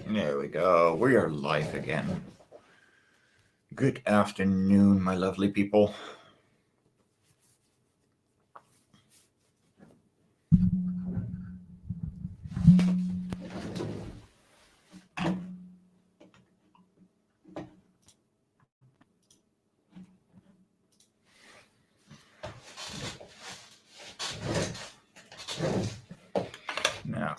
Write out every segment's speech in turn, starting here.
There we go. We are live again. Good afternoon, my lovely people. Now,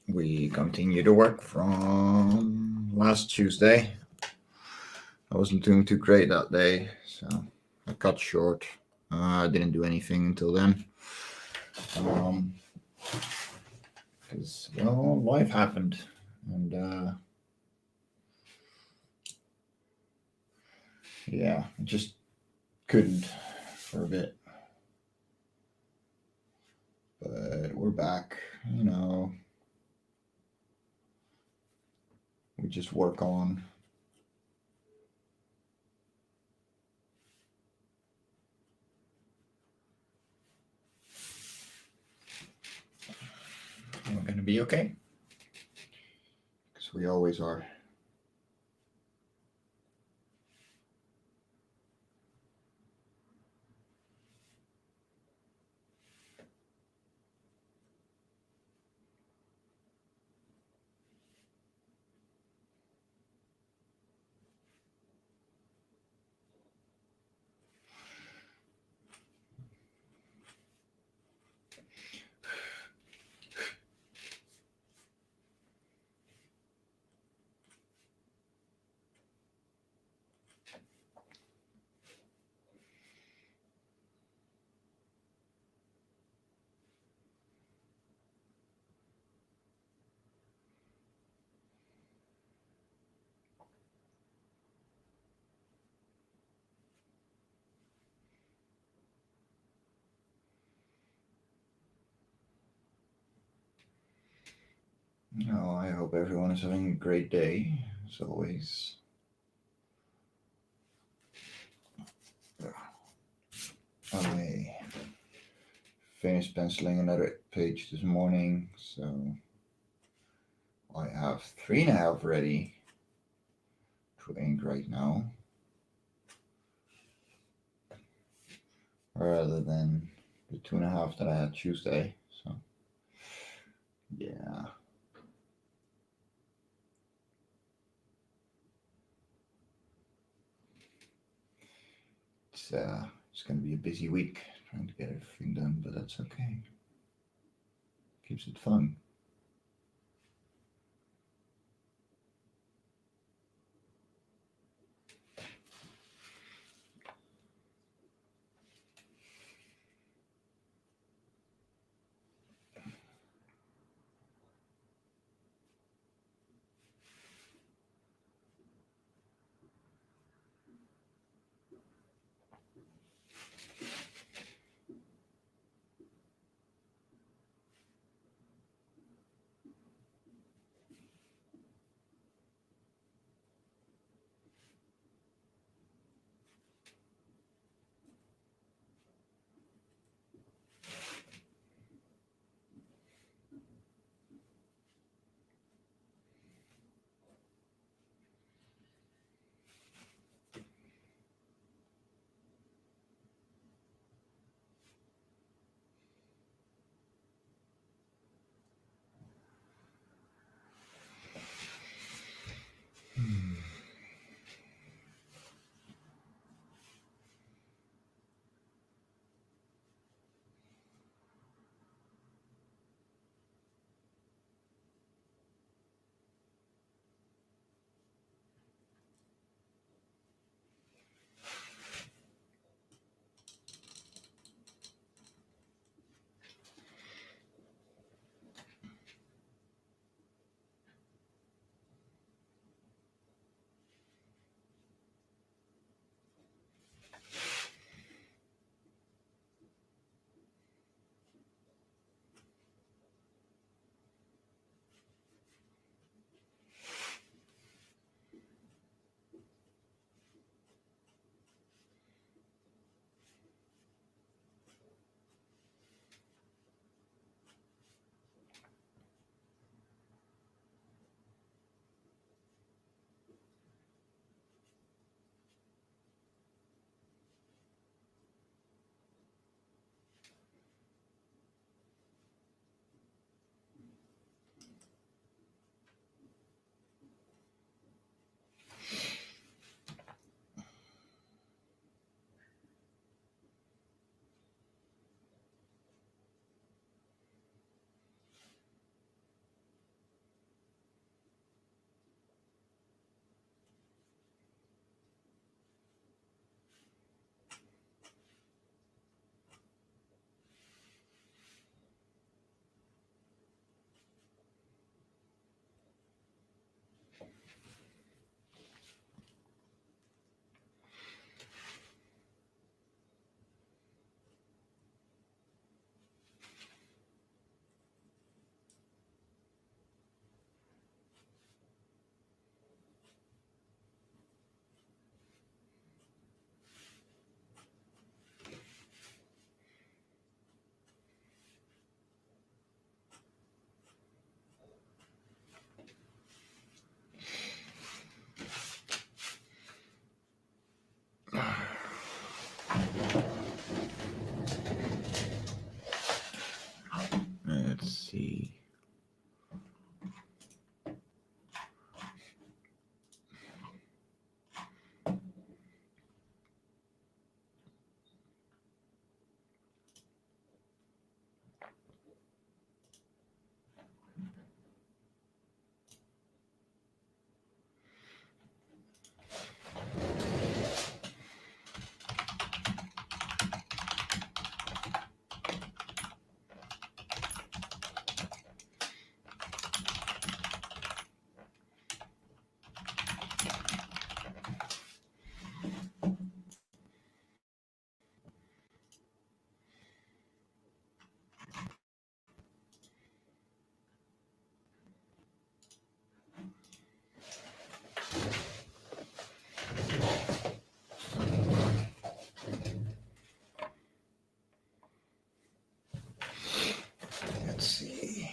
we continue to work from last Tuesday. I wasn't doing too great that day, so I cut short. I didn't do anything until then. Because, well, life happened, and yeah, I just couldn't for a bit. But we're back, you know. We just work on. And we're going to be okay. Because we always are. Oh, I hope everyone is having a great day, as always. I finished penciling another page this morning, so I have 3.5 ready to ink right now, rather than the 2.5 that I had Tuesday. So, yeah. It's going to be a busy week trying to get everything done, but that's okay. Keeps it fun. see. Let's see.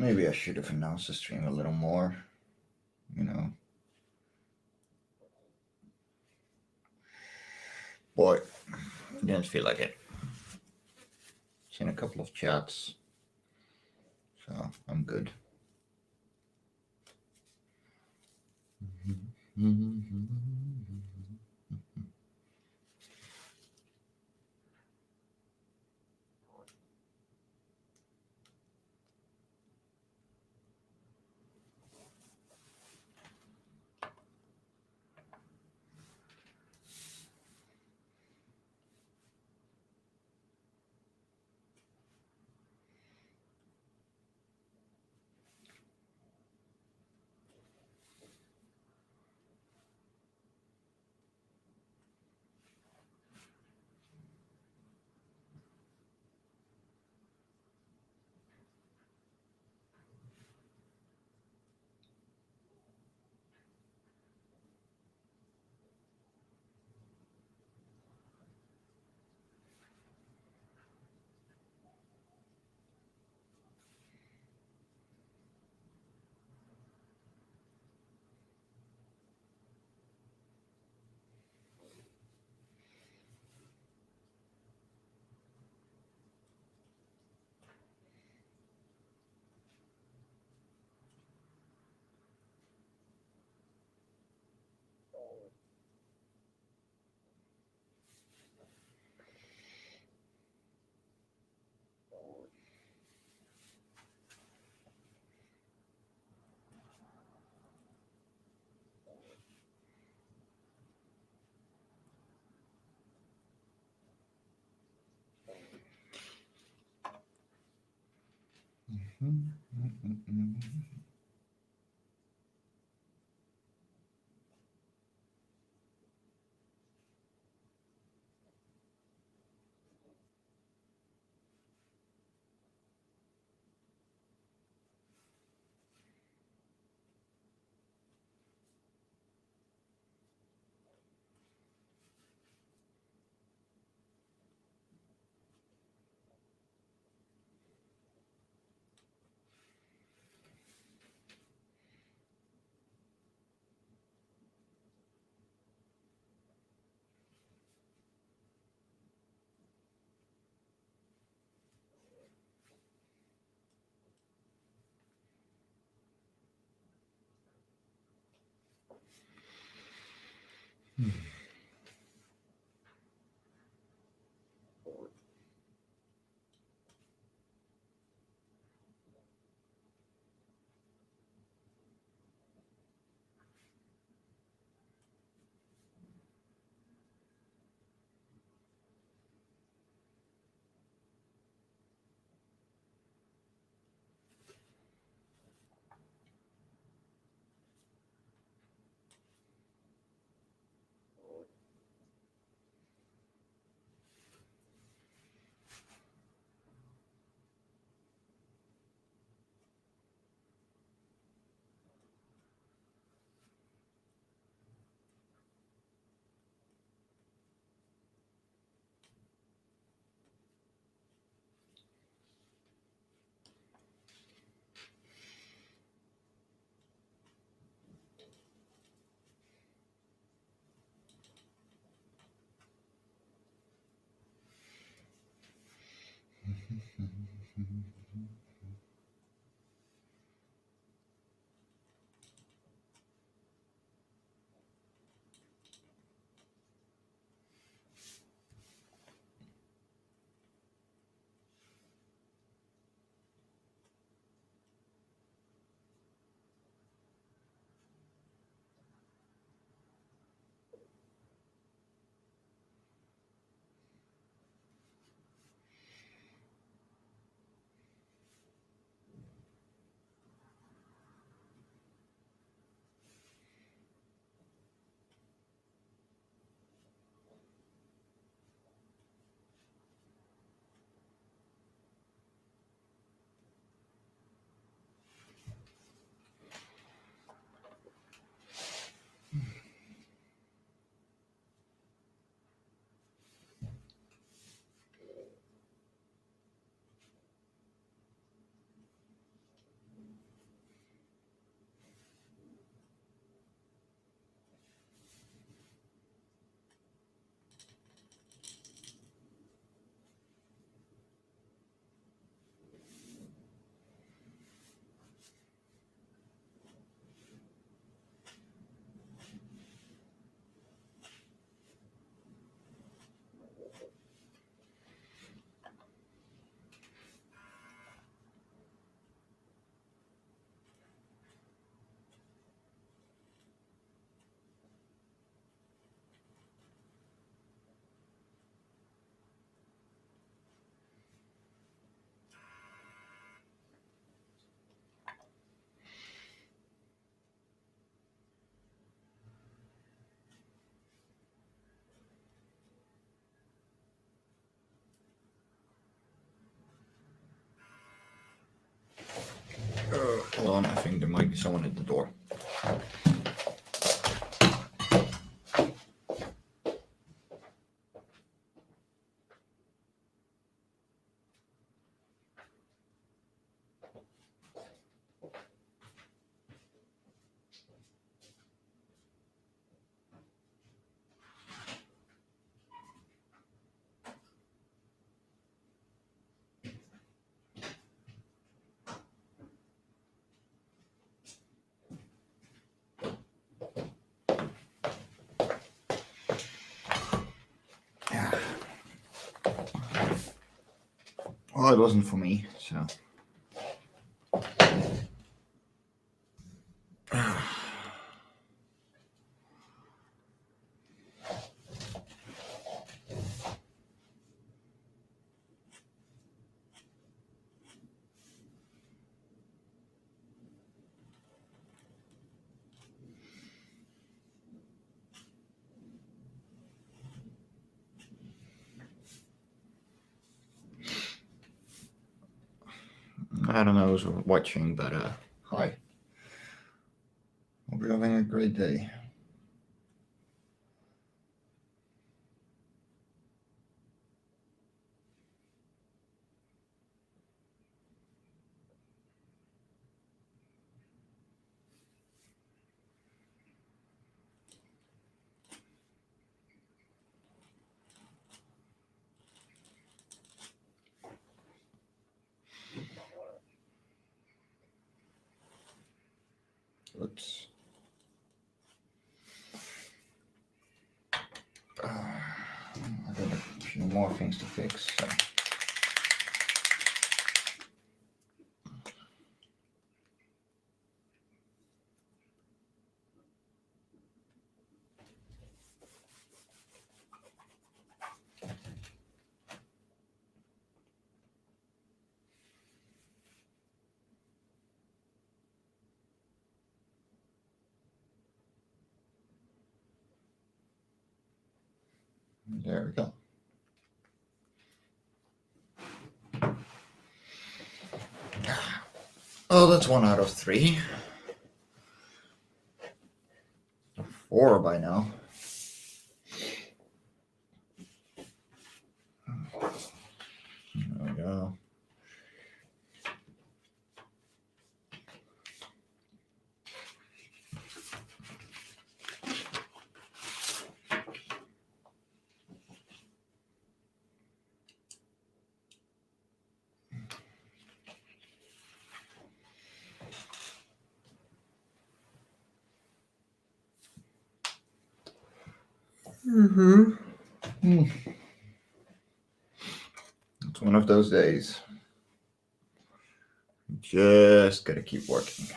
Maybe I should have announced the stream a little more, you know. Boy, didn't feel like it. Seen a couple of chats, so I'm good. Hold on, I think there might be someone at the door. Well, it wasn't for me, so. I don't know who's watching, but hi. Hope you're having a great day. Oops. I got a few more things to fix. So. There we go. Oh, that's 1 out of 3. 4 by now. There we go. It's one of those days. Just gotta keep working.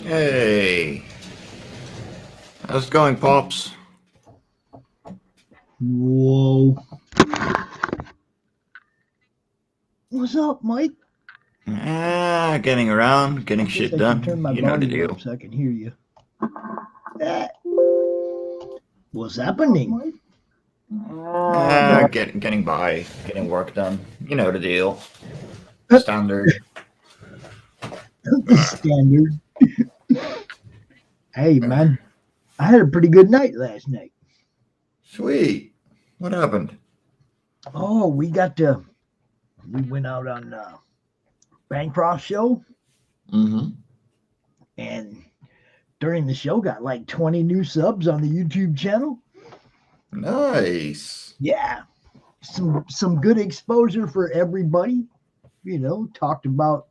Hey, how's it going, Pops? Whoa. What's up, Mike? Getting around, getting I guess shit I should turn done. my You know the volume up deal. so I can hear you. Eh, what's happening? Getting by, getting work done. You know the deal. The Standard. standard. Hey, man, I had a pretty good night last night. Sweet. What happened? Oh, we went out on Bancroft show, Mm-hmm. and during the show got like 20 new subs on the YouTube channel. Nice. Yeah, some good exposure for everybody. Talked about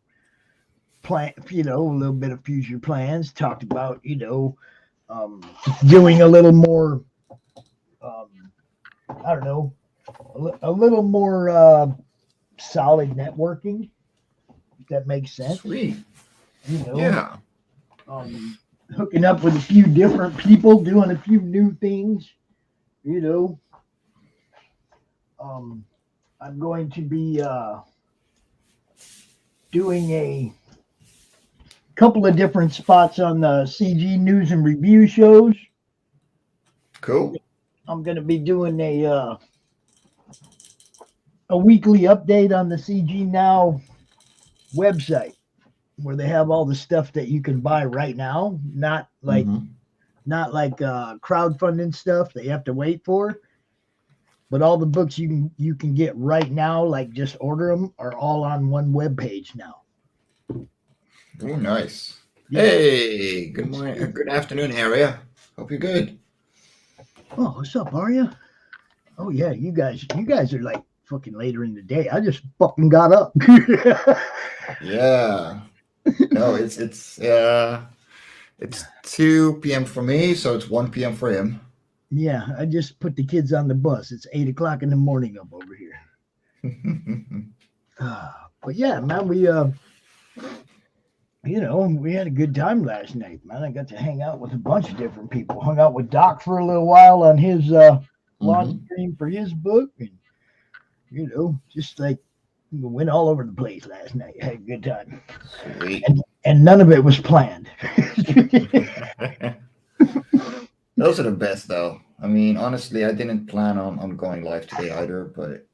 a little bit of future plans. Talked about um, doing a little more, um, I don't know, a little more solid networking, if that makes sense. Sweet. You know, Yeah. um, hooking up with a few different people, doing a few new things. You know, um, I'm going to be doing a couple of different spots on the CG news and review shows. Cool. I'm going to be doing a weekly update on the CG Now website where they have all the stuff that you can buy right now, Mm-hmm. not like crowdfunding stuff that you have to wait for, but all the books you can get right now, like just order them, are all on one web page now. Oh, nice. Yeah, Hey, good it's morning. it's Good afternoon, area. Hope you're good. oh, what's up, Arya? Oh yeah, you guys are like fucking later in the day. I just fucking got up. Yeah. No, it's 2 p.m. for me, so it's 1 p.m. for him. Yeah, I just put the kids on the bus. It's 8 o'clock in the morning up over here. But yeah, man, we had a good time last night, man. I got to hang out with a bunch of different people. Hung out with Doc for a little while on his launch Mm-hmm. stream for his book, and just like went all over the place last night. Had a good time, Sweet. and none of it was planned. Those are the best, though. I mean, honestly, I didn't plan on going live today either, but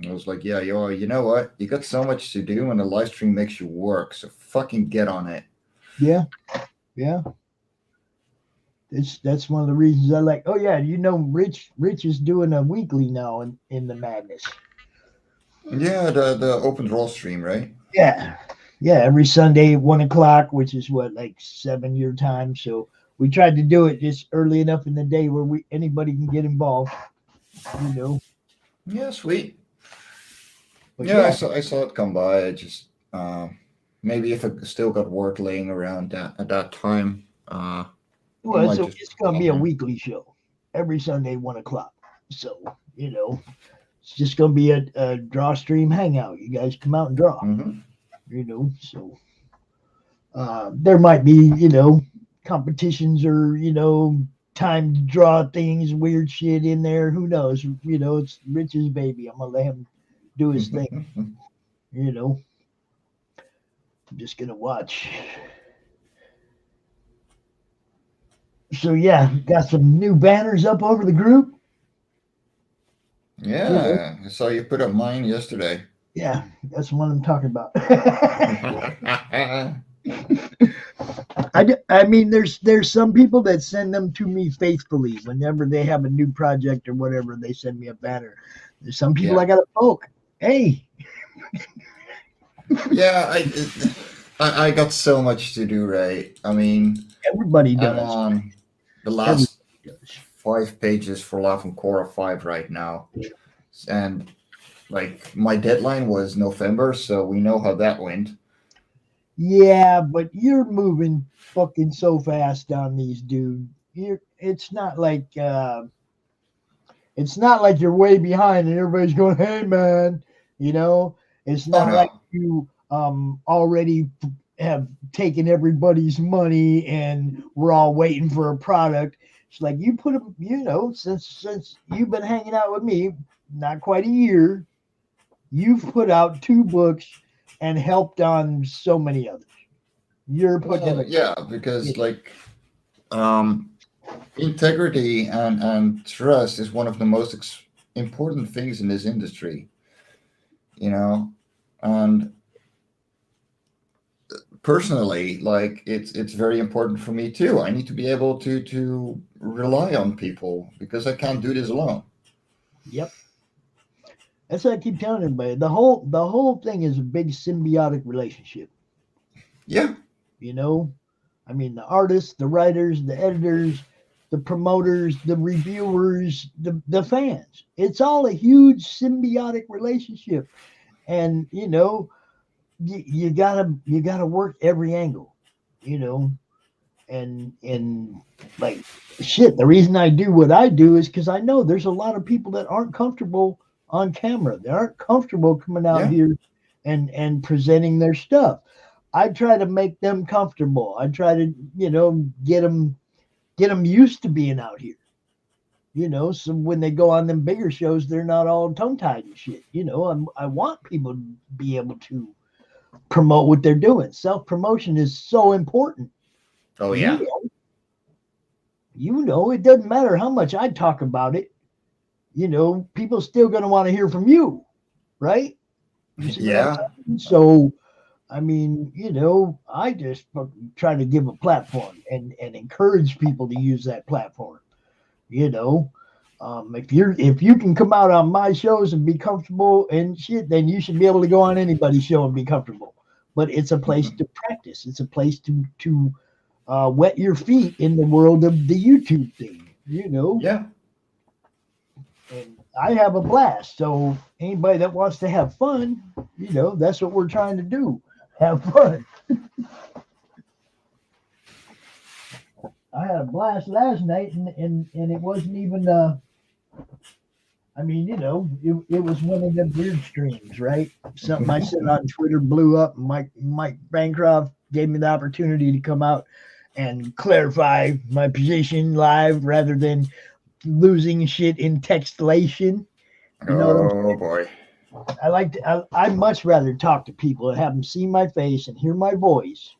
I was like, yeah, you know what? You got so much to do, and the live stream makes you work, so fucking get on it. Yeah, yeah. That's one of the reasons I like. Oh yeah, Rich is doing a weekly now in the madness. Yeah, the open draw stream, right? Yeah, yeah. Every Sunday at 1 o'clock, which is what, like 7 your time. So we tried to do it just early enough in the day where we anybody can get involved. You know, Yeah, sweet. but Yeah, yeah, I saw it come by. I just maybe if I still got work laying around that at that time, I well, might so just it's gonna be pop a in. weekly show every Sunday 1 o'clock. So it's just gonna be a draw stream hangout. You guys come out and draw. Mm-hmm. So there might be competitions or time to draw things, weird shit in there. Who knows? It's Rich's baby. I'm gonna let him do his thing. You know, I'm just gonna watch. So yeah, got some new banners up over the group. You know, Yeah, I saw you put up mine yesterday. yeah, that's what I'm talking about. I mean, there's some people that send them to me faithfully whenever they have a new project or whatever. They send me a banner. There's some people Yeah, I gotta poke. Hey, yeah. I got so much to do, right? I mean, everybody I'm does. on the Everybody last does. 5 pages for Love and Cora 5 right now, and like my deadline was November, so we know how that went. Yeah, but you're moving fucking so fast on these, dude. It's not like you're way behind and everybody's going, "Hey, man," you know. It's Oh not like no. you already. have taken everybody's money and we're all waiting for a product. It's like you put them, since you've been hanging out with me, not quite a year, you've put out 2 books and helped on so many others. You're putting Well, in yeah, because like um, integrity and trust is one of the most important things in this industry, you know. And personally, like it's very important for me too. I need to be able to rely on people because I can't do this alone. Yep. That's what I keep telling everybody. The whole thing is a big symbiotic relationship. Yeah, You know, I mean, the artists, the writers, the editors, the promoters, the reviewers, the fans. It's all a huge symbiotic relationship, and you gotta work every angle. You know, and like shit. The reason I do what I do is because I know there's a lot of people that aren't comfortable on camera. They aren't comfortable coming out yeah, here and presenting their stuff. I try to make them comfortable. I try to get them used to being out here. So when they go on them bigger shows, they're not all tongue tied and shit. I want people to be able to promote what they're doing. Self promotion is so important. oh You yeah, it doesn't matter how much I talk about it. People still gonna want to hear from you, right? You see what I'm yeah. saying? So I mean, I just try to give a platform and encourage people to use that platform. You know, if you can come out on my shows and be comfortable and shit, then you should be able to go on anybody's show and be comfortable. But it's a place Mhm. to practice. It's a place to wet your feet in the world of the YouTube thing. Yeah, And I have a blast. So anybody that wants to have fun, that's what we're trying to do. Have fun. I had a blast last night, and it wasn't even. I mean, it was one of them weird streams, right? Something I said on Twitter blew up. Mike Bancroft gave me the opportunity to come out and clarify my position live rather than losing shit in textlation. You know what I'm oh boy. I like to, I much rather talk to people and have them see my face and hear my voice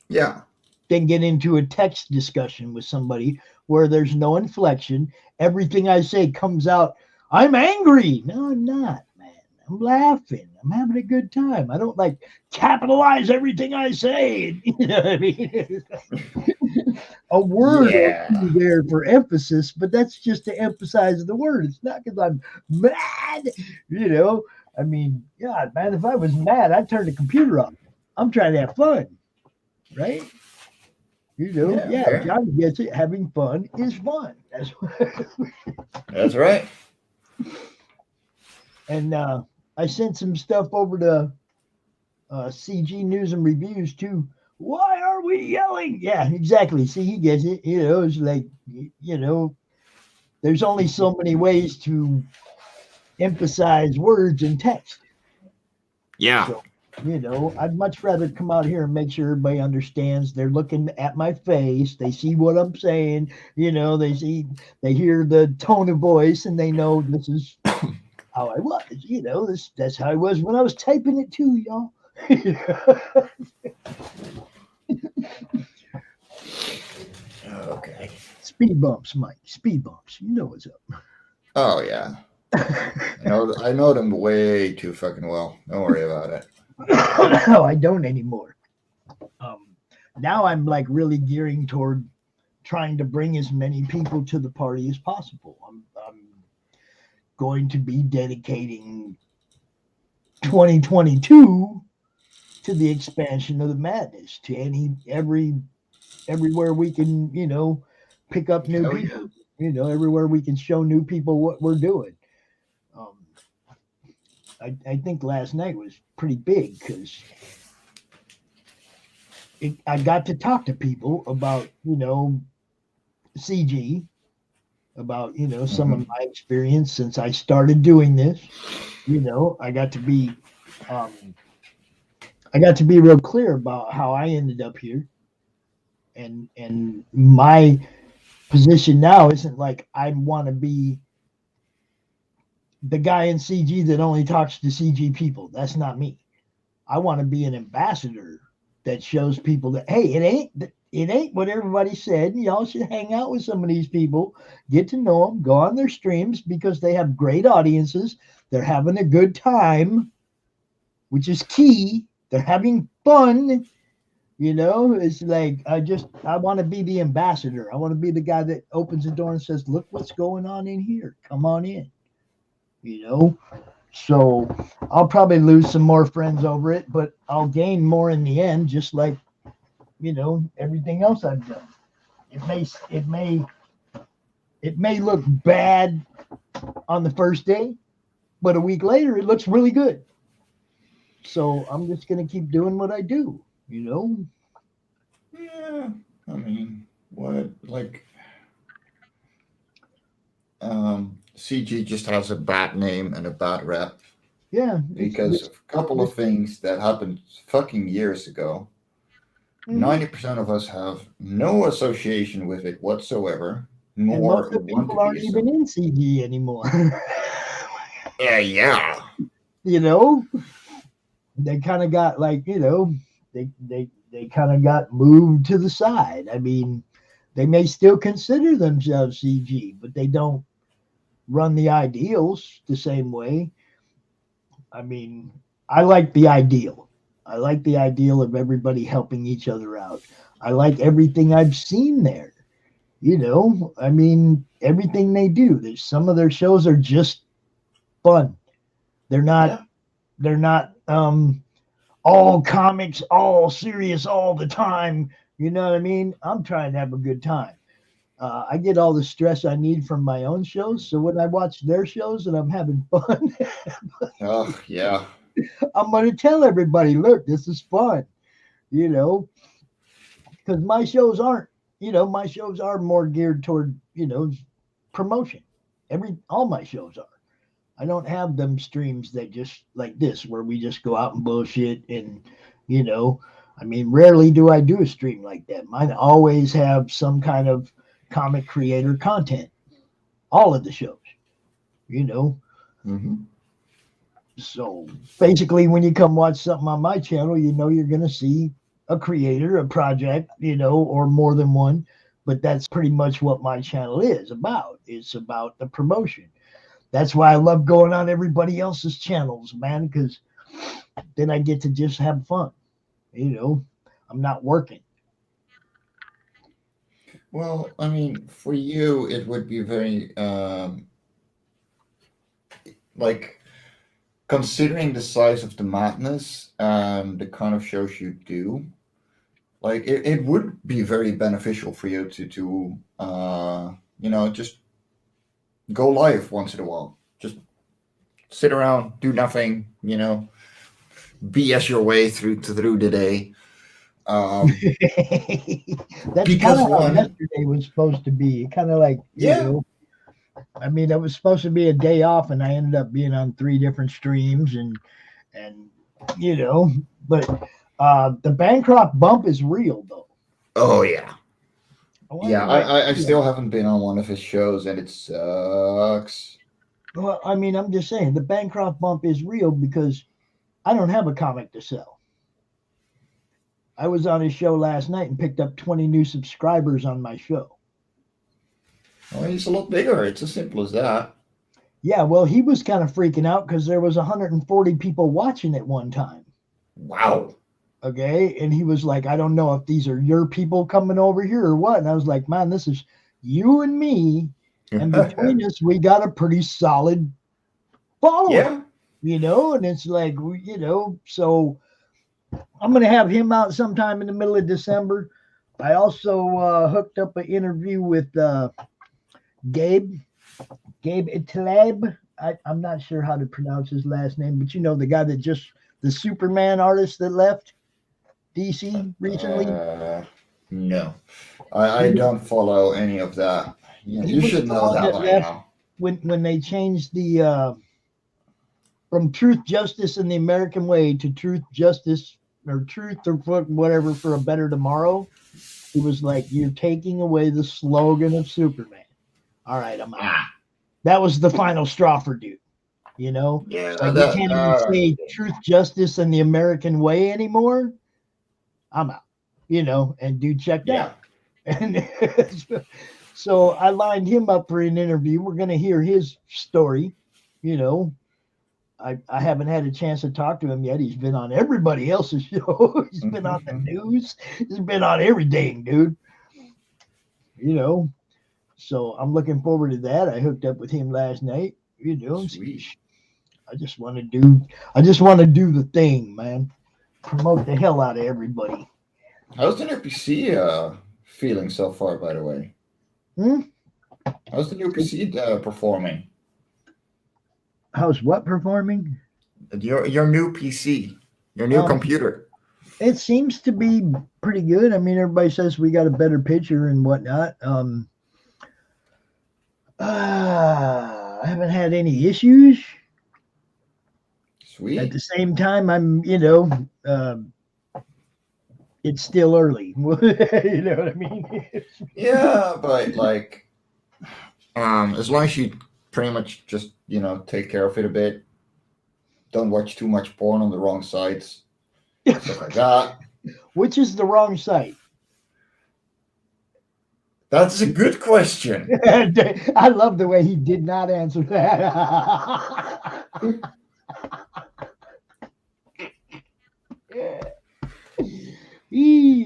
Yeah, than get into a text discussion with somebody where there's no inflection. Everything I say comes out, I'm angry. No, I'm not, man. I'm laughing. I'm having a good time. I don't like capitalize everything I say. You know what I mean? A word or yeah, two there for emphasis, but that's just to emphasize the word. It's not because I'm mad, you know. I mean, God, man, if I was mad, I'd turn the computer off. I'm trying to have fun, right? yeah. Yeah, Fair. Johnny gets it. Having fun is fun. That's what, That's right. and I sent some stuff over to CG News and Reviews too. Why are we yelling? Yeah, exactly. See, he gets it. It's like, you know, there's only so many ways to emphasize words in text. Yeah. So, I'd much rather come out here and make sure everybody understands. They're looking at my face. They see what I'm saying. They hear the tone of voice, and they know this is how I was. That's how I was when I was typing it too, y'all. Okay. Speed bumps, Mike. Speed bumps. You know what's Oh yeah. up. I know them way too fucking well. Don't worry about it. No, I don't anymore. Um, now I'm like really gearing toward trying to bring as many people to the party as possible. I'm going to be dedicating 2022 to the expansion of the madness to everywhere we can, pick up new Hell yeah. people. Everywhere we can show new people what we're doing. Um, I think last night was pretty big because I got to talk to people about, CG, about, some of Hmm. my experience since I started doing this. I got to be um, I got to be real clear about how I ended up here, and my position now isn't like I want to be the guy in CG that only talks to CG people. That's not me. I want to be an ambassador that shows people that hey, it ain't what everybody said. Y'all should hang out with some of these people, get to know them, go on their streams because they have great audiences. They're having a good time, which is key. They're having fun. It's like I want to be the ambassador. I want to be the guy that opens the door and says, "Look what's going on in here. Come on in." You know, so I'll probably lose some more friends over it, but I'll gain more in the end, just like everything else I've done. It may look bad on the first day, but a week later it looks really good. So I'm just gonna keep doing what I do. Yeah, I mean, what like CG just has a bad name and a bad rep Yeah, because of a couple of things that happened fucking years ago. mhm. 90% of us have no association with it whatsoever, And most nor of the want to people be aren't even so. in CG anymore. Yeah. you know, they kind of got like they kind of got moved to the side. I mean, they may still consider themselves CG, but they don't run the ideals the same way. I mean, I like the ideal. I like the ideal of everybody helping each other out. I like everything I've seen there. I mean, everything they do. There's some of their shows are just fun. They're not Yeah. they're not all comics, all serious all the time. You know what I mean? I'm trying to have a good time. I get all the stress I need from my own shows. So when I watch their shows and I'm having fun, Oh, yeah. I'm going to tell everybody, look, this is fun, you know, because my shows are more geared toward, promotion. All my shows are. I don't have them streams that just like this where we just go out and bullshit and you know, I mean, rarely do I do a stream like that. Mine always have some kind of comic creator content. All of the shows, you know. Hmm. So basically, when you come watch something on my channel, you're going to see a creator, a project, or more than one. But that's pretty much what my channel is about. It's about the promotion. That's why I love going on everybody else's channels, man, because then I get to just have fun. You know, I'm not working. Well, I mean, for you, it would be very, like, considering the size of the madness and the kind of shows you do, like, it would be very beneficial for you to just go live once in a while. Just sit around, do nothing, BS your way through the day. Um, That's kind because of how one, yesterday was supposed to be. Kind of like, yeah, I mean, it was supposed to be a day off, and I ended up being on three different streams, and you know, but the Bancroft bump is real though. oh yeah, I want yeah. everybody to I see that. still haven't been on one of his shows, and it sucks. Well, I mean, I'm just saying the Bancroft bump is real because I don't have a comic to sell. I was on his show last night and picked up 20 new subscribers on my show. Well, he's a lot bigger. It's as simple as that. Yeah, well, he was kind of freaking out because there was 140 people watching at one time. Wow. Okay, and he was like, I don't know if these are your people coming over here or what. And I was like, man, this is you and me, and between us, we got a pretty solid following. Yeah. And it's like, so I'm going to have him out sometime in the middle of December. I also hooked up an interview with Gabe Itlab. I'm not sure how to pronounce his last name, but the guy the Superman artist that left DC recently. Uh, no, I don't follow any of that. Yeah, He you was should the know one that that by left now. when they changed the from Truth, Justice, and the American Way to Truth, Justice, or truth or whatever for a better tomorrow. He was like, "You're taking away the slogan of Superman." All right, I'm out. That was the final straw for dude. You know, Yeah, it's like you can't even say truth, justice, and the American way anymore. I'm out. You know, and dude checked out. And so I lined him up for an interview. We're going to hear his story. You know, I haven't had a chance to talk to him yet. He's been on everybody else's show. He's been on the news. He's been on everything, dude. You know, so I'm looking forward to that. I hooked up with him last night. You know, Sweet. I just want to do the thing, man. Promote the hell out of everybody. How's the new PC feeling so far, by the way? How's the new PC performing? How's what performing? Your new PC, your new computer. It seems to be pretty good. I mean, everybody says we got a better picture and whatnot. I haven't had any issues. Sweet. At the same time, I'm, it's still early. You know what I mean? Yeah, but like, as long as you pretty much just, take care of it a bit, don't watch too much porn on the wrong sites, stuff like that. Which is the wrong site? That's a good question. I love the way he did not answer that.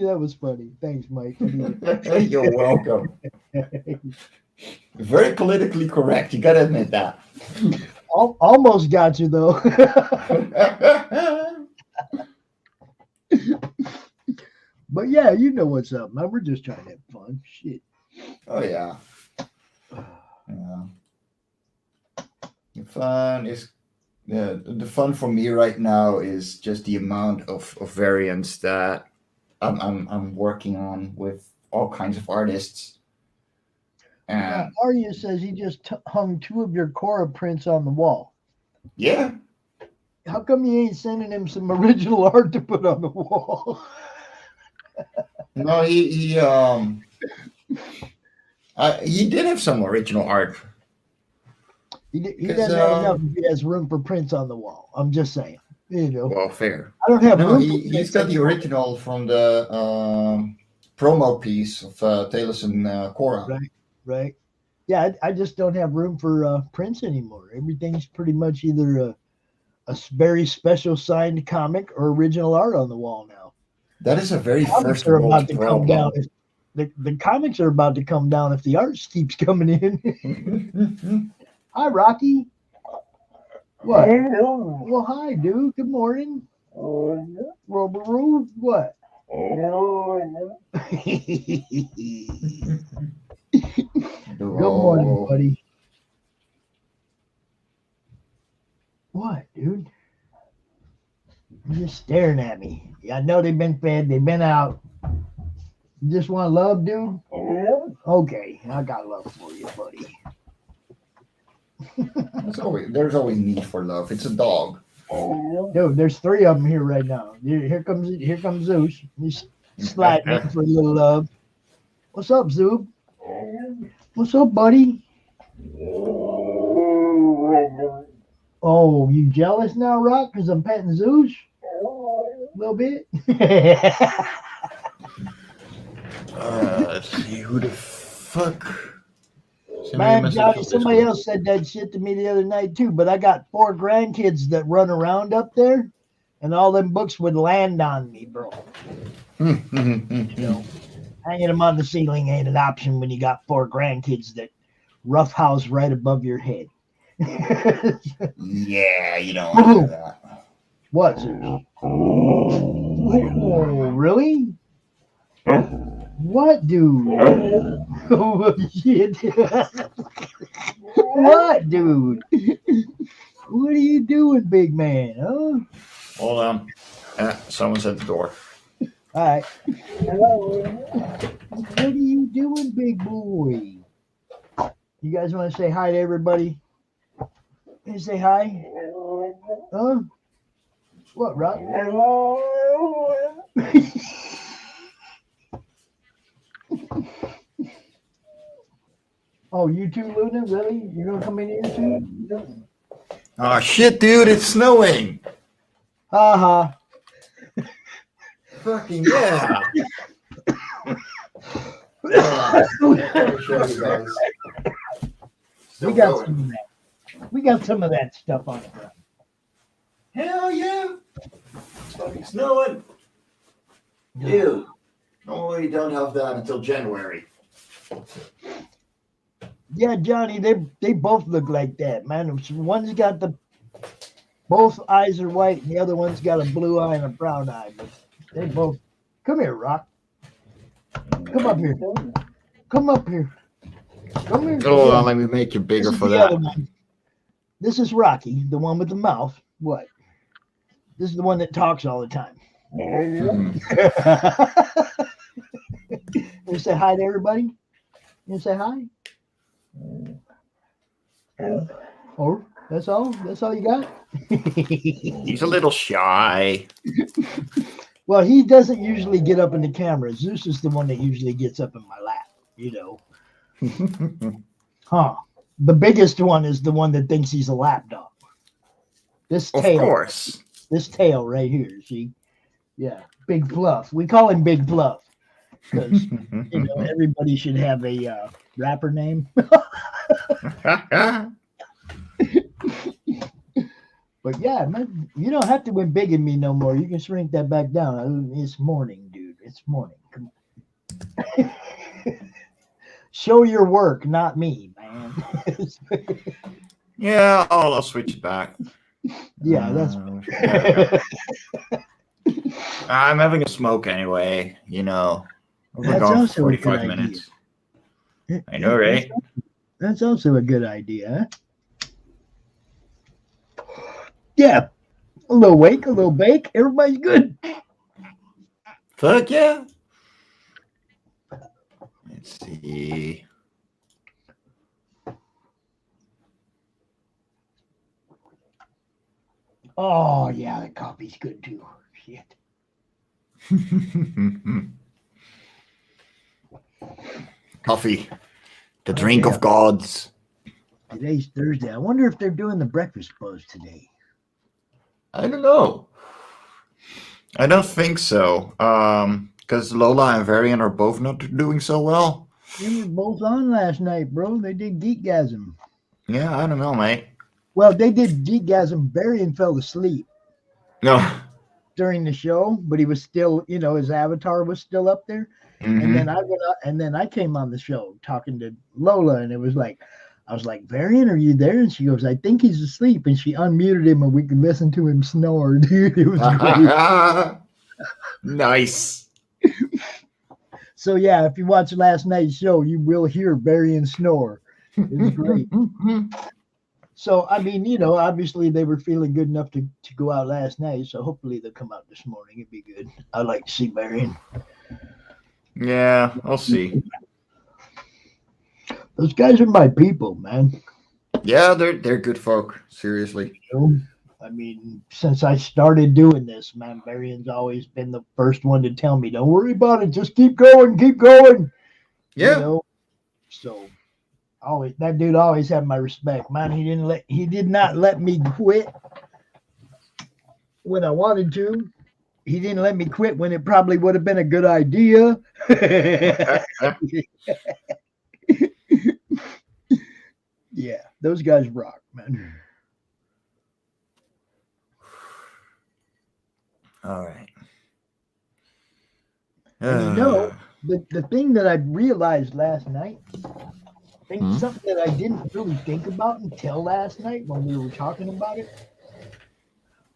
That was funny. Thanks, Mike. You're welcome. Very politically correct. You gotta admit that. Almost got you though. But yeah, you know what's up, man. We're just trying to have fun. Shit. Oh yeah. The fun is the fun for me right now is just the amount of variants that I'm working on with all kinds of artists. And Arya says he just hung 2 of your Cora prints on the wall. Yeah. How come you ain't sending him some original art to put on the wall? No, he did have some original art. He doesn't have enough if he has room for prints on the wall. I'm just saying. You know. Well, fair. I don't have room. He's got the original from the promo piece of Taylor and Cora. Right. Yeah, I just don't have room for prints anymore. Everything's pretty much either a very special signed comic or original art on the wall now. That is a very first world world problem. Come down the comics are about to come down if the art keeps coming in. Hi, Rocky. What? Well, hi, dude. Good morning. What? Good morning, buddy. What, dude? You're just staring at me. I know they've been fed. They've been out. You just want love, dude? Okay, I got love for you, buddy. There's always need for love. It's a dog. Dude, there's 3 of them here right now. Here comes Zeus. He's sliding in for a little love. What's up, Zeus? What's up, buddy? Oh, you jealous now, Rock? Because I'm petting Zeus? A little bit. Let's see, who the fuck? Man, Johnny, somebody else said that shit to me the other night too, but I got 4 grandkids that run around up there, and all them books would land on me, bro. Hanging them on the ceiling ain't an option when you got 4 grandkids that roughhouse right above your head. Yeah, you don't want that. What? Oh, really? What, dude? Oh, shit. What, dude? What are you doing, big man? Huh? Hold on. Someone's at the door. All right. Hello. What are you doing, big boy? You guys want to say hi to everybody? Can you say hi? Huh? What, Rock? Hello. Oh, you too, Luna? Really? You're gonna come in here too? Oh shit, dude! It's snowing. Ha ha. Fucking yeah. Let me show you guys. Still We got going. some of that. We got some of that stuff on the ground. Hell yeah! It's fucking snowing. Dude, normally you don't have that until January. Yeah, Johnny, they both look like that, man. One's got both eyes are white, and the other one's got a blue eye and a brown eye. But they both. Come here, Rock. Come up here. Come up here. Come here. Oh, well, let me make you bigger This is for the that. other one. This is Rocky, the one with the mouth. What? This is the one that talks all the time. Mhm. You say hi to everybody? You say hi? Oh, that's all? That's all you got? He's a little shy. Well, he doesn't usually get up in the camera. Zeus is the one that usually gets up in my lap, you know. Huh. The biggest one is the one that thinks he's a lap dog. This Of tail. course. This tail right here, see? Yeah. Big Fluff. We call him Big Fluff. Because you know, everybody should have a rapper name. But yeah, man, you don't have to win big in me no more. You can shrink that back down. It's morning, dude. It's morning. Come on. Show your work, not me, man. Yeah, I'll switch it back. Yeah, that's. I'm having a smoke anyway, you know. We're That's going also for a good 45 idea. minutes. I know, right? That's also a good idea. Huh? Yeah. A little wake, a little bake. Everybody's good. Fuck yeah. Let's see. Oh, yeah, the coffee's good too. Shit. Coffee. The drink of gods. Today's Thursday. I wonder if they're doing the breakfast buzz today. I don't know. I don't think so. Because Lola and Varian are both not doing so well. They were both on last night, bro. They did Geekgasm. Yeah, I don't know, mate. Well, they did Geekgasm. Varian fell asleep No. during the show, but he was still, you know, his avatar was still up there. And then I went up, and then I came on the show talking to Lola, and it was like, I was like, Varian, are you there? And she goes, I think he's asleep. And she unmuted him, and we could listen to him snore, dude. It was great. Nice. So yeah, if you watch last night's show, you will hear Varian snore. It was great. So I mean, you know, obviously they were feeling good enough to go out last night. So hopefully they'll come out this morning. It'd be good. I'd like to see Varian. Yeah, I'll see. Those guys are my people, man. Yeah, they're good folk. Seriously. You know? I mean, since I started doing this, man, Varian's always been the first one to tell me, "Don't worry about it. Just keep going, keep going." Yeah. You know? So always that dude always had my respect, man. He did not let me quit when I wanted to. He didn't let me quit when it probably would have been a good idea. Yeah, those guys rock, man. All right. And you know, the thing that I realized last night, something that I didn't really think about until last night when we were talking about it,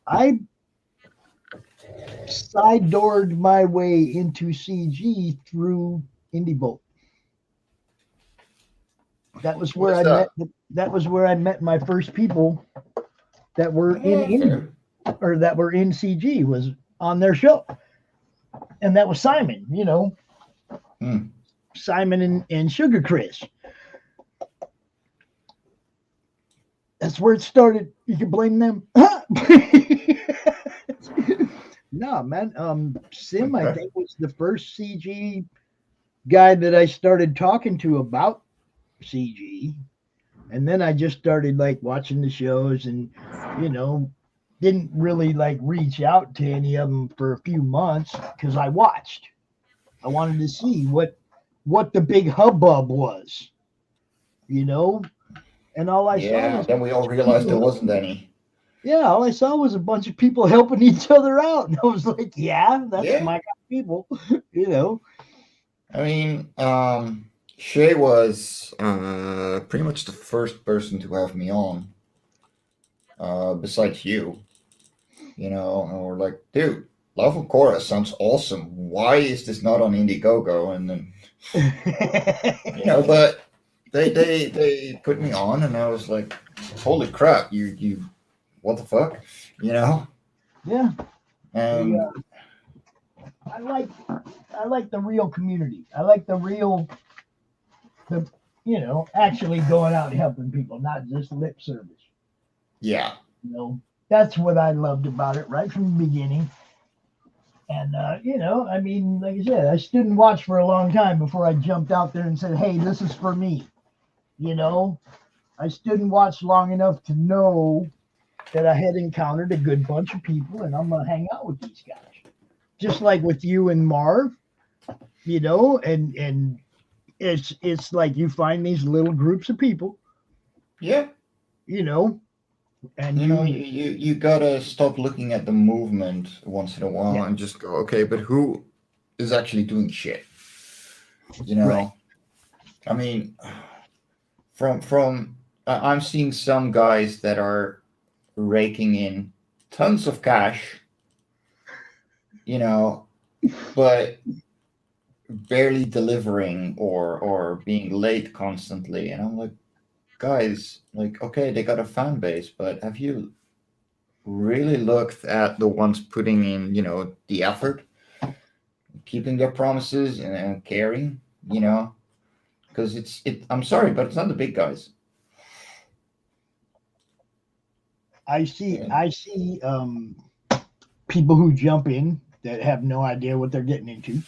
I side doored my way into CG through IndieVolt. That was where That was where I met my first people that were in Indie, or that were in CG, was on their show, and that was Simon. You know, Simon and Sugar Chris. That's where it started. You can blame them. No, man. Sim, I Okay. think was the first CG guy that I started talking to about CG, and then I just started like watching the shows, and you know, didn't really like reach out to any of them for a few months because I watched. I wanted to see what the big hubbub was, you know, and all I saw Yeah. was Then we all realized there people. wasn't any. Yeah, all I saw was a bunch of people helping each other out, and I was like, yeah, that's Yeah. my kind of people, you know. I mean, Shay was pretty much the first person to have me on, besides you. And we're like, dude, Love and Chorus sounds awesome. Why is this not on Indiegogo? And then, but they put me on, and I was like, holy crap, you what the fuck, you know? Yeah, they, And I like I like the real community. I like the real the actually going out and helping people, not just lip service. yeah, You know, that's what I loved about it right from the beginning. And I mean, like I said, I stood and watched for a long time before I jumped out there and said, "Hey, this is for me." You know, I stood and watched long enough to know that I had encountered a good bunch of people, and I'm gonna hang out with these guys, just like with you and Marv. And it's like you find these little groups of people, yeah. you know, and You gotta stop looking at the movement once in a while yeah, and just go, okay, but who is actually doing shit? You right, know, I mean, I'm seeing some guys that are raking in tons of cash, you know, but barely delivering or being late constantly. And I'm like, guys, like, okay, they got a fan base, but have you really looked at the ones putting in, the effort, keeping their promises and caring, because I'm sorry, but it's not the big guys. I see And I see people who jump in that have no idea what they're getting into.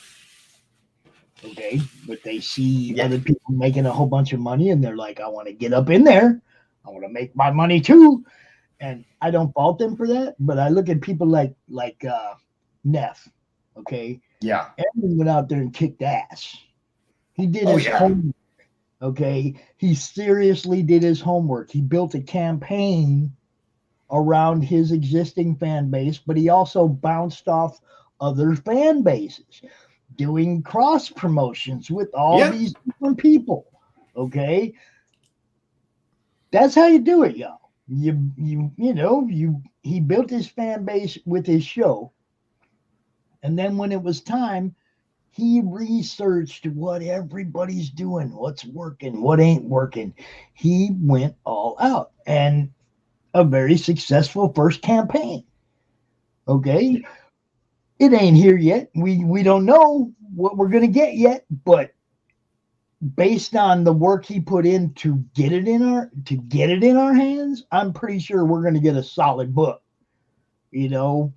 Okay, but they see yeah, other people making a whole bunch of money, and they're like, I want to get up in there. I want to make my money too. And I don't fault them for that, but I look at people like Neff. Okay, yeah, Evan went out there and kicked ass. He did oh his yeah, homework. Okay, he seriously did his homework. He built a campaign around his existing fan base, but he also bounced off other fan bases, doing cross promotions with all yeah. these different people. Okay, that's how you do it, y'all. You he built his fan base with his show, and then when it was time, he researched what everybody's doing, what's working, what ain't working. He went all out, and a very successful first campaign. Okay, it ain't here yet. We don't know what we're gonna get yet, but based on the work he put in to get it in our hands, I'm pretty sure we're gonna get a solid book. You know,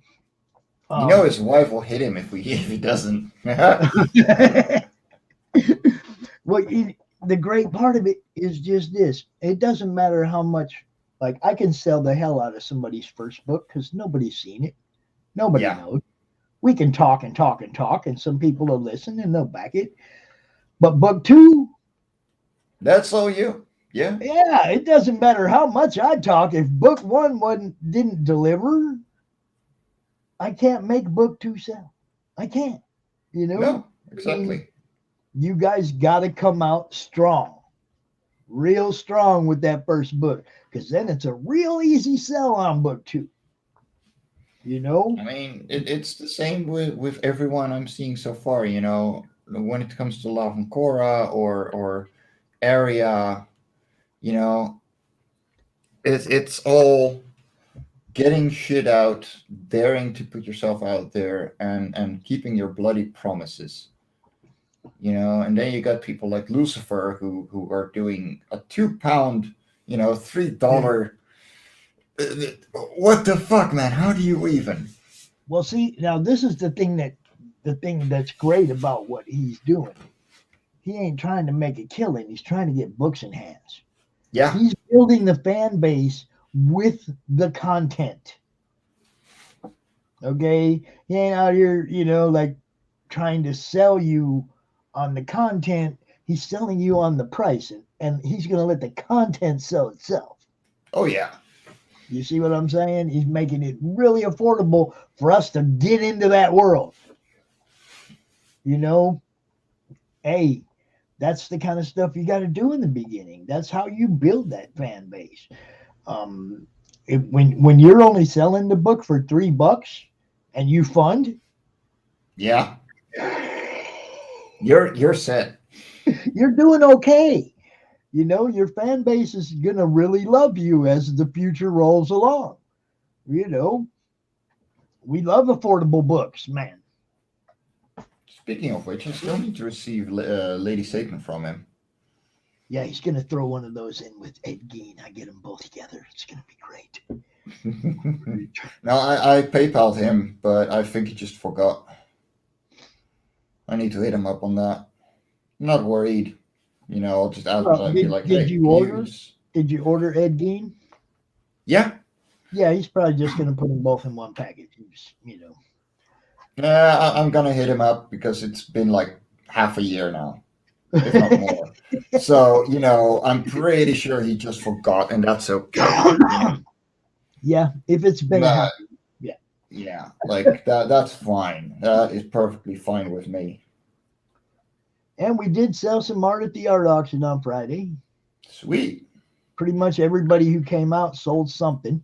His wife will hit him if he doesn't. well, the great part of it is just this: it doesn't matter how much. Like I can sell the hell out of somebody's first book because nobody's seen it, nobody Yeah, knows. We can talk and talk and talk, and some people will listen and they'll back it. But book two, that's all you. Yeah, yeah, it doesn't matter how much I talk. If book one didn't deliver, I can't make book two sell. I can't. You know, no, I mean, exactly. you guys got to come out strong, real strong with that first book, because then it's a real easy sell on book two. You know, I mean, it's the same with everyone I'm seeing so far. When it comes to Love and Korra or Area, you know, it's all getting shit out, daring to put yourself out there, and keeping your bloody promises. And then you got people like Lucifer who are doing a 2 pound, $3. What the fuck, man? How do you even? Well, see, now this is the thing that's great about what he's doing. He ain't trying to make a killing. He's trying to get books in hands. Yeah. He's building the fan base with the content. Okay, he ain't out here, like trying to sell you on the content. He's selling you on the price, and he's going to let the content sell itself. Oh yeah. You see what I'm saying? He's making it really affordable for us to get into that world. You know, hey, that's the kind of stuff you got to do in the beginning. That's how you build that fan base. When you're only selling the book for $3 and you fund, Yeah. You're set. you're doing okay. Your fan base is gonna really love you as the future rolls along. You know, we love affordable books, man. Speaking of which, I still need to receive Lady Satan from him. Yeah, he's gonna throw one of those in with Ed Gein. I get them both together. It's gonna be great. No, I PayPal'd him, but I think he just forgot. I need to hit him up on that. I'm not worried. I'll just ask, Well, be like, did hey, you can you order? just... Did you order Ed Gein? Yeah. Yeah, he's probably just gonna put them both in one package. Yeah, I'm gonna hit him up because it's been like half a year now, if not more. So, I'm pretty sure he just forgot, and that's okay. Yeah, if it's been a Nah, half. Yeah, yeah, like that's fine. That is perfectly fine with me. and we did sell some art at the art auction on Friday. Sweet. Pretty much everybody who came out sold something.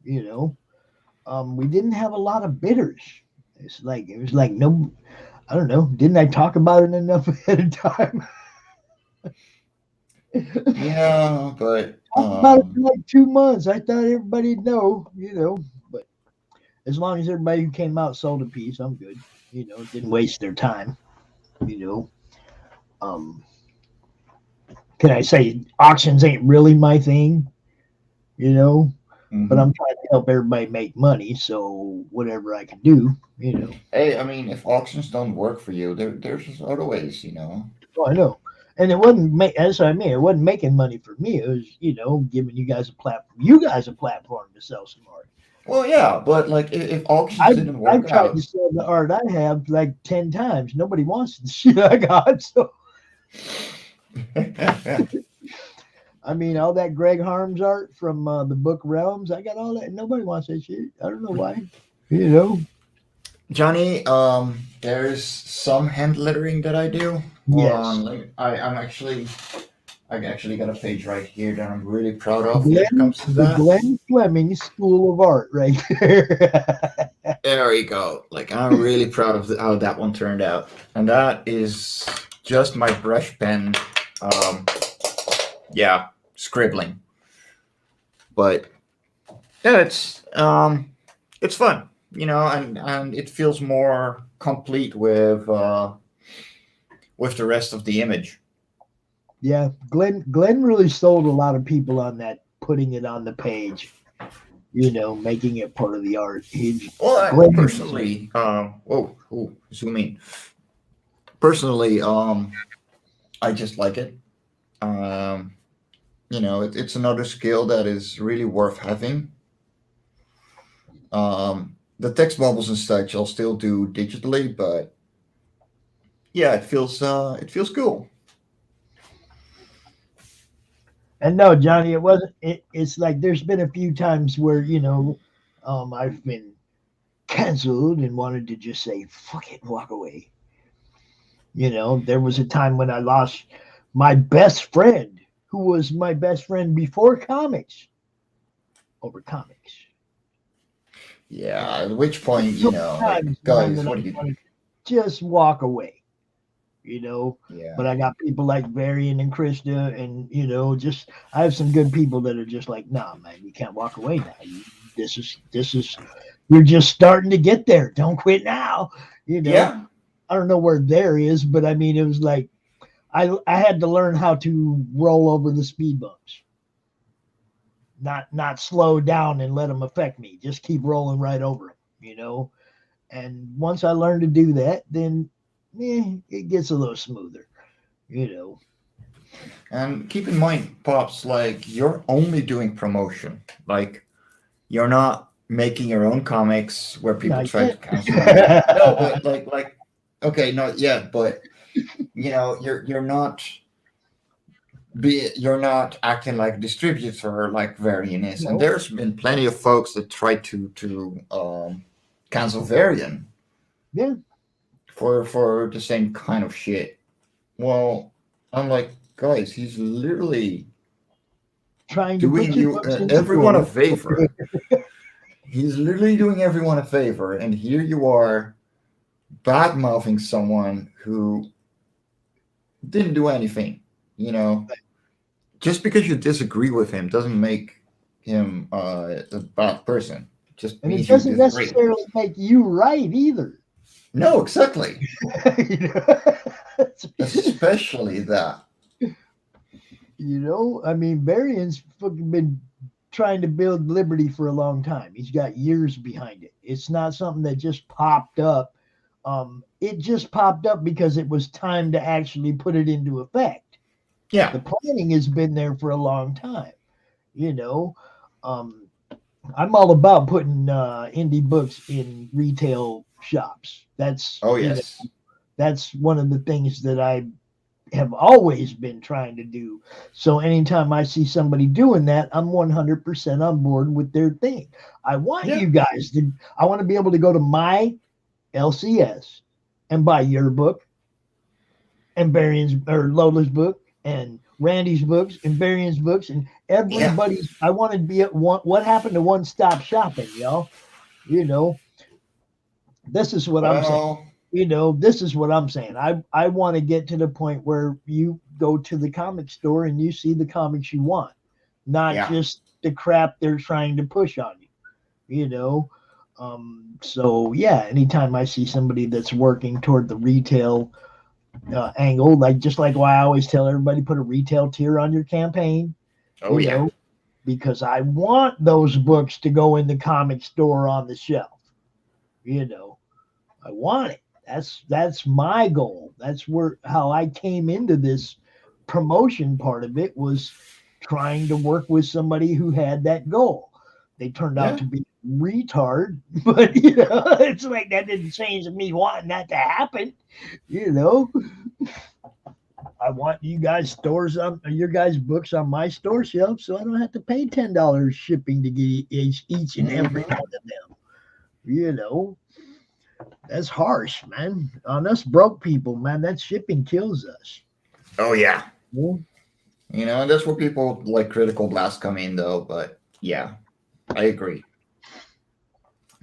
You know, we didn't have a lot of bidders. It was like no, I don't know. Didn't I talk about it enough ahead of time? Yeah, but Talked about it for like 2 months. I thought everybody'd know. But as long as everybody who came out sold a piece, I'm good. Didn't waste their time. You know, um, can I say auctions ain't really my thing? You know, but I'm mhm. trying to help everybody make money. So whatever I can do. Hey, I mean, if auctions don't work for you, there's other ways. Oh, I know. And it wasn't that's what I mean. It wasn't making money for me. It was, giving you guys a platform to sell some art. Well, yeah, but like if auctions I've didn't I've work tried to out, sell the art I have like 10 times. Nobody wants the shit I got. So I mean, all that Greg Harms art from the book Realms, I got all that. Nobody wants that shit. I don't know why. You know. Johnny, there's some hand lettering that I do. Hold Yes. on, like I actually got a page right here that I'm really proud of when it Glenn, comes to the that. Glenn Fleming School of Art, right there. There we go. Like I'm really proud of how that one turned out, and that is just my brush pen. Um, yeah, scribbling, but yeah, it's fun, and it feels more complete with the rest of the image. Yeah, Glenn really sold a lot of people on that, putting it on the page. Making it part of the art. Well, Glenn. personally, zoom in. Personally, I just like it. Um, it's another skill that is really worth having. The text bubbles and such I'll still do digitally, but yeah, it feels cool. And no, Johnny, it wasn't. It's like there's been a few times where I've been canceled and wanted to just say fuck it, and walk away. There was a time when I lost my best friend, who was my best friend before comics, over comics. Yeah, at which point, like, Times, man, guys, that I what are you doing? wanted to just walk away. you know. But Yeah. I got people like Varian and Krista, and just I have some good people that are just like, nah, man, you can't walk away now. This is you're just starting to get there. Don't quit now. You know, Yeah. I don't know where there is, but I mean, it was like I had to learn how to roll over the speed bumps, not slow down and let them affect me. Just keep rolling right over them. you know. And once I learn to do that, then it gets a little smoother, you know. And keep in mind, Pops, like you're only doing promotion. Like you're not making your own comics where people Not try yet. to cancel you. No, but okay, not yet, but you're not you're not acting like a distributor like Varian is. And No, there's been plenty of folks that try to cancel Varian yeah, for the same kind of shit. Well, I'm like, guys, he's literally trying to doing put your you books in everyone a store. favor. He's literally doing everyone a favor, and here you are bad mouthing someone who didn't do anything. You know, just because you disagree with him doesn't make him a bad person. It just And it means you doesn't disagree. necessarily make you right either. No, exactly. You know? Especially that. You know, I mean, Barion's fucking been trying to build Liberty for a long time. He's got years behind it. It's not something that just popped up. It just popped up because it was time to actually put it into effect. Yeah. The planning has been there for a long time. You know, um, I'm all about putting indie books in retail shops. That's Oh yes. that's one of the things that I have always been trying to do. So anytime I see somebody doing that, I'm 100% on board with their thing. I want Yeah. you guys to, I want to be able to go to my LCS and buy your book and Barion's or Lola's book and Randy's books and Barion's books and Yeah. everybody's. I want to be at one. What happened to one stop shopping, y'all? You know, this is what I'm saying. Well. This is what I'm saying. I want to get to the point where you go to the comic store and you see the comics you want, not Yeah. just the crap they're trying to push on you. You know, so yeah. Anytime I see somebody that's working toward the retail angle, like just like why I always tell everybody put a retail tier on your campaign. Oh You yeah. know, because I want those books to go in the comic store on the shelf. You know, I want it. That's my goal. That's where how I came into this promotion part of it was trying to work with somebody who had that goal. They turned out Yeah. to be retard, but it's like that didn't change me wanting that to happen. You know, I want you guys stores on your guys books on my store shelf, so I don't have to pay $10 shipping to get each and every Hmm. one of them. You know, that's harsh, man. On us broke people, man, that shipping kills us. Oh yeah. Yeah. And that's where people like Critical Blast come in, though. But yeah, I agree.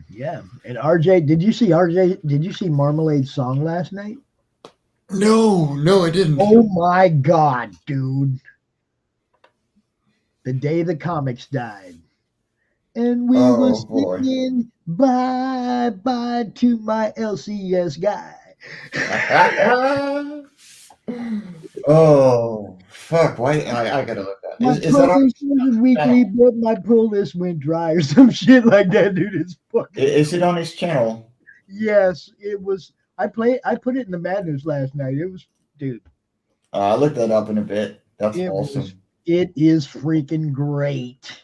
Yeah. And RJ, did you see RJ? Did you see Marmalade's song last night? No, no, I didn't. Oh my God, dude. The day the comics died. And we were Oh boy. singing bye bye to my LCS guy. Oh fuck! Why? I gotta look that. My Is that on published was his weekly, channel? but my pull list went dry or some shit like that, dude. It's fucking Is it on his channel? yes, it was. I put it in the madness last night. It was, dude. I'll look that up in a bit. That's It was. awesome. It is freaking great.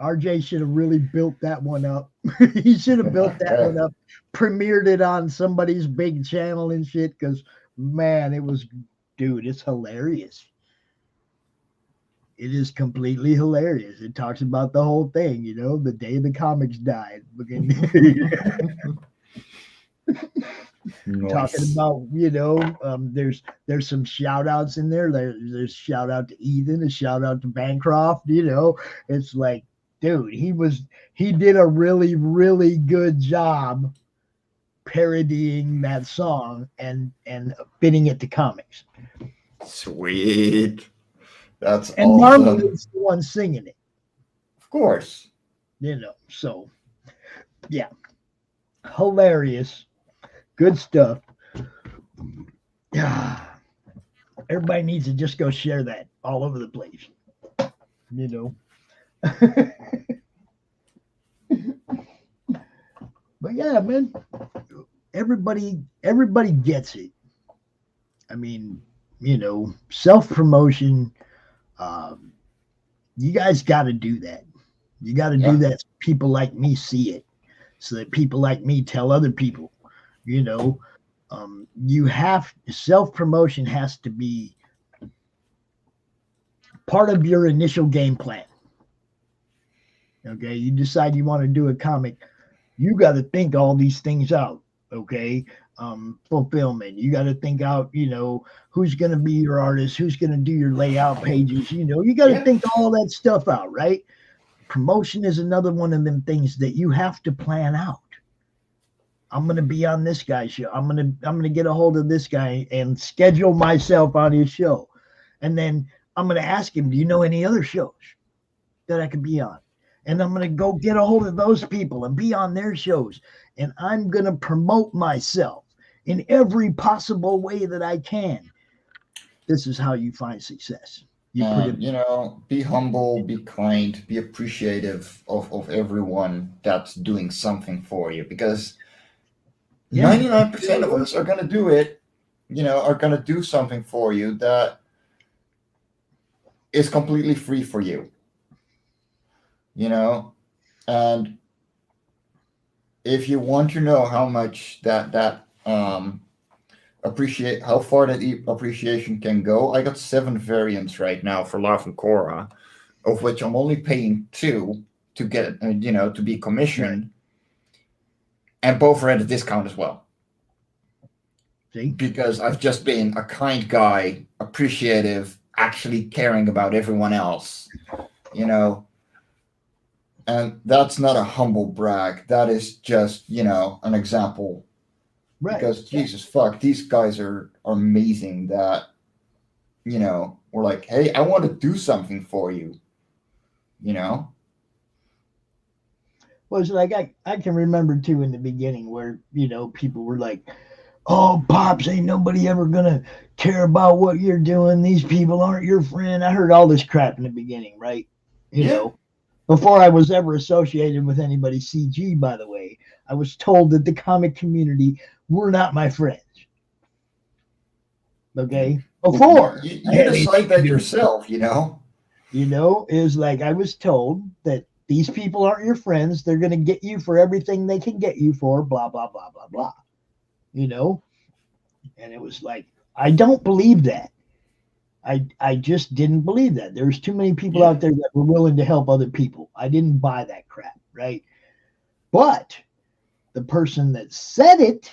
RJ should have really built that one up. He should have built that one up, premiered it on somebody's big channel and shit. Because man, it was, dude, it's hilarious. It is completely hilarious. It talks about the whole thing, the day the comics died. Talking Nice. about, there's some shout outs in there. There's shout out to Ethan, a shout out to Bancroft. It's like, dude, he did a really, really good job parodying that song and fitting it to comics. Sweet. That's And awesome. Marmalade's the one singing it, Of course. So yeah, hilarious, good stuff. Everybody needs to just go share that all over the place. But yeah, man, everybody gets it. I mean, self promotion. Um, you guys got to do that. You got to do Yeah. that so people like me see it, so that people like me tell other people. You know, you have self promotion has to be part of your initial game plan. Okay, you decide you want to do a comic, you got to think all these things out. Okay, fulfillment. You got to think out. Who's going to be your artist, who's going to do your layout pages. You got to Yeah. think all that stuff out, right? Promotion is another one of them things that you have to plan out. I'm gonna be on this guy's show. I'm gonna get a hold of this guy and schedule myself on his show, and then I'm gonna ask him, do you know any other shows that I could be on? And I'm gonna go get a hold of those people and be on their shows, and I'm gonna promote myself in every possible way that I can. This is how you find success. You put And in, be humble, be kind, be appreciative of everyone that's doing something for you, because yeah, 99% of us are going to do it, are going to do something for you that is completely free for you, you know? And if you want to know how much appreciate how far that appreciation can go, I got 7 variants right now for Love and Cora, of which I'm only paying 2 to get, to be right. commissioned, and both are at a discount as well. See, Because I've just been a kind guy, appreciative, actually caring about everyone else, you know. And that's not a humble brag. That is just, an example. right. Because Jesus fuck, these guys are amazing that, we're like, hey, I want to do something for you, you know? Was like I can remember too in the beginning where people were like, "Oh, pops, ain't nobody ever gonna care about what you're doing. These people aren't your friend." I heard all this crap in the beginning, right? You Yeah. know, before I was ever associated with anybody CG. By the way, I was told that the comic community were not my friends. Okay, before I You had anything decide to that do with it. yourself, you know? Is like I was told that these people aren't your friends. They're gonna get you for everything they can get you for. Blah blah blah blah blah. You know, and it was like I don't believe that. I just didn't believe that. There's too many people Yeah. out there that were willing to help other people. I didn't buy that crap, right? But the person that said it,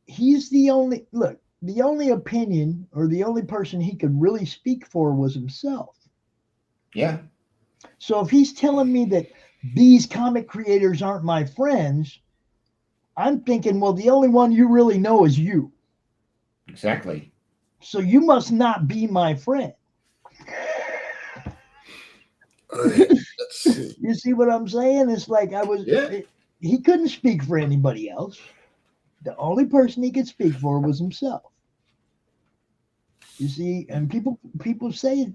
he's the only look, the only opinion or the only person he could really speak for was himself. Yeah. So if he's telling me that these comic creators aren't my friends, I'm thinking, well, the only one you really know is you. Exactly. So you must not be my friend. That's You see what I'm saying? It's like yeah. he couldn't speak for anybody else. The only person he could speak for was himself. You see, and people say,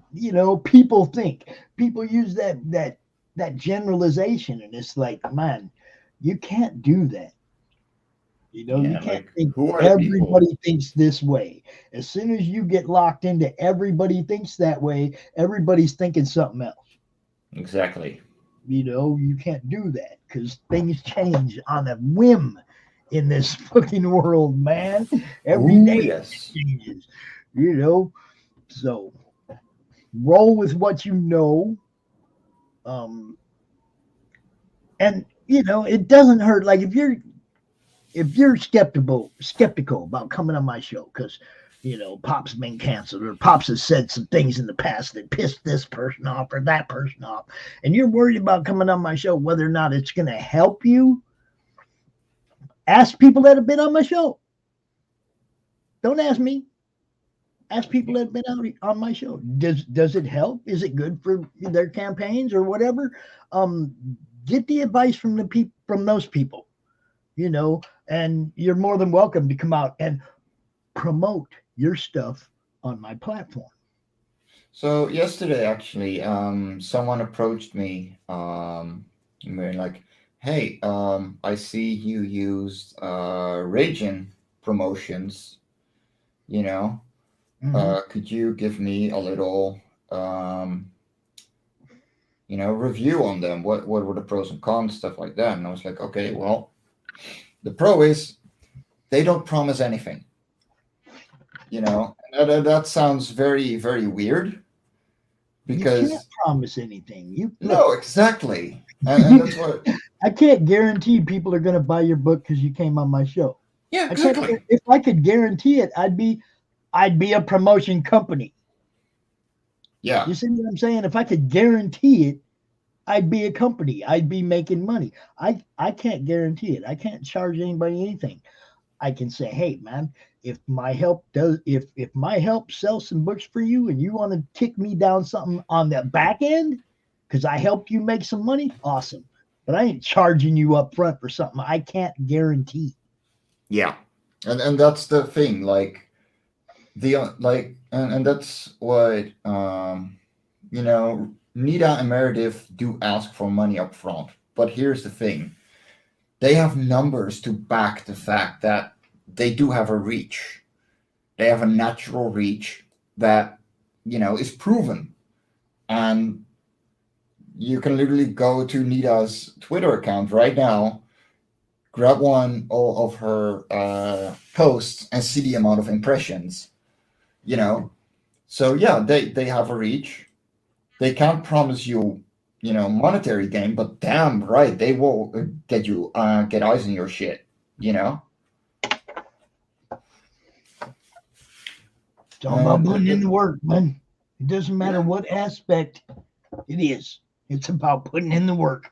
people think, people use that generalization, and it's like, man, you can't do that. You Yeah. can't Like, think who are the people? everybody thinks this way. As soon as you get locked into everybody thinks that way, everybody's thinking something else. Exactly. You can't do that because things change on a whim in this fucking world, man. Every Oh, day yes. changes, you know. So roll with what you know. Um, and it doesn't hurt. Like if you're skeptical about coming on my show because Pop's been canceled or Pops has said some things in the past that pissed this person off or that person off, and you're worried about coming on my show, whether or not it's going to help you, ask people that have been on my show. Don't ask me. Ask people that have been on my show. Does it help? Is it good for their campaigns or whatever? Um, get the advice from from those people. And you're more than welcome to come out and promote your stuff on my platform. So yesterday, actually, someone approached me. We're like, hey, I see you used Raging promotions, you know, Hmm. could you give me a little, um, review on them? What were the pros and cons, stuff like that? And I was like, okay, well, the pro is they don't promise anything, that sounds very, very weird You can't because promise anything. You look. no, exactly. And that's what, I can't guarantee people are going to buy your book because you came on my show. yeah, I can't. exactly. If I could guarantee it, I'd be a promotion company. Yeah. You see what I'm saying? If I could guarantee it, I'd be a company. I'd be making money. I can't guarantee it. I can't charge anybody anything. I can say, hey man, if my help sells some books for you and you want to kick me down something on the back end because I helped you make some money, awesome. But I ain't charging you up front for something I can't guarantee. Yeah. And that's the thing, like and that's what Nita and Meredith do ask for money up front. But here's the thing. They have numbers to back the fact that they do have a reach. They have a natural reach that, is proven. And you can literally go to Nita's Twitter account right now, grab one of her posts, and see the amount of impressions. You know, so yeah, they have a reach. They can't promise you, monetary gain, but damn right, they will get eyes on your shit. You know, It's all about and putting in the work, man. It doesn't matter yeah, what aspect it is. It's about putting in the work.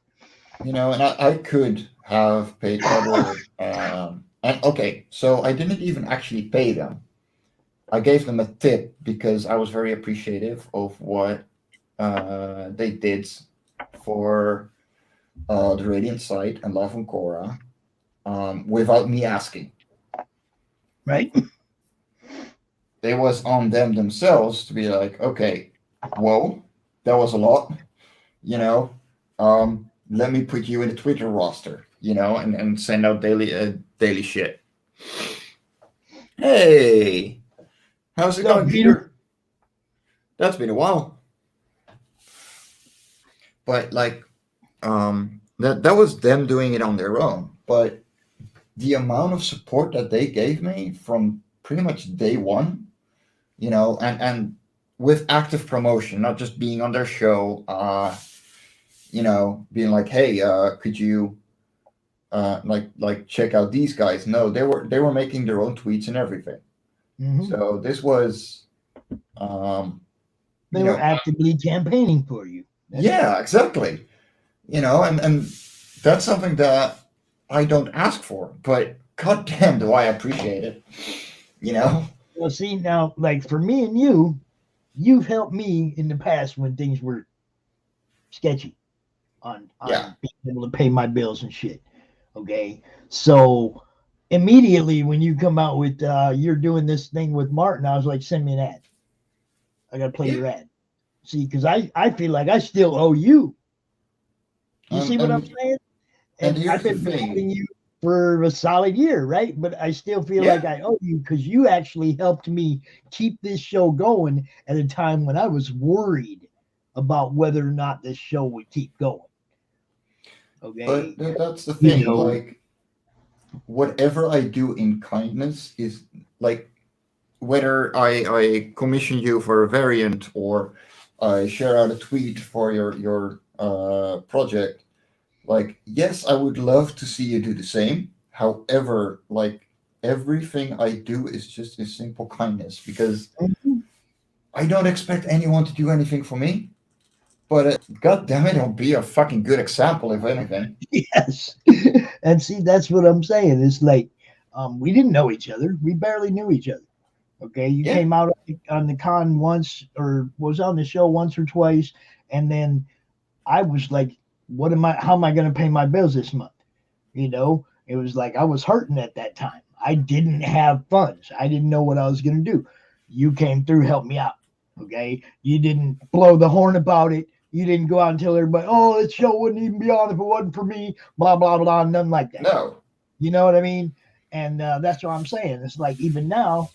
and I could have paid other. And okay, so I didn't even actually pay them. I gave them a tip because I was very appreciative of what they did for the Radiant site and Love and Korra, without me asking. Right? They was on them themselves to be like, okay, whoa, that was a lot, you know. Let me put you in the Twitter roster, and send out daily shit. Hey, how's it What's up, going, Peter? Peter? That's been a while. But like, that was them doing it on their own. But the amount of support that they gave me from pretty much day one, and with active promotion, not just being on their show, being like, hey, could you like check out these guys? No, they were making their own tweets and everything. Hmm. So this was, um, They you were know, actively campaigning for you. That's right. yeah, exactly. And that's something that I don't ask for, but goddamn, do I appreciate it. You know? Well, see, now, like for me and you've helped me in the past when things were sketchy Yeah. on being able to pay my bills and shit. Okay, so immediately when you come out with you're doing this thing with Martin, I was like, send me an ad. I gotta play Yeah. your ad. See, because I feel like I still owe you. You And see what I'm and saying? and And I've here's the been promoting thing. you for a solid year, right? But I still feel Yeah. like I owe you because you actually helped me keep this show going at a time when I was worried about whether or not this show would keep going. But Okay. that's the You thing. know, Like, whatever I do in kindness is like, whether I commission you for a variant or I share out a tweet for your project. Like, yes, I would love to see you do the same. However, like, everything I do is just a simple kindness because I don't expect anyone to do anything for me. But God damn it, I'll be a fucking good example if anything. yes. And see, that's what I'm saying. It's like we didn't know each other. We barely knew each other. Okay, you Yeah. came out on the con once, or was on the show once or twice, and then I was like, "What am I? How am I going to pay my bills this month?" It was like I was hurting at that time. I didn't have funds. I didn't know what I was going to do. You came through, helped me out. Okay, you didn't blow the horn about it. You didn't go out and tell everybody, oh, this show wouldn't even be on if it wasn't for me, blah, blah, blah, nothing like that. No. You know what I mean? And that's what I'm saying. It's like even now,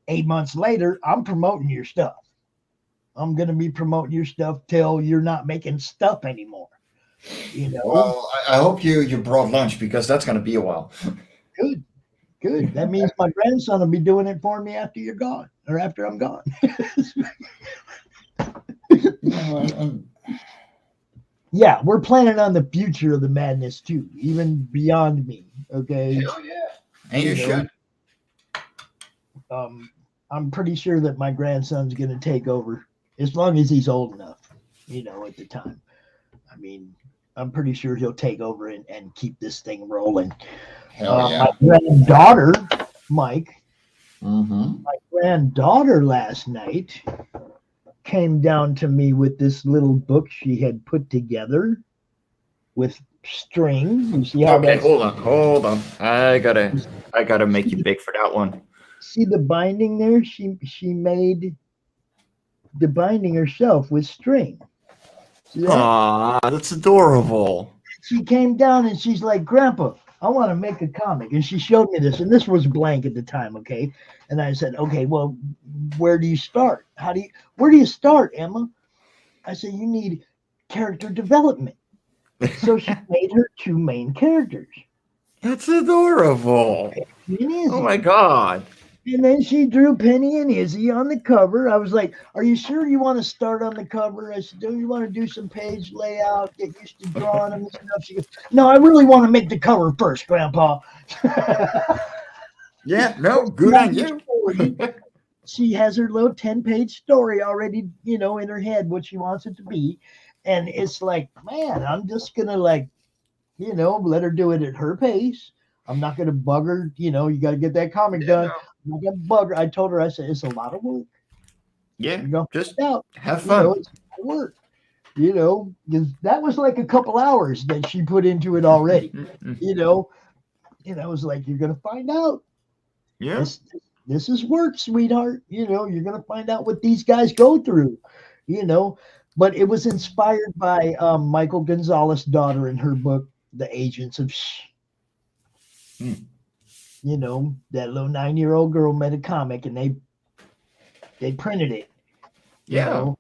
8 months later, I'm promoting your stuff. I'm going to be promoting your stuff till you're not making stuff anymore. You know? Well, I hope you brought lunch because that's going to be a while. Good. That means my grandson will be doing it for me after you're gone or after I'm gone. Yeah, we're planning on the future of the madness too, even beyond me. Okay. Hell yeah. And you should. I'm pretty sure that my grandson's going to take over as long as he's old enough, at the time. I mean, I'm pretty sure he'll take over and keep this thing rolling. Hell yeah. My granddaughter, Mike, Mm-hmm. my granddaughter last night came down to me with this little book she had put together with strings. You see how Okay, that's, hold on. I gotta make you big for that one. see the binding there? She made the binding herself with string. See that? Aw, that's adorable. She came down and she's like, Grandpa, I want to make a comic. And she showed me this, and this was blank at the time, okay? And I said, okay, well, where do you start? Where do you start, Emma? I said, you need character development. So she made her two main characters. That's adorable. Oh my god. And then she drew Penny and Izzy on the cover. I was like, are you sure you want to start on the cover? I said, do you want to do some page layout, get used to drawing them and stuff? She goes, no, I really want to make the cover first, Grandpa. Yeah, no, good on you. She has her little 10-page story already, in her head, what she wants it to be. And it's like, man, I'm just going to let her do it at her pace. I'm not going to bug her. You got to get that comic done. No. I'm not going to bug her. I told her, I said, it's a lot of work. Yeah, You're going to just out. have fun. It's a lot of work. Because that was like a couple hours that she put into it already. And I was like, you're going to find out. Yeah. This is work, sweetheart. You're going to find out what these guys go through, But it was inspired by Michael Gonzalez's daughter in her book, The Agents of Shh. That little 9-year-old girl made a comic and they printed it. Yeah.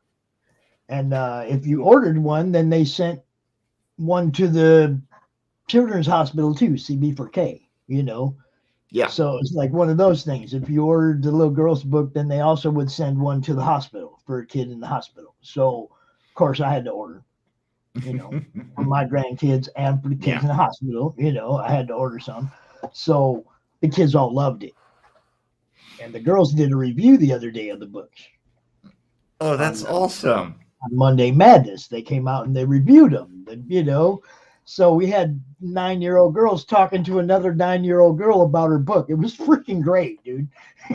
And if you ordered one, then they sent one to the Children's Hospital too, CB4K, Yeah. So it's like one of those things. If you ordered the little girl's book, then they also would send one to the hospital for a kid in the hospital. So, of course, I had to order, for my grandkids and for the kids in the hospital. I had to order some. So the kids all loved it. And the girls did a review the other day of the books. Oh, that's awesome. On Monday Madness, they came out and they reviewed them, So we had 9-year-old girls talking to another 9-year-old girl about her book. It was freaking great, dude.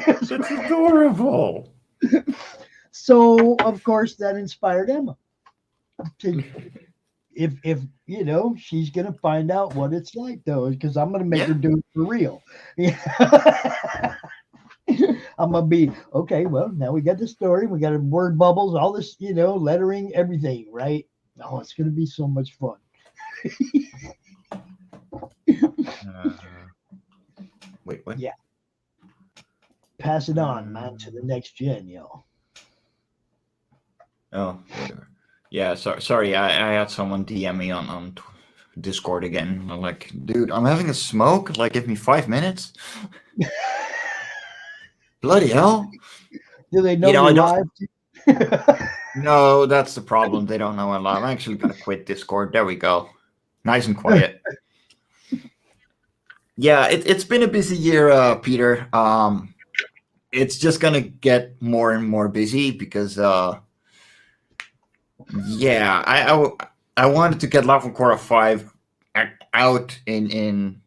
That's adorable. So, of course, that inspired Emma to, if she's going to find out what it's like, though, because I'm going to make her do it for real. I'm going to be, okay, well, now we got the story. We got word bubbles, all this, lettering, everything, right? Oh, it's going to be so much fun. Wait, what? Yeah. Pass it on, man, to the next gen, yo. Oh, whatever. Yeah, sorry. I had someone DM me on Discord again. I'm like, dude, I'm having a smoke. Like, give me 5 minutes. Bloody hell! Do they know you're live? No, that's the problem. They don't know I'm live. I'm actually gonna quit Discord. There we go. Nice and quiet. Yeah, it's been a busy year, Peter. It's just gonna get more and more busy because I wanted to get LOC5 out in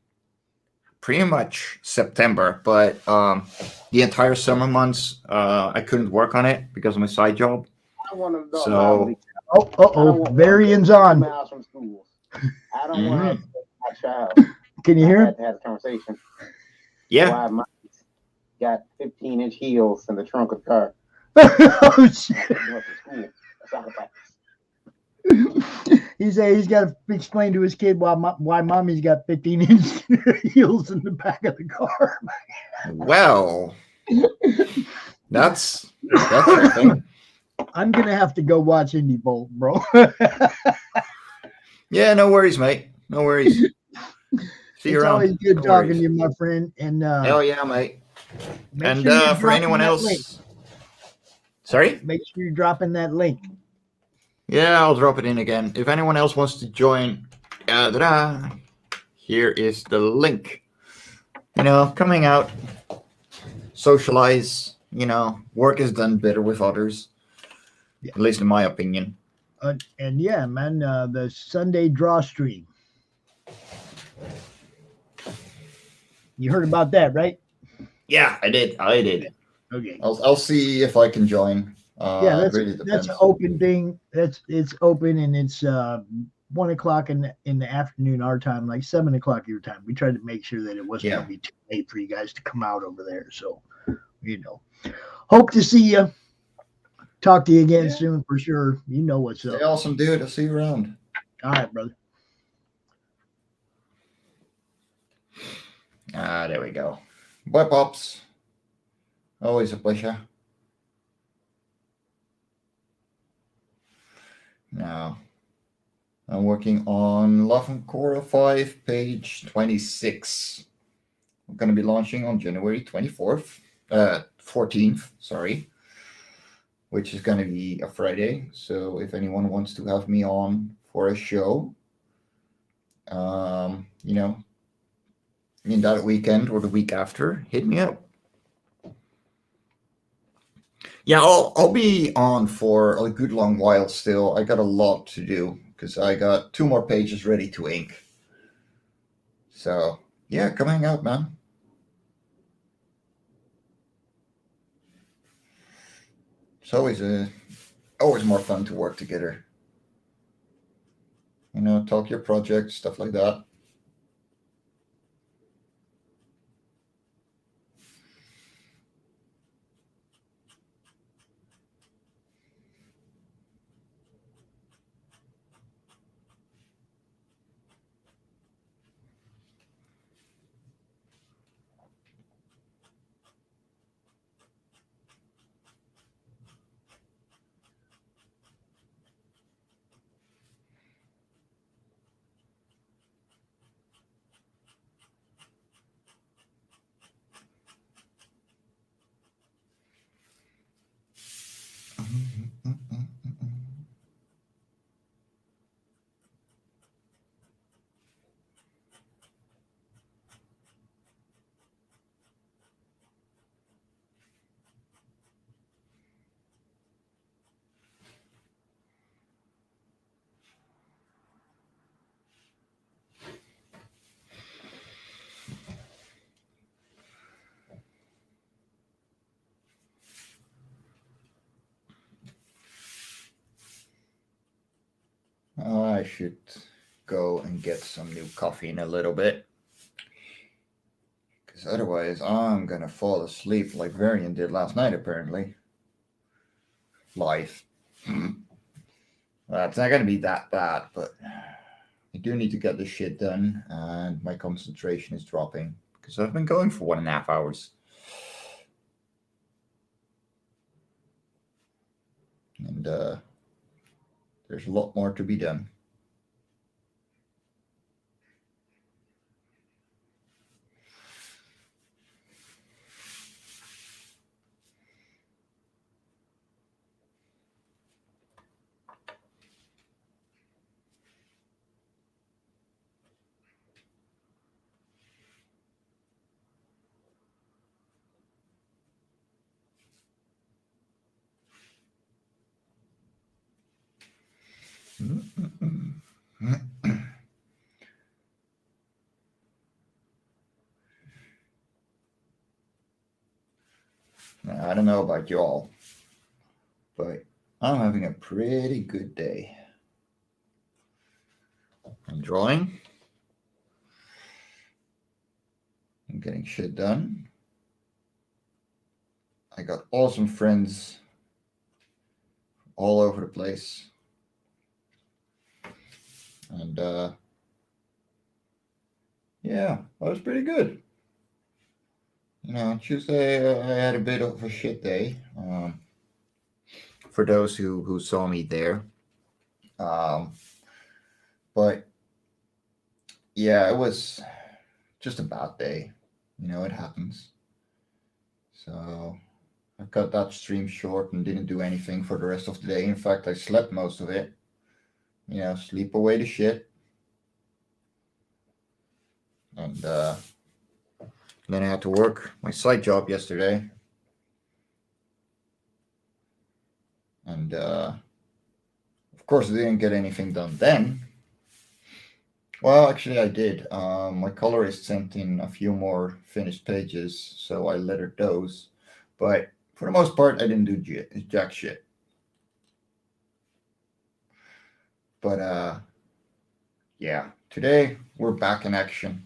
pretty much September, but the entire summer months I couldn't work on it because of my side job. So Varian's on. I don't want to my child. Can you hear him? Have a conversation. Yeah. Why mine got 15-inch heels in the trunk of the car. Oh shit! He said he's got to explain to his kid why mommy's got 15-inch heels in the back of the car. Well, that's something. I'm gonna have to go watch Indie Bolt, bro. Yeah, no worries, mate. No worries. See you It's around. always good No talking worries. to you, my friend. And Hell yeah, mate. make And sure you're for dropping anyone that link. else, sorry? Make sure you're dropping that link. Yeah, I'll drop it in again. If anyone else wants to join, here is the link. Coming out, socialize. Work is done better with others. Yeah. At least in my opinion. And yeah, man, the Sunday draw stream. You heard about that, right? Yeah, I did. Okay. I'll see if I can join. Yeah, It really that's depends. an open thing. It's open and it's 1:00 in the afternoon our time, like 7:00 your time. We tried to make sure that it wasn't gonna be too late for you guys to come out over there. So, hope to see you. Talk to you again soon for sure. You know what's up. Stay awesome, dude. I'll see you around. All right, brother. There we go. Bye, Pops. Always a pleasure. Now, I'm working on LOC5 page 26. I'm going to be launching on January 14th, sorry, which is going to be a Friday. So if anyone wants to have me on for a show, in that weekend or the week after, hit me up. Yeah, I'll be on for a good long while still. I got a lot to do because I got 2 more pages ready to ink. So yeah, come hang out, man. It's always more fun to work together. Talk your project, stuff like that. I should go and get some new coffee in a little bit. Because otherwise, I'm going to fall asleep like Varian did last night, apparently. Live. Well, it's not going to be that bad, but I do need to get this shit done, and my concentration is dropping because I've been going for 1.5 hours. And there's a lot more to be done. Now, I don't know about y'all, but I'm having a pretty good day. I'm drawing. I'm getting shit done. I got awesome friends all over the place. And yeah, that was pretty good. Tuesday I had a bit of a shit day. For those who saw me there. Um, but yeah, it was just a bad day. It happens. So I cut that stream short and didn't do anything for the rest of the day. In fact, I slept most of it. Sleep away the shit. And then I had to work my side job yesterday. And of course, I didn't get anything done then. Well, actually, I did. My colorist sent in a few more finished pages, so I lettered those. But for the most part, I didn't do jack shit. But yeah, today we're back in action.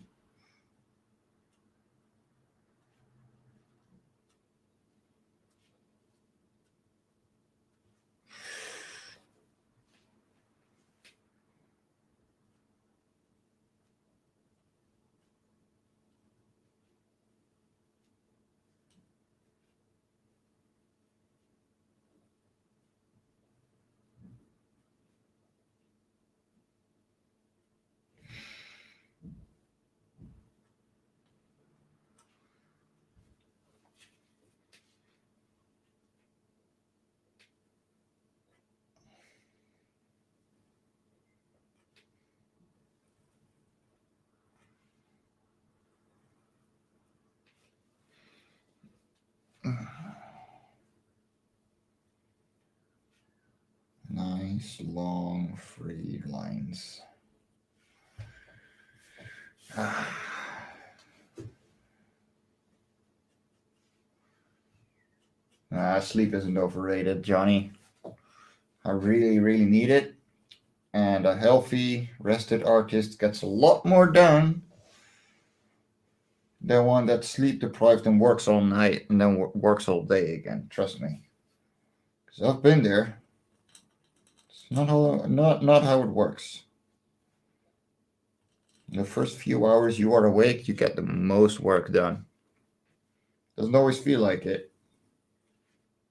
Nice long free lines. Sleep isn't overrated, Johnny. I really, really need it. And a healthy, rested artist gets a lot more done than one that's sleep deprived and works all night and then works all day again. Trust me, because I've been there. It's not how it works. In the first few hours you are awake, you get the most work done. Doesn't always feel like it,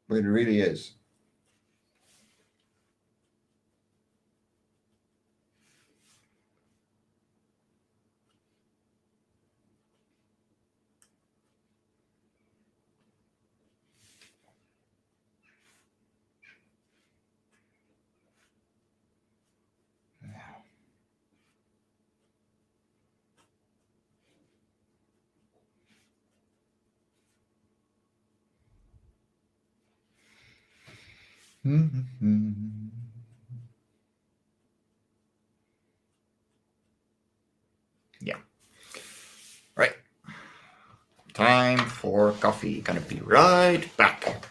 but it really is. Yeah. Right. Time for coffee. Gonna be right back.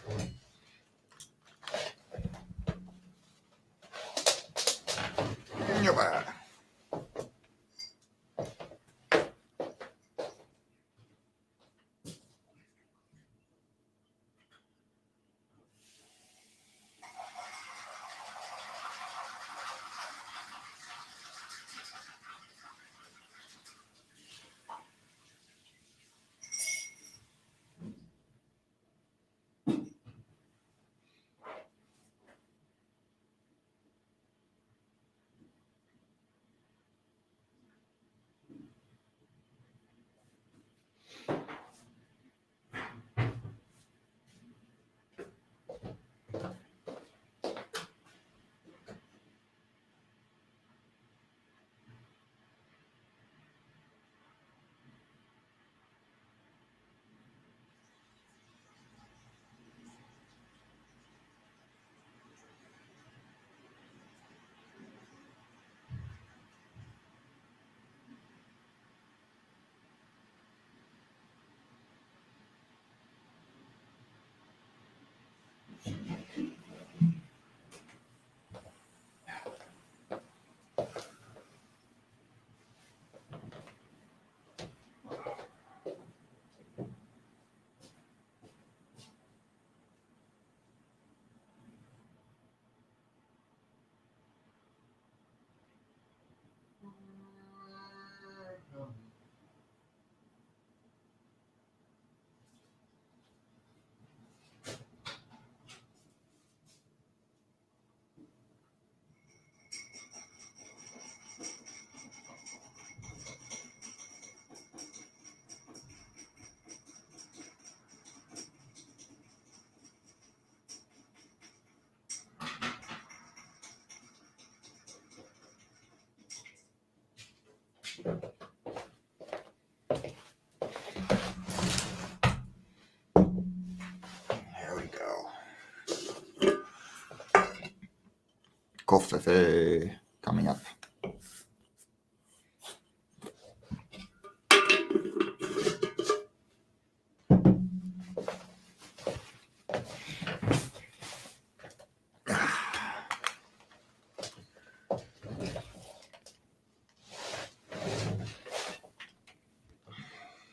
LOC5 coming up.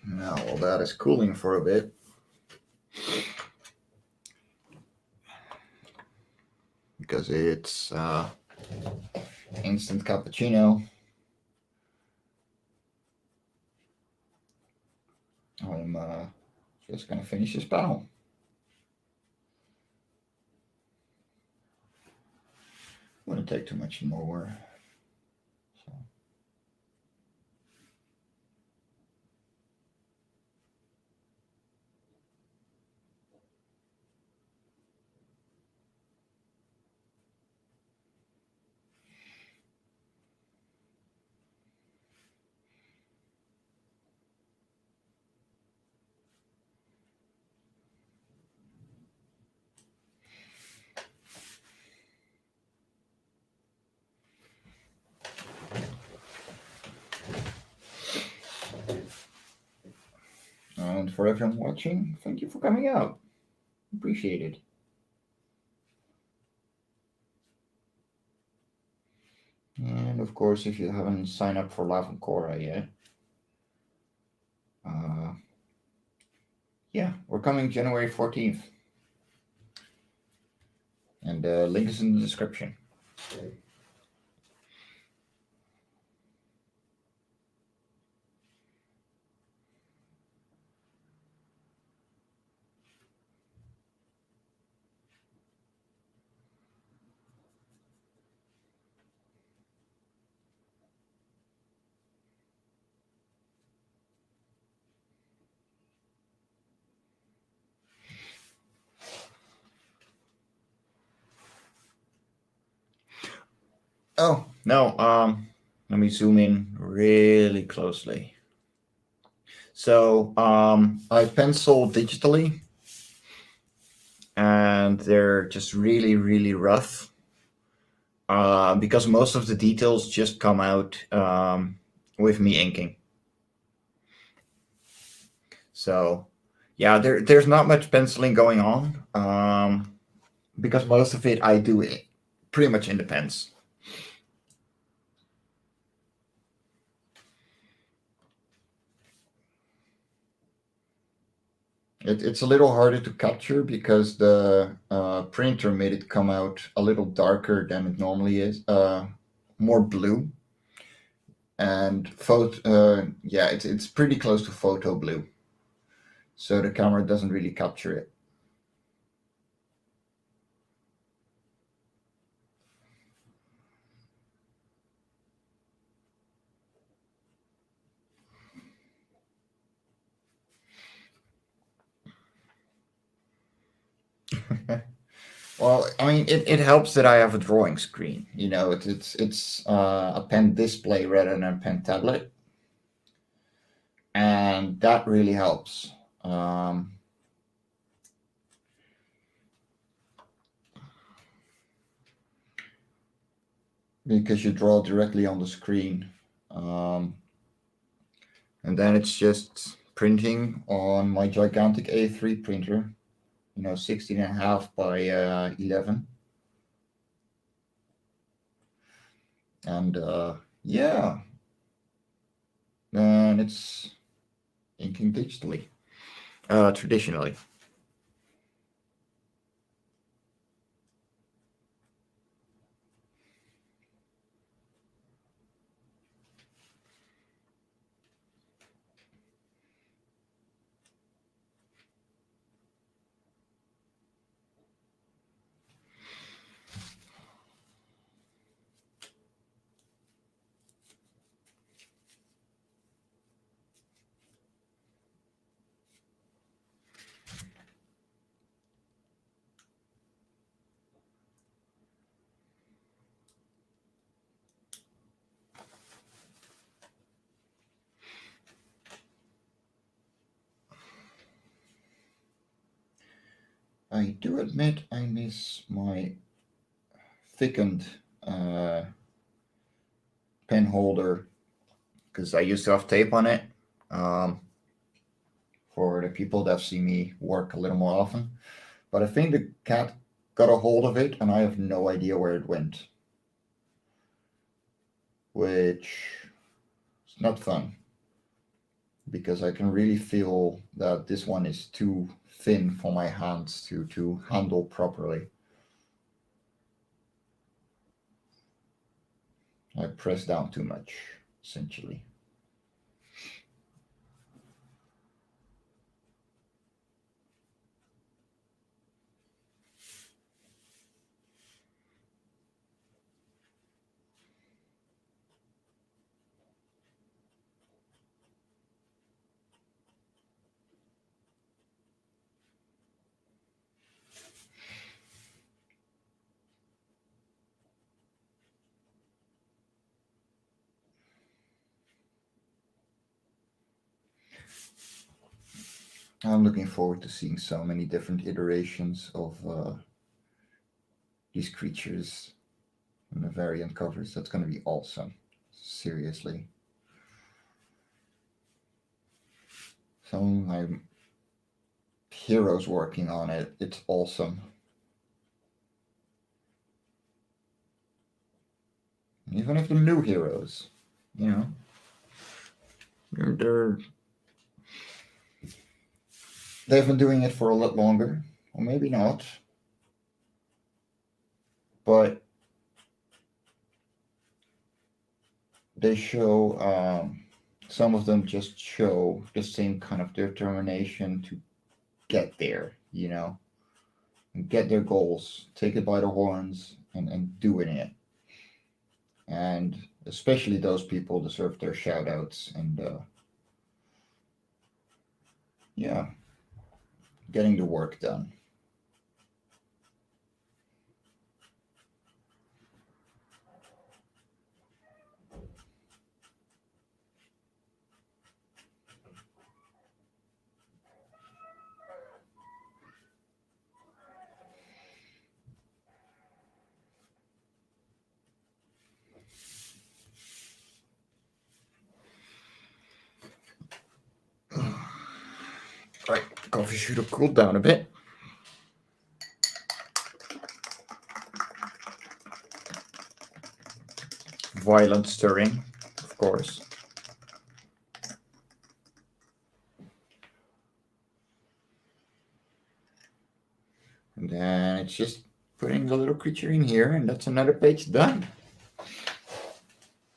Now all that is cooling for a bit. Because it's instant cappuccino. I'm just gonna finish this panel. Wouldn't take too much more. So. And for everyone watching, thank you for coming out. Appreciate it. And of course, if you haven't signed up for Live on Quora yet, yeah, we're coming January 14th. And the link is in the description. Oh, no, let me zoom in really closely. So I pencil digitally, and they're just really, really rough because most of the details just come out with me inking. So yeah, there's not much penciling going on because most of it I do it pretty much in the pens. It's a little harder to capture because the printer made it come out a little darker than it normally is, more blue. And yeah, it's pretty close to photo blue. So the camera doesn't really capture it. Well, I mean, it helps that I have a drawing screen. You know, it's a pen display rather than a pen tablet, and that really helps. Because you draw directly on the screen, and then it's just printing on my gigantic A3 printer. 16.5 by 11. And yeah, and it's inking digitally, traditionally. I do admit I miss my thickened uh, pen holder because I used to have tape on it. Um, for the people that see me work a little more often. But I think the cat got a hold of it, and I have no idea where it went, which is not fun because I can really feel that this one is too thin for my hands to handle properly. I press down too much, essentially. I'm looking forward to seeing so many different iterations of these creatures and the variant covers. That's going to be awesome. Seriously. Some of my heroes working on it. It's awesome. Even if they're new heroes, you know, they're they've been doing it for a lot longer, or maybe not, but they show some of them just show the same kind of determination to get there, you know, and get their goals, take it by the horns, and doing it. And especially those people deserve their shout outs and yeah, getting the work done. Right, coffee should have cooled down a bit. Violent stirring, of course. And then it's just putting the little creature in here, and that's another page done.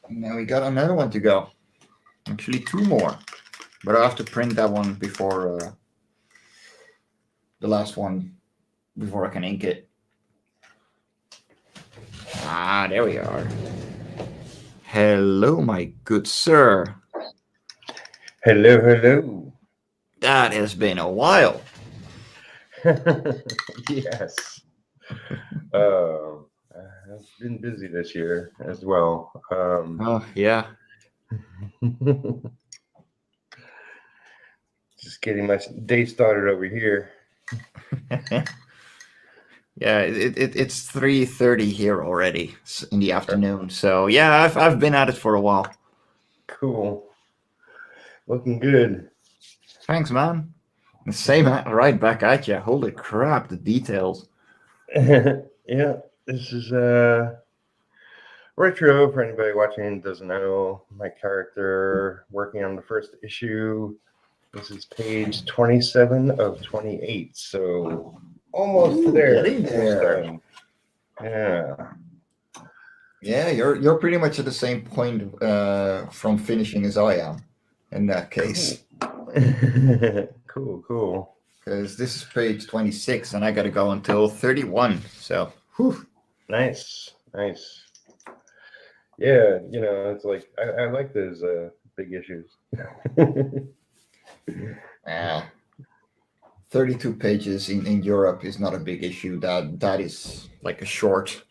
And now we got another one to go. Actually, two more. But I have to print that one before the last one, before I can ink it. Ah, there we are. Hello, my good sir. Hello, hello. That has been a while. Yes. I've been busy this year as well. Oh, yeah. Just getting my day started over here. Yeah, it's 3:30 here already in the afternoon. So yeah, I've been at it for a while. Cool. Looking good. Thanks, man. The same right back at you. Holy crap, the details. Yeah, this is retro for anybody watching doesn't know. My character working on the first issue. This is page 27 of 28. So almost Ooh, there. getting there. Yeah. Yeah, you're pretty much at the same point from finishing as I am in that case. Cool. Because this is page 26 and I got to go until 31. So, whew. Nice. Yeah, it's like I like those big issues. Yeah. 32 pages in Europe is not a big issue. That is like a short.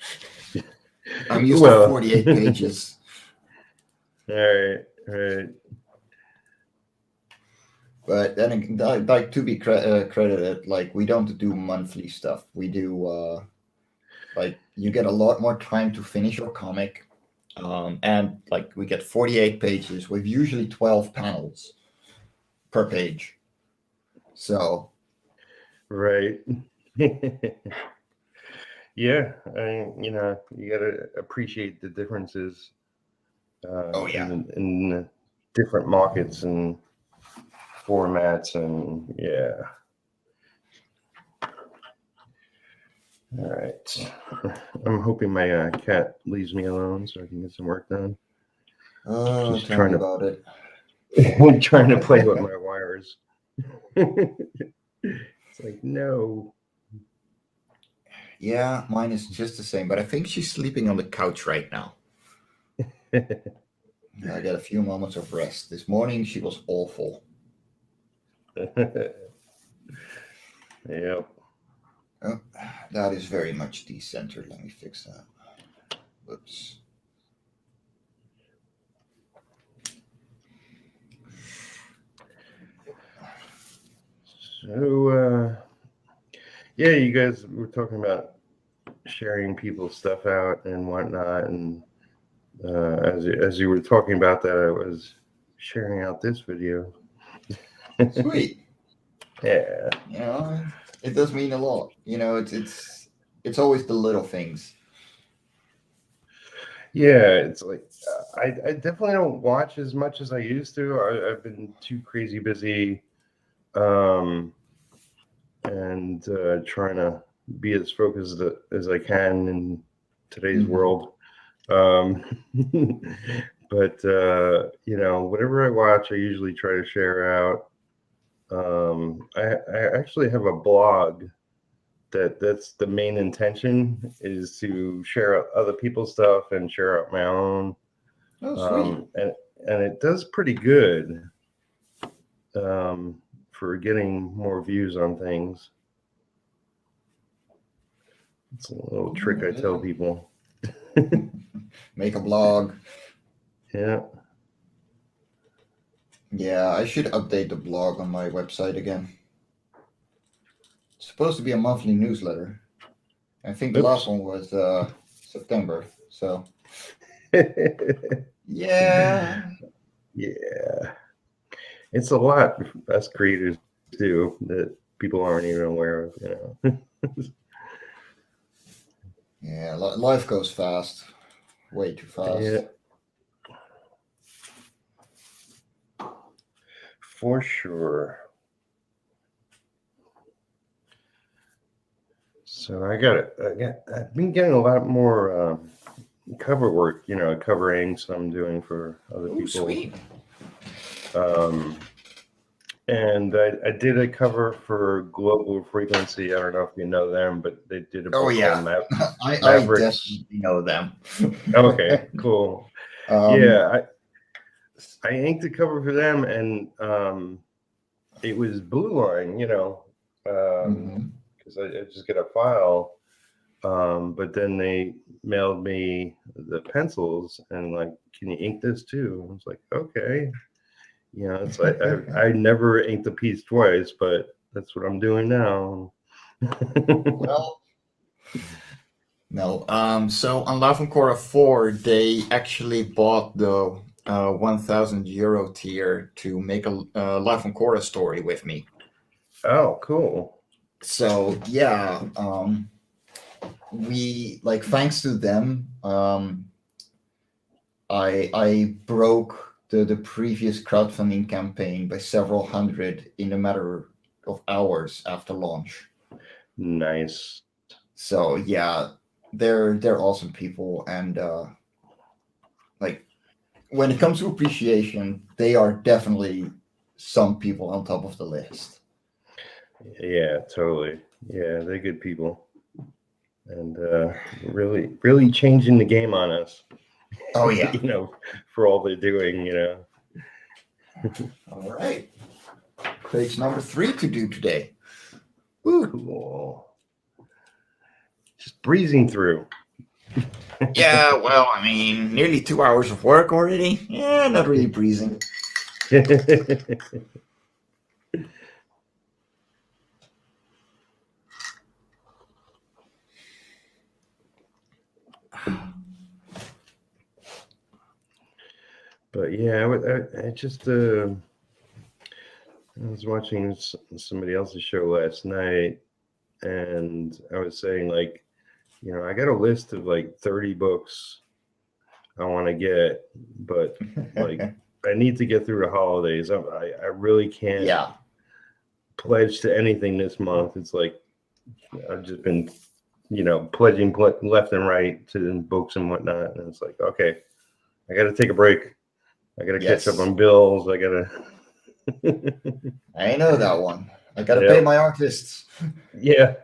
I'm used to 48 pages. All right. But then, like to be credited, like we don't do monthly stuff. We do Like you get a lot more time to finish your comic, and like we get 48 pages with usually 12 panels per page. So Right. Yeah, you know, you gotta appreciate the differences oh yeah, in the different markets and formats, and yeah. All right. I'm hoping my cat leaves me alone so I can get some work done. Just tell me trying to about it. trying to play with my wires. It's like, no. Yeah, mine is just the same, but I think she's sleeping on the couch right now. I got a few moments of rest. This morning she was awful. Yep. Oh, that is very much decentered. Let me fix that. Whoops. So, yeah, you guys were talking about sharing people's stuff out and whatnot, and as you were talking about that, I was sharing out this video. Sweet. Yeah. You know, it does mean a lot. You know, it's always the little things. Yeah, it's like I definitely don't watch as much as I used to. I've been too crazy busy, and trying to be as focused as I can in today's Mhm. world. But you know, whatever I watch, I usually try to share out. I actually have a blog that's the main intention is to share out other people's stuff and share out my own. Oh, sweet. And it does pretty good for getting more views on things. It's a little trick I tell people. Make a blog. Yeah. Yeah, I should update the blog on my website again. It's supposed to be a monthly newsletter. I think the last one was September. So yeah. Yeah. It's a lot us creators do that people aren't even aware of, you know. Yeah, life goes fast. Way too fast. Yeah. For sure. So I've been getting a lot more cover work, you know, covering some doing for other Oh, people. sweet. And I did a cover for Global Frequency. I don't know if you know them, but they did a book called I Mavericks. definitely know them. Okay, cool. Yeah, I inked a cover for them, and it was Blue Line, you know, because I just get a file. But then they mailed me the pencils and like, can you ink this too? I was like, okay. You know, it's like I never inked a piece twice, but that's what I'm doing now. Well, no. So on Love and Korra 4, they actually bought the 1,000 euro tier to make a Love and Korra story with me. Oh, cool. So yeah, we like thanks to them, I broke the previous crowdfunding campaign by several hundred in a matter of hours after launch. Nice. So yeah, they're awesome people, and like when it comes to appreciation, they are definitely some people on top of the list. Yeah, totally. Yeah, they're good people, and really changing the game on us. Oh yeah. You know, for all they're doing. You know. All right. Page number 3 to do today. Ooh. Cool. Just breezing through. Yeah, well, I mean, nearly 2 hours of work already. Yeah, not really breezing. But yeah, I just I was watching somebody else's show last night, and I was saying, like, I got a list of like 30 books I want to get, but like I need to get through the holidays. I really can't pledge to anything this month. It's like I've just been, pledging left and right to books and whatnot, and it's like, okay, I got to take a break. I got to catch up on bills. I got to. I know that one. I got to pay my artists. Yeah.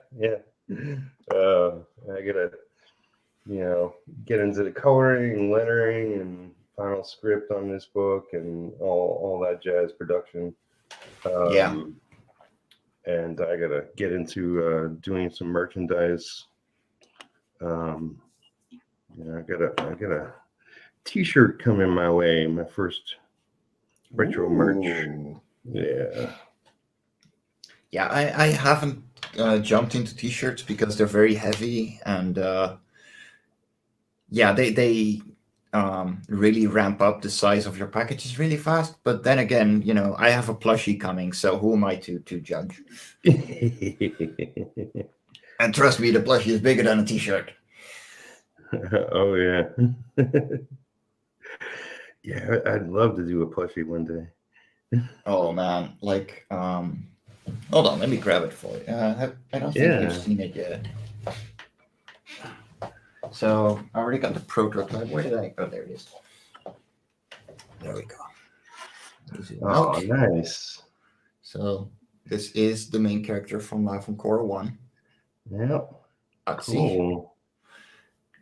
I gotta, get into the coloring, lettering, and final script on this book, and all that jazz production. And I gotta get into doing some merchandise. I got a T-shirt coming my way. My first retro merch. Yeah, I haven't jumped into T-shirts because they're very heavy, and they really ramp up the size of your packages really fast. But then again, I have a plushie coming, so who am I to judge? And trust me, the plushie is bigger than a T-shirt. Oh yeah. Yeah, I'd love to do a plushie one day. Oh man, like hold on, let me grab it for you. I don't think you've seen it yet. So I already got the prototype. Where did I go? Oh, there it is. There we go. Oh, nice. So this is the main character from Life on Korra 1. Yep. Cool.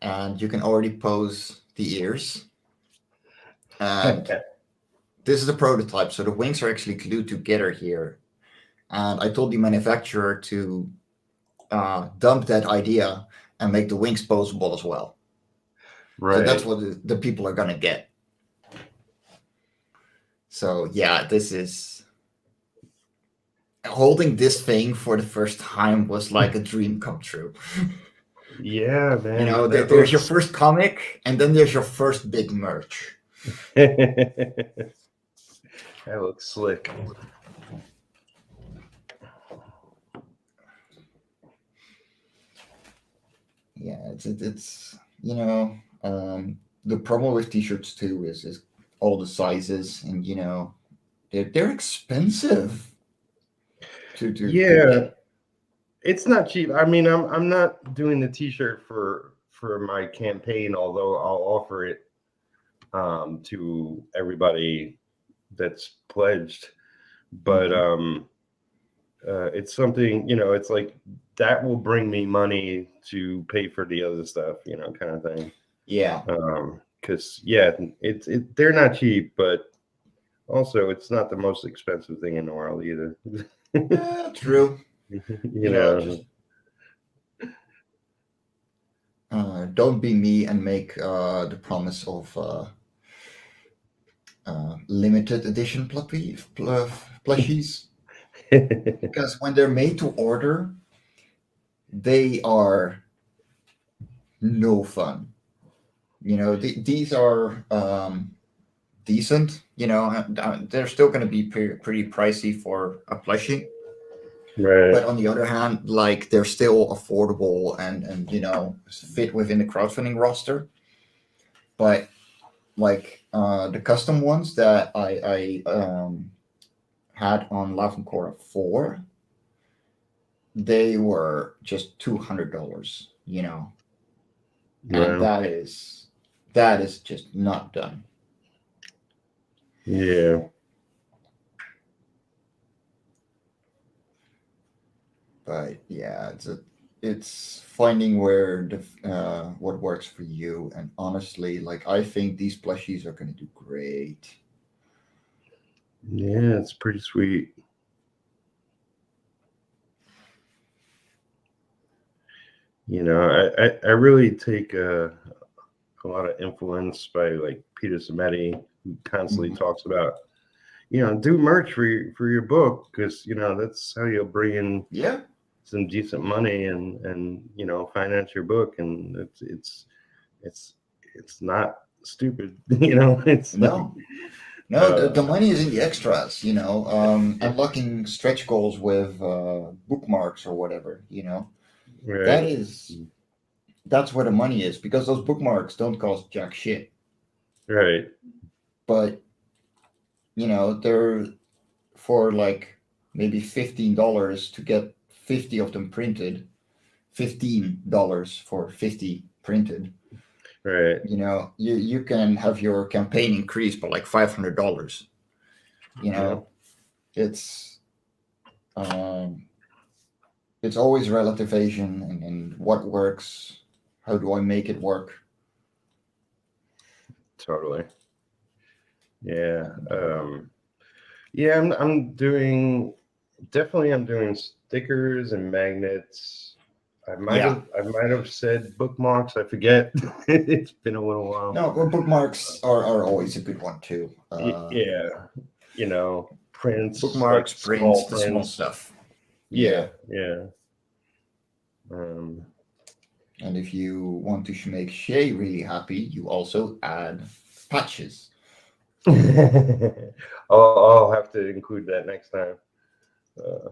And you can already pose the ears. And this is the prototype. So the wings are actually glued together here. And I told the manufacturer to dump that idea and make the wings posable as well. Right. So that's what the people are going to get. So yeah, this is... Holding this thing for the first time was like a dream come true. Yeah, man. There's your first comic, and then there's your first big merch. That looks slick. Yeah, it's the problem with T-shirts too is all the sizes, and they're expensive. It's not cheap. I mean, I'm not doing the T-shirt for my campaign, although I'll offer it to everybody that's pledged. But it's something, it's like that will bring me money to pay for the other stuff, kind of thing. Yeah. Because they're not cheap, but also it's not the most expensive thing in the world either. True. Don't be me and make the promise of limited edition plushies. Because when they're made to order, they are no fun. These are decent. They're still going to be pretty pricey for a plushie. Right. But on the other hand, like, they're still affordable and fit within the crowdfunding roster. But like the custom ones that I had on Life on Korra 4, they were just $200, and that is just not done. Yeah. But yeah, it's finding where what works for you. And honestly, like, I think these plushies are going to do great. Yeah, it's pretty sweet. I really take a lot of influence by like Peter Samedi, who constantly talks about, do merch for your book, because that's how you'll bring in some decent money and finance your book. And it's not stupid. You know, it's No, no, the money is in the extras, you know, unlocking stretch goals with bookmarks or whatever, you know. That right, is, that's where the money is because those bookmarks don't cost jack shit. right. But, you know, they're for like maybe $15 to get 50 of them printed, $15 for 50 printed. Right. You know, you can have your campaign increased by like $500. You Yeah. know, it's um, it's always relativation and what works. How do I make it work? Totally. Yeah. Yeah, I'm doing definitely I'm doing stickers and magnets. Yeah. I might have said bookmarks. I forget. It's been a little while. No, well, bookmarks are always a good one too. Yeah, you know, prints like Bookmarks, prints, small the small prints. stuff. Yeah, Yeah. yeah. Um, And if you want to make Shay really happy, you also add patches. I'll have to include that next time. Uh,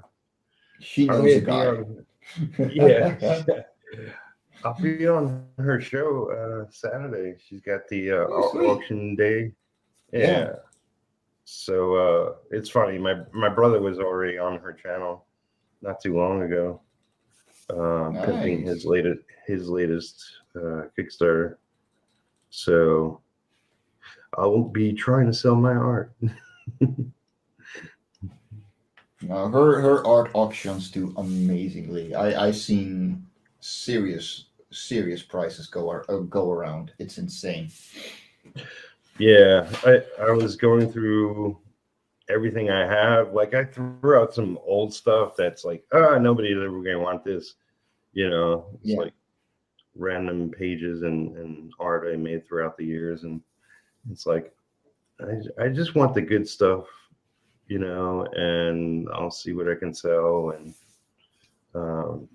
She I'm knows gonna a be guy. on. Yeah, I'll be on her show Saturday. She's got the Oh, sweet. auction day. Yeah. Yeah. So it's funny. My brother was already on her channel not too long ago, pimping Nice. his latest Kickstarter. So I will be trying to sell my art. No, her art auctions do amazingly. I've seen serious prices go around. It's insane. Yeah, I was going through everything I have. Like I threw out some old stuff that's like, nobody's ever gonna want this. You know, it's Yeah. like random pages and art I made throughout the years, and it's like I just want the good stuff, you know, and I'll see what I can sell. And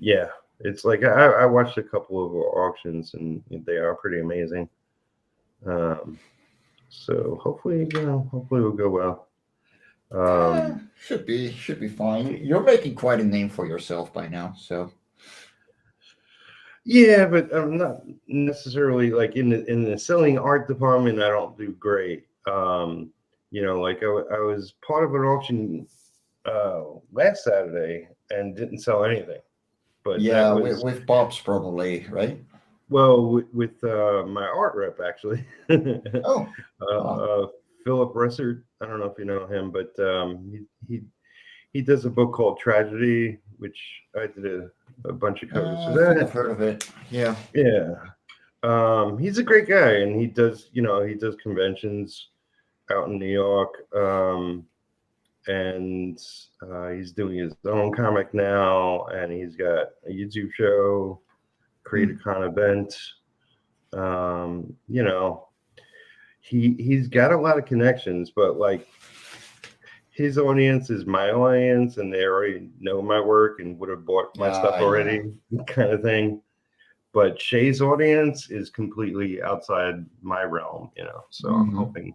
yeah, it's like I watched a couple of auctions and they are pretty amazing. Um, so hopefully, you know, hopefully it'll go well. Should be fine. You're making quite a name for yourself by now, so Yeah, but I'm not necessarily like in the selling art department. I don't do great. You know, like I was part of an auction last Saturday and didn't sell anything. But that yeah, was with Bob's probably, right? well with my art rep actually. Oh, wow. Philip Ressert. I don't know if you know him, but he does a book called Tragedy, which I did a bunch of covers for I think I've that. heard of it. Yeah. Yeah. He's a great guy, and he does, you know, he does conventions out in New York, and he's doing his own comic now, and he's got a YouTube show, CreatorCon event. You know, he's got a lot of connections, but like his audience is my audience, and they already know my work and would have bought my stuff Yeah. already, kind of thing. But Shay's audience is completely outside my realm, you know. So I'm Hmm. hoping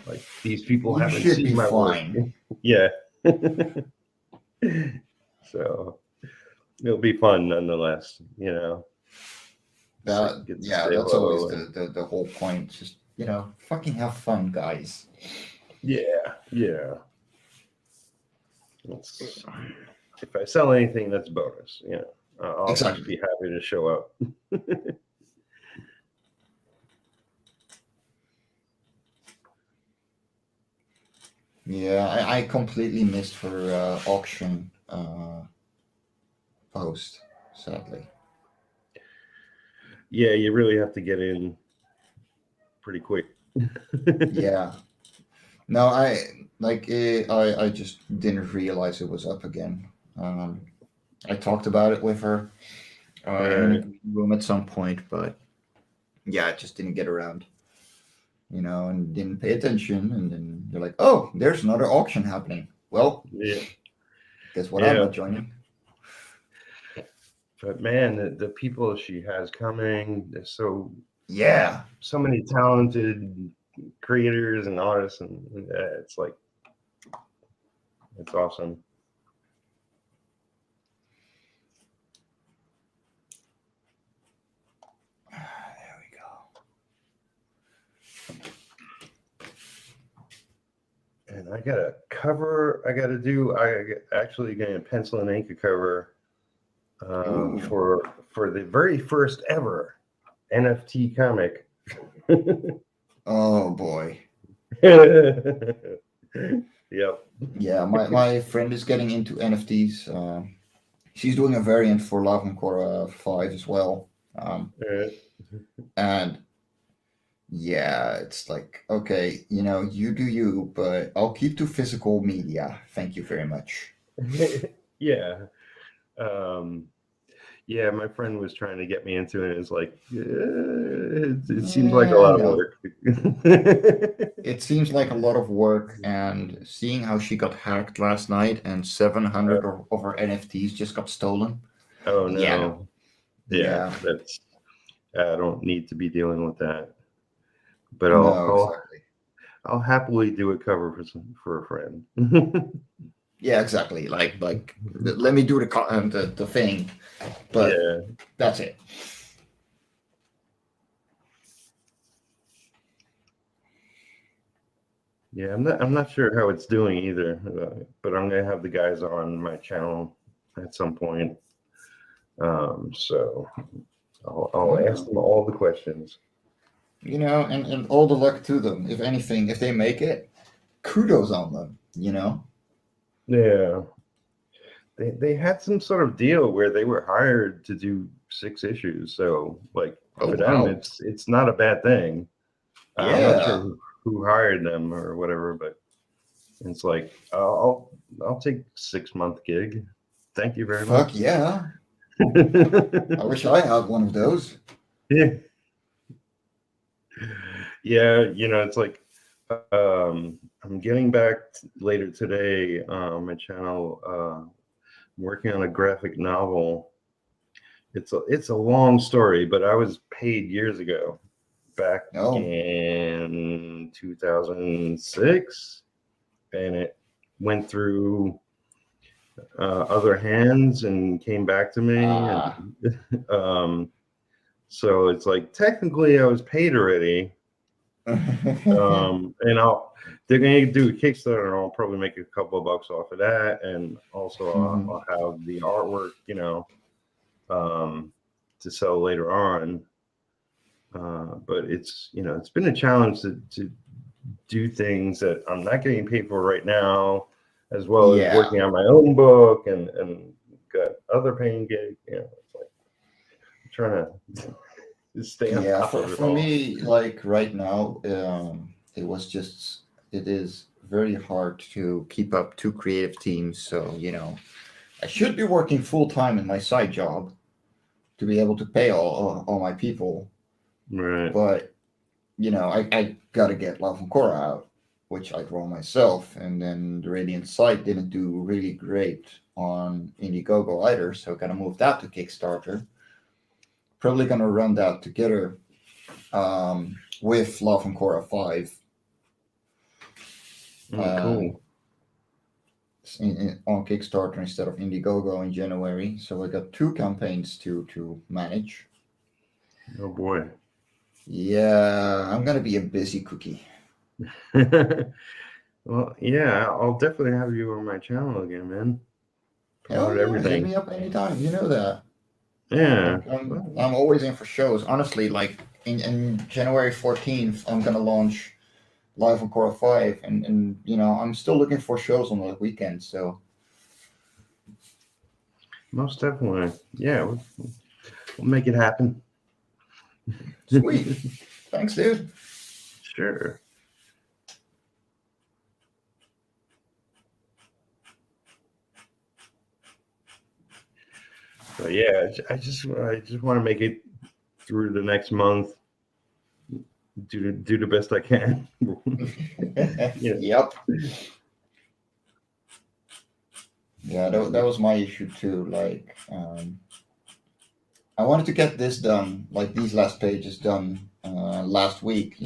like these people You haven't should seen be my work. fine. Yeah. So it'll be fun nonetheless, you know. Get to Yeah, say that's always hello and the whole point. Just, you know, fucking have fun, guys. yeah, yeah. It's, if I sell anything, that's bonus. You know, I'll just Exactly. be happy to show up. Yeah, I completely missed her auction post, sadly. Yeah, you really have to get in pretty quick. Yeah. No, I just didn't realize it was up again. Um, I talked about it with her in Right. a room at some point, but yeah, I just didn't get around, you know, and didn't pay attention. And then they're like, "Oh, there's another auction happening." Well, Yeah. guess what? I'm Yeah. not joining. But man, the people she has coming, they're so Yeah. So many talented creators and artists, and it's like, it's awesome. There we go. And I got a cover. I actually going to pencil and ink a cover for the very first ever NFT comic. Oh boy. Yep. Yeah, my friend is getting into NFTs. She's doing a variant for LOC5 as well. And yeah, it's like, okay, you do you, but I'll keep to physical media. Thank you very much. Yeah. Yeah, my friend was trying to get me into it. It's like, it seems like a lot of work. It seems like a lot of work, and seeing how she got hacked last night and 700 of her NFTs just got stolen. Oh no. Yeah. That's, I don't need to be dealing with that. But Exactly. I'll happily do a cover for a friend. Yeah, exactly. Like let me do the thing, but that's it. Yeah, I'm not sure how it's doing either, but I'm gonna have the guys on my channel at some point. So I'll ask them all the questions. And all the luck to them. If anything, if they make it, kudos on them. Yeah. They had some sort of deal where they were hired to do 6 issues. So like for them, it's not a bad thing. I'm not sure who hired them or whatever, but it's like, I'll take 6-month gig. Thank you very much. Fuck yeah. I wish I had one of those. Yeah. Yeah, it's like, I'm getting back later today on my channel. I'm working on a graphic novel. It's a long story, but I was paid years ago, back in 2006, and it went through other hands and came back to me. And, so it's like, technically I was paid already. And they're going to do a Kickstarter, and I'll probably make a couple of bucks off of that. And also I'll have the artwork, to sell later on. But it's been a challenge to do things that I'm not getting paid for right now, as well as working on my own book and got other paying gigs. It's like I'm trying to stay on top of it for all. me, like right now, it is very hard to keep up 2 creative teams. So I should be working full time in my side job to be able to pay all my people. Right. But I gotta get Love and Korra out, which I draw myself, and then the Radiant site didn't do really great on Indiegogo either, so I gotta move that to Kickstarter. Probably gonna run that together with Love and Korra 5. Cool. On Kickstarter instead of Indiegogo in January. So I got 2 campaigns to manage. Oh boy. Yeah, I'm gonna be a busy cookie. Well, yeah, I'll definitely have you on my channel again, man. Hell yeah, hit me up anytime. You know that. Yeah. I'm always in for shows. Honestly, like in January 14th, I'm gonna launch Live on Korra 5, and I'm still looking for shows on the weekend. So most definitely, yeah, we'll make it happen. Sweet. Thanks, dude. Sure. So yeah, I just want to make it through the next month. Do the best I can. Yep. Yeah, that was my issue too. Like, I wanted to get this done, like these last pages done last week,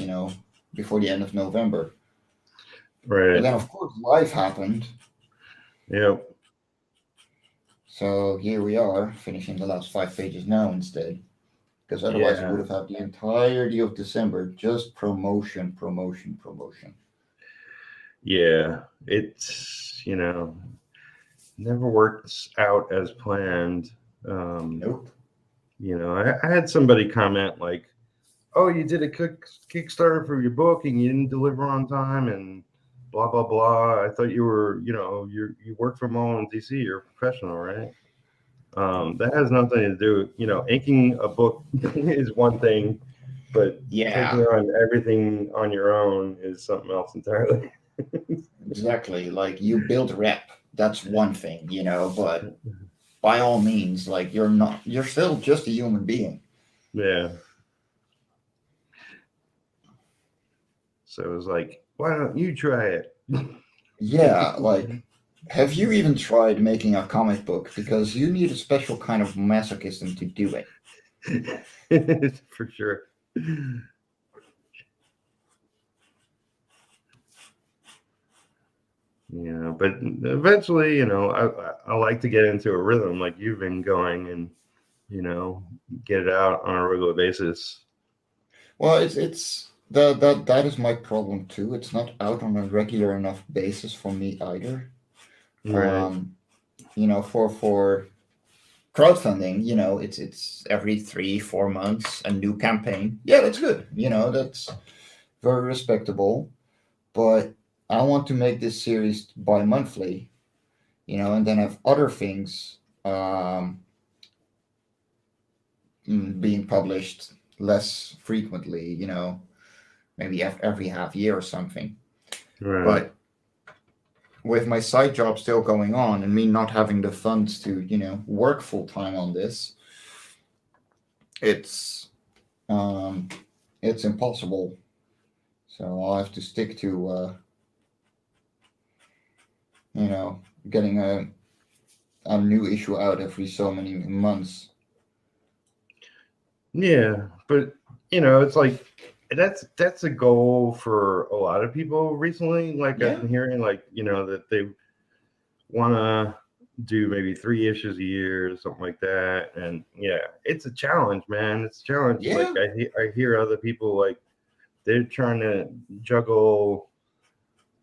before the end of November. But Right. then, of course, life happened. Yep. So here we are, finishing the last 5 pages now instead. Because otherwise, you would have had the entirety of December just promotion, promotion, promotion. Yeah. It's, never works out as planned. Nope. I had somebody comment like, "Oh, you did a Kickstarter for your book and you didn't deliver on time and blah blah blah. I thought you were, you work from home in DC. You're a professional, right?" That has nothing to do. Inking a book is one thing, but taking on everything on your own is something else entirely. Exactly. Like you build rep, that's one thing, but by all means, like you're still just a human being. Yeah. So it was like, why don't you try it? Yeah, like, have you even tried making a comic book? Because you need a special kind of masochism to do it. For sure. But eventually, I like to get into a rhythm like you've been going and, get it out on a regular basis. Well, it's that is my problem too. It's not out on a regular enough basis for me either. Right. For crowdfunding, it's every 3-4 months a new campaign. Yeah, that's good. That's very respectable. But I want to make this series bi-monthly, and then have other things being published less frequently, maybe every half year or something. Right. But with my side job still going on and me not having the funds to, work full time on this, it's impossible. So I'll have to stick to, getting a new issue out every so many months. Yeah, but it's like that's a goal for a lot of people recently. Like I've been hearing, like that they want to do maybe 3 issues a year or something like that, and it's a challenge, man. It's a challenge. Yeah. Like I hear other people like they're trying to juggle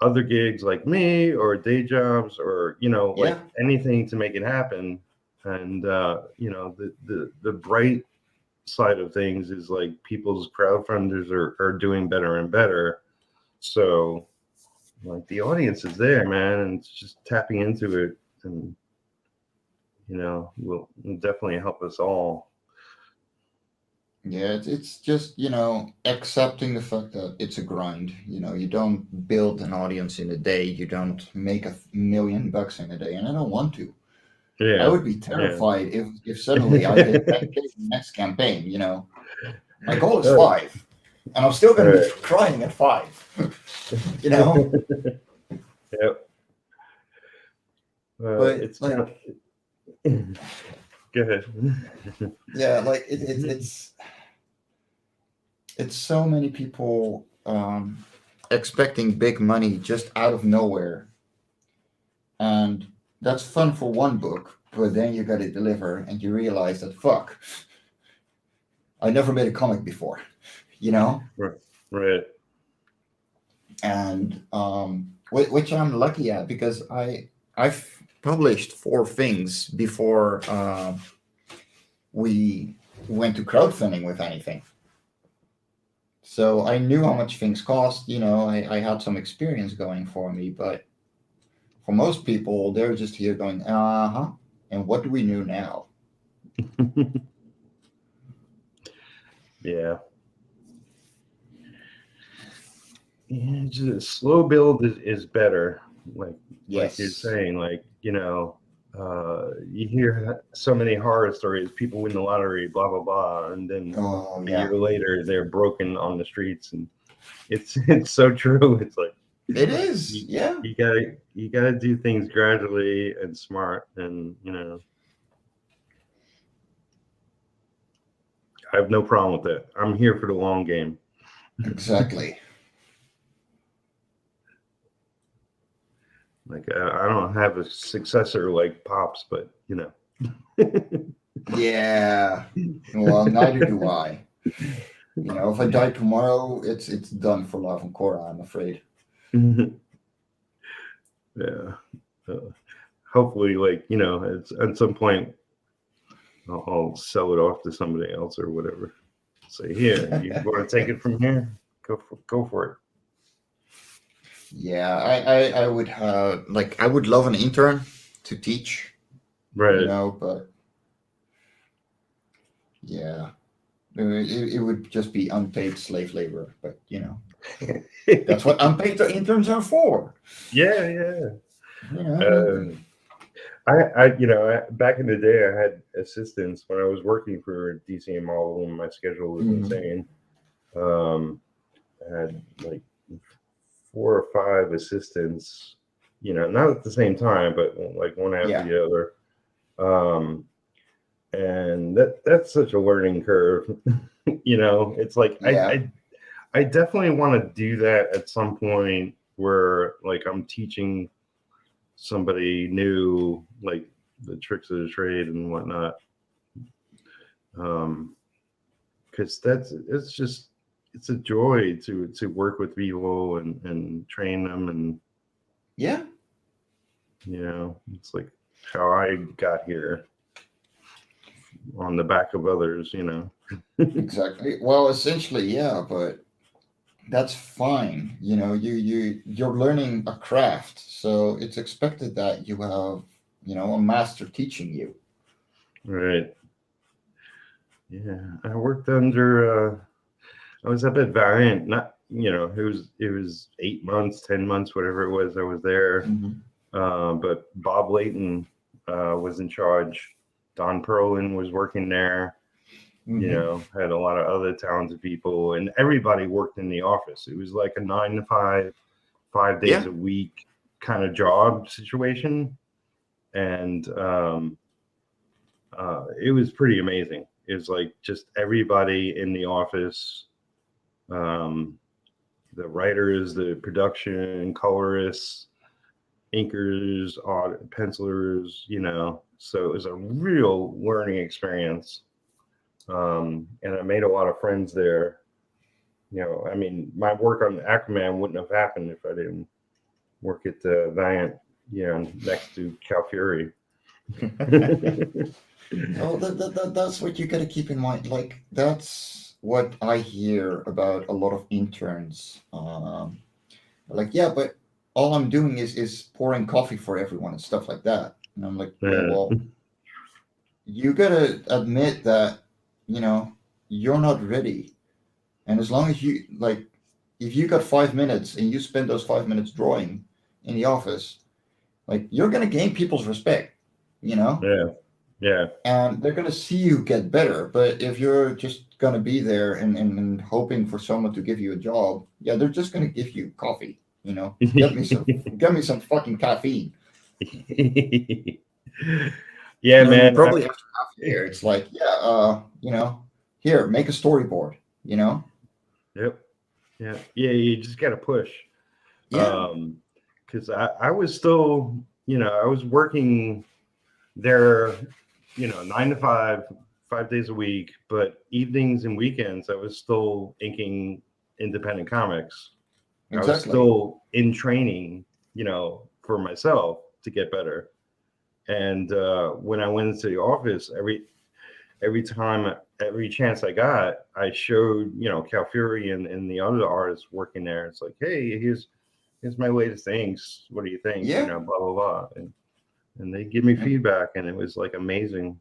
other gigs like me or day jobs or like anything to make it happen, and the bright side of things is like people's crowdfunders are doing better and better. So like the audience is there, man, and it's just tapping into it, and will definitely help us all. Yeah, it's just, accepting the fact that it's a grind. You don't build an audience in a day. You don't make $1 million in a day, and I don't want to. Yeah. I would be terrified if suddenly I hit 10K in the next campaign, My goal is 5, and I'm still going to be crying at 5, Yep. But it's like, go ahead. Yeah, like it's so many people expecting big money just out of nowhere, and that's fun for one book, but then you got to deliver, and you realize that fuck, I never made a comic before, Right. And which I'm lucky at because I've published 4 things before we went to crowdfunding with anything. So I knew how much things cost, I had some experience going for me, but for most people, they're just here going, and what do we do now? Yeah. Yeah, just a slow build is better. Like you're saying, like, you hear so many horror stories, people win the lottery, blah, blah, blah. And then a year later, they're broken on the streets. And it's so true. It's like, it is. You gotta do things gradually and smart, and I have no problem with that. I'm here for the long game. Exactly. Like I don't have a successor like Pops, but you know. Yeah. Well, neither do I. You know, if I die tomorrow, it's done for Love and Korra, I'm afraid. Yeah. Hopefully, like, you know, at some point, I'll sell it off to somebody else or whatever. Say, here, you want to take it from here? Go for it. Yeah, I would have like I would love an intern to teach, Right. you know, but yeah, it would just be unpaid slave labor. But you know, that's what unpaid interns are for. Yeah. You know, You know, back in the day, I had assistants when I was working for DCM Model, and my schedule was insane. I had like 4 or 5 assistants, you know, not at the same time, but like one after the other. And that's such a learning curve. You know, it's like I definitely want to do that at some point where like I'm teaching somebody new, like the tricks of the trade and whatnot. Because it's a joy to work with people and train them, and yeah, you know, it's like how I got here on the back of others, you know. exactly. Well, essentially, yeah, but that's fine. You know, you're learning a craft, so it's expected that you have, you know, a master teaching you. Right. Yeah, I worked under. I was up at Valiant. Not, you know, it was 8 months, 10 months, whatever it was. I was there. But Bob Layton was in charge. Don Perlin was working there. You know, had a lot of other talented people, and everybody worked in the office. It was like a 9 to 5, 5 days a week kind of job situation, and it was pretty amazing. It was like just everybody in the office, the writers, the production, colorists, inkers, pencilers, you know. So it was a real learning experience. And I made a lot of friends there. You know, I mean, my work on Aquaman wouldn't have happened if I didn't work at Valiant, you know, next to Cal Fury. Oh, that's what you got to keep in mind. Like, that's what I hear about a lot of interns. Like, yeah, but all I'm doing is pouring coffee for everyone and stuff like that. And I'm like, yeah, well, you got to admit that, you know, you're not ready. And as long as you, like, if you got 5 minutes and you spend those 5 minutes drawing in the office, like, you're going to gain people's respect, you know? Yeah. And they're going to see you get better. But if you're just going to be there and hoping for someone to give you a job, yeah, they're just going to give you coffee. You know, get me some fucking caffeine. Yeah, man. Probably after half a year, it's like, yeah, you know, here, make a storyboard. You know. Yep. Yeah. You just got to push. Yeah. Because I was still, you know, I was working there, you know, 9 to 5, 5 days a week, but evenings and weekends I was still inking independent comics. Exactly. I was still in training, you know, for myself to get better. And when I went into the office, every time, every chance I got, I showed, you know, Cal Fury and the other artists working there. It's like, hey, here's my latest things. What do you think? Yeah. You know, blah blah blah. And they give me feedback, and it was like amazing.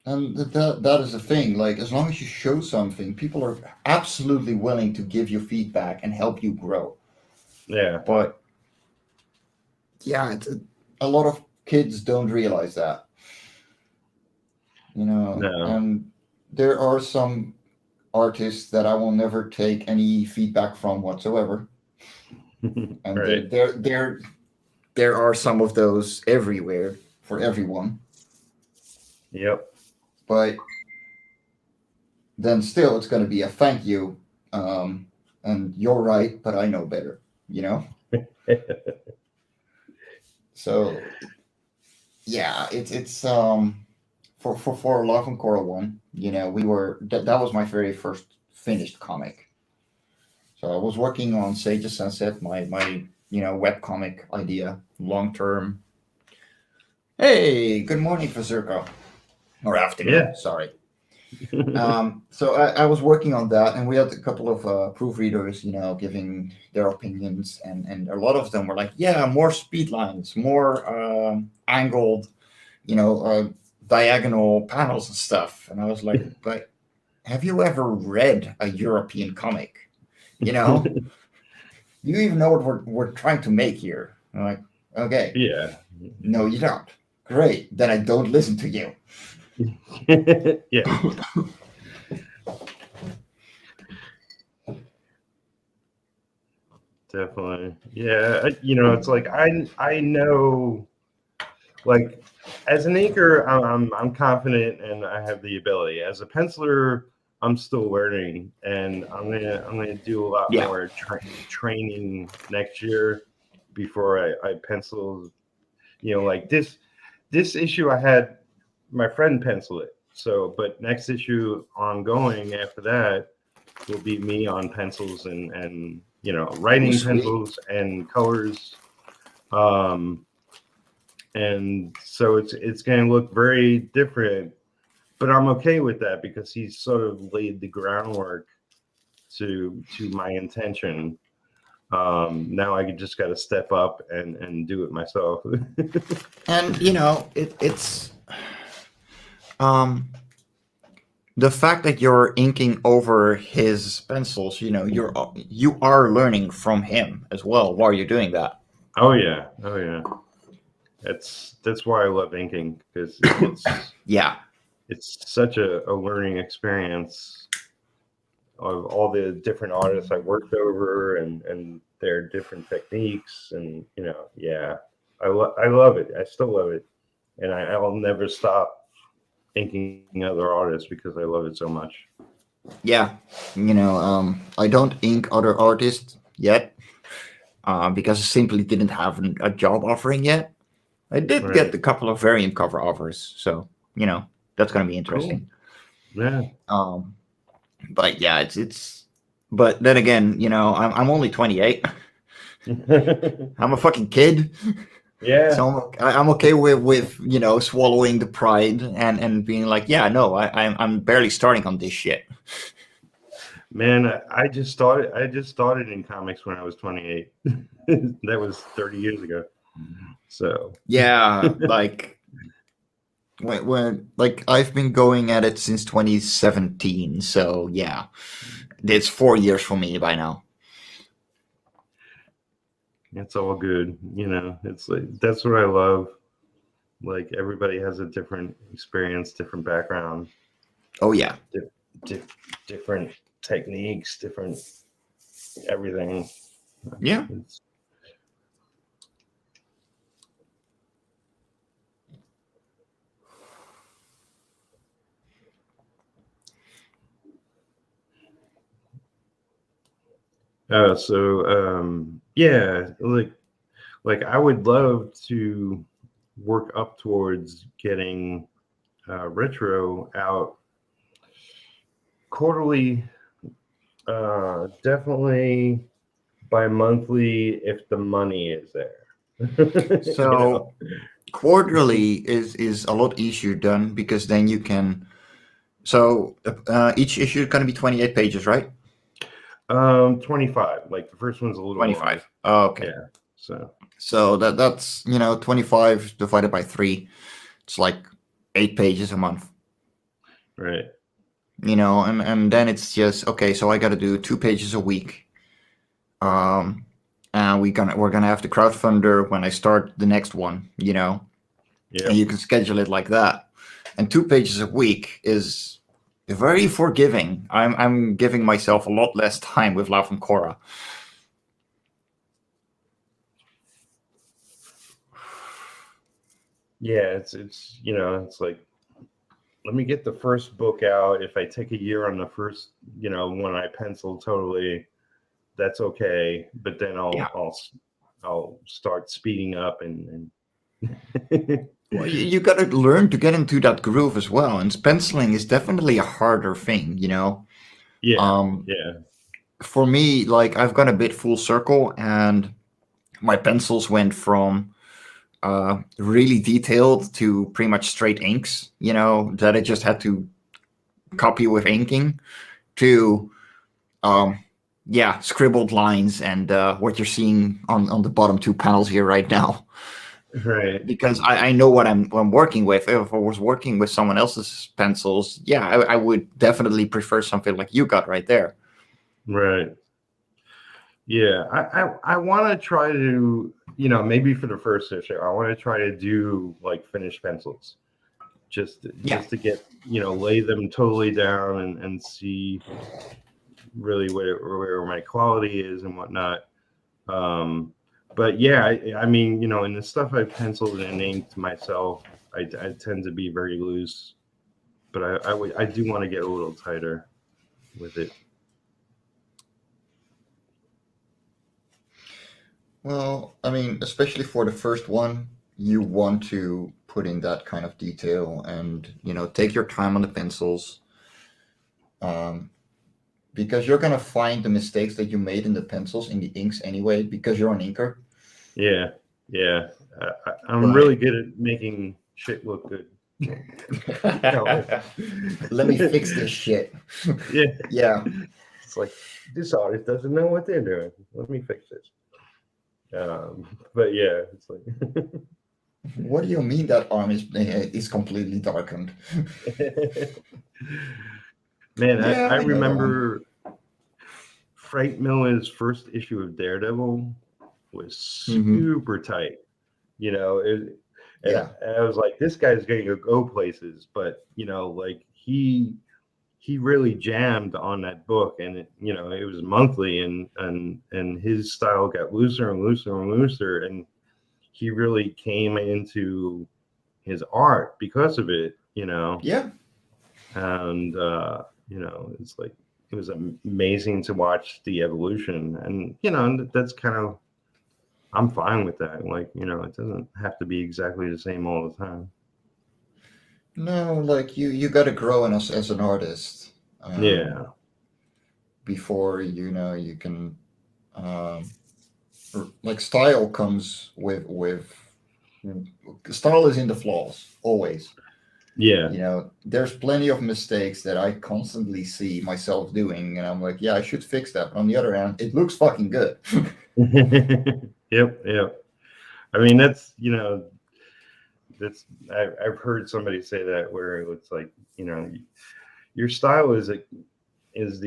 And that is the thing. Like, as long as you show something, people are absolutely willing to give you feedback and help you grow. Yeah. But yeah, a lot of kids don't realize that. You know, and there are some artists that I will never take any feedback from whatsoever. And right. there are some of those everywhere for everyone. Yep. But then still it's going to be a thank you. And you're right, but I know better, you know? So yeah, it's for Love and Coral one, you know, that was my very first finished comic. So I was working on Sage of Sunset, my web comic idea, long term. Hey, good morning, Fazurko. Or afternoon, Yeah. sorry. So I was working on that, and we had a couple of proofreaders, giving their opinions, and a lot of them were like, "Yeah, more speed lines, more angled, diagonal panels and stuff." And I was like, "But have you ever read a European comic? You know, do you even know what we're trying to make here?" I'm like, "Okay, Yeah. no, you don't. Great, then I don't listen to you." Yeah. Definitely. Yeah. It's like I know, like, as an inker, I'm confident and I have the ability. As a penciler, I'm still learning, and I'm gonna do a lot Yeah. more training next year before I pencil. Like this issue, I had my friend pencil it. So, but next issue ongoing after that will be me on pencils and writing Sweet. pencils and colors. And so it's going to look very different, but I'm okay with that because he's sort of laid the groundwork to my intention. Now I just got to step up and do it myself. And it's the fact that you're inking over his pencils, you are learning from him as well while you're doing that. Oh yeah. That's why I love inking, because Yeah. it's such a learning experience of all the different artists I worked over and their different techniques, and yeah, I love it. I still love it, and I will never stop inking other artists because I love it so much. Yeah. I don't ink other artists yet, because I simply didn't have a job offering yet. I did Right. get a couple of variant cover offers, so that's going to be interesting. Cool. Yeah. But yeah, it's. But then again, I'm only 28. I'm a fucking kid. Yeah. So I'm okay with swallowing the pride and being like, yeah, no, I'm barely starting on this shit. Man, I just started in comics when I was 28. That was 30 years ago. So Yeah, like when like I've been going at it since 2017. So yeah, it's 4 years for me by now. it's all good. It's like, that's what I love. Like, everybody has a different experience, different background, Oh yeah, different techniques, different everything. yeah. It's, yeah, like I would love to work up towards getting retro out quarterly, definitely bi-monthly if the money is there. So quarterly is a lot easier done because then you can. So each issue is going to be 28 pages, right? 25. Like, the first one's a little longer. 25. Oh, okay. Yeah. So that's 25 divided by 3. It's like 8 pages a month. Right. And then it's just okay. So I got to do 2 pages a week. And we're gonna have the crowdfunder when I start the next one. Yeah. And you can schedule it like that. And 2 pages a week is very forgiving. I'm giving myself a lot less time with Love and Cora. Yeah, it's like let me get the first book out. If I take a year on the first, when I pencil totally, that's okay. But then I'll start speeding up and Well, you got to learn to get into that groove as well. And penciling is definitely a harder thing, yeah, Um, yeah, for me, like I've gone a bit full circle, and my pencils went from really detailed to pretty much straight inks, that I just had to copy with inking, to um, yeah, scribbled lines and what you're seeing on the bottom two panels here right now. right, Because I know what I'm working with. If I was working with someone else's pencils, yeah, I would definitely prefer something like you got right there. right. Yeah, I want to try to, maybe for the first issue, I want to try to do like finished pencils, just Yeah. to get, lay them totally down and see really where my quality is and whatnot. But yeah, I mean, in the stuff I penciled and inked myself, I tend to be very loose, but I do want to get a little tighter with it. Well, I mean, especially for the first one, you want to put in that kind of detail and, take your time on the pencils. Um, because you're gonna find the mistakes that you made in the pencils in the inks anyway, because you're an inker. Yeah, yeah. I'm But really good at making shit look good. let me fix this shit. Yeah. Yeah. It's like, this artist doesn't know what they're doing. Let me fix this. But yeah, it's like What do you mean that arm is completely darkened? man, Yeah, I I know that one. remember Frank Miller's first issue of Daredevil was Hmm. super tight. And Yeah. I was like, this guy's going to go places, but like he really jammed on that book, and it was monthly, and his style got looser and looser and looser, and he really came into his art because of it, Yeah. and it's like it was amazing to watch the evolution, and and that's kind of, I'm fine with that. Like, it doesn't have to be exactly the same all the time. No, like you got to grow in us as an artist, Yeah, before you can, um, like style comes with style is in the flaws always. yeah. There's plenty of mistakes that I constantly see myself doing, and I'm like, yeah, I should fix that. But on the other hand, it looks fucking good. Yep, yep. I mean, I've heard somebody say that, where it's like, your style is the is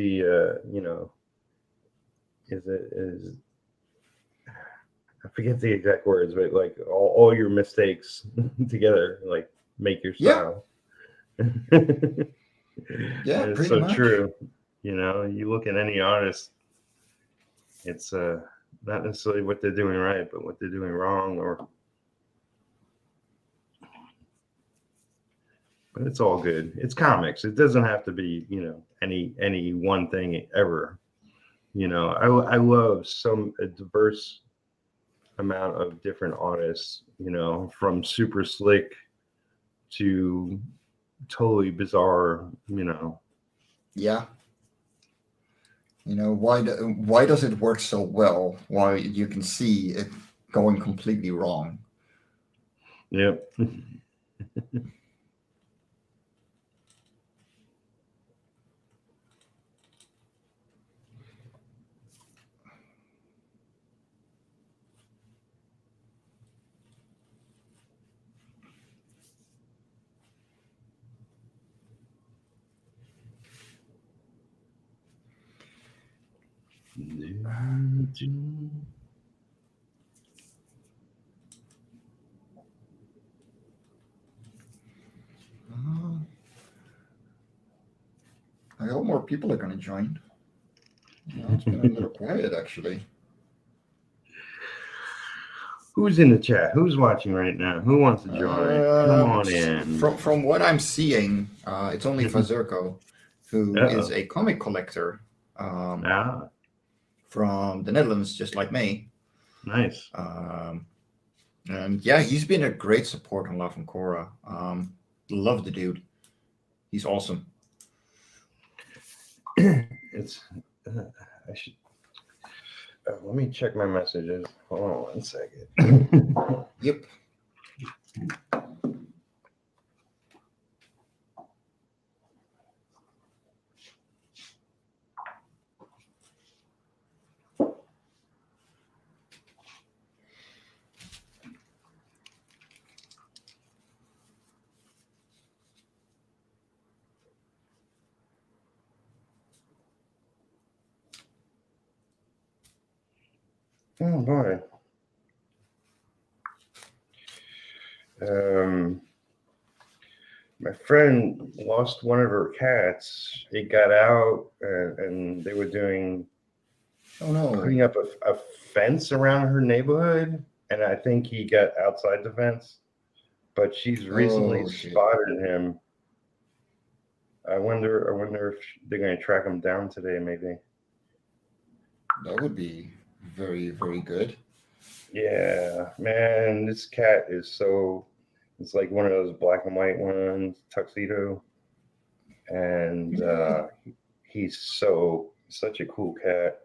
I forget the exact words, but like all your mistakes together, like, make your Yeah, style. yeah, And it's pretty so much. true. You look at any artist, it's not necessarily what they're doing right, but what they're doing wrong, but it's all good. It's comics. It doesn't have to be, any one thing ever. I love a diverse amount of different artists, from super slick to totally bizarre, Yeah. Why does it work so well while you can see it going completely wrong? Yep. Uh, I hope more people are going to join. It's been a little quiet, actually. Who's in the chat? Who's watching right now? Who wants to join? Come on in. From what I'm seeing, it's only Fazerko, who is a comic collector from the Netherlands, just like me. Nice. And yeah, he's been a great support on Love and Korra. Love the dude. He's awesome. It's I should let me check my messages. Hold on 1 second. Yep. Oh boy. My friend lost one of her cats. It got out, and they were doing putting up a fence around her neighborhood, and I think he got outside the fence. But she's recently spotted him. I wonder if they're going to track him down today. Maybe that would be very, very good. Yeah, man, this cat is so. It's like one of those black and white ones, tuxedo, and he's such a cool cat.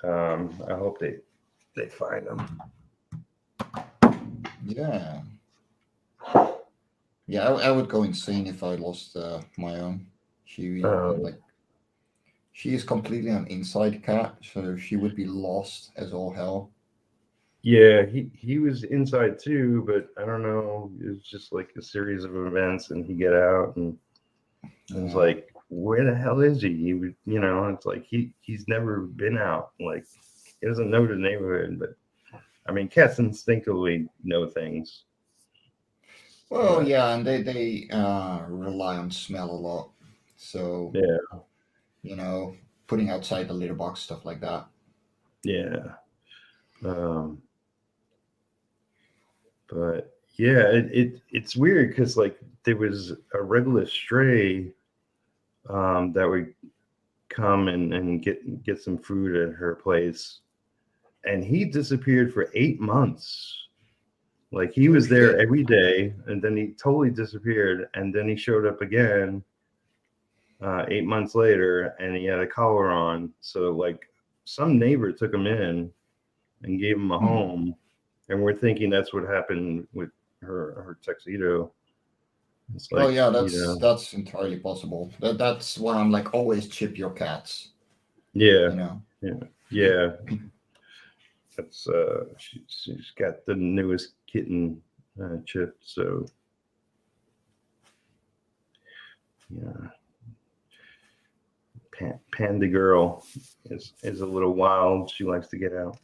I hope they find him. Yeah. Yeah, I would go insane if I lost my own. She is completely an inside cat, so she would be lost as all hell. Yeah, he was inside too, but I don't know. It was just like a series of events, and he get out, and it was like, where the hell is he? He would, it's like he's never been out. Like he doesn't know the neighborhood, but I mean, cats instinctively know things. Well, yeah, and they rely on smell a lot. So yeah, putting outside the litter box, stuff like that. Yeah. But yeah, it's weird because like there was a regular stray that would come and get some food at her place, and he disappeared for 8 months. Like he was there every day, and then he totally disappeared, and then he showed up again 8 months later, and he had a collar on. So like some neighbor took him in and gave him a home, and we're thinking that's what happened with her tuxedo. It's like, yeah, that's entirely possible. That's why I'm like, always chip your cats. Yeah. That's she's got the newest kitten chip, so yeah. Panda girl is a little wild. She likes to get out.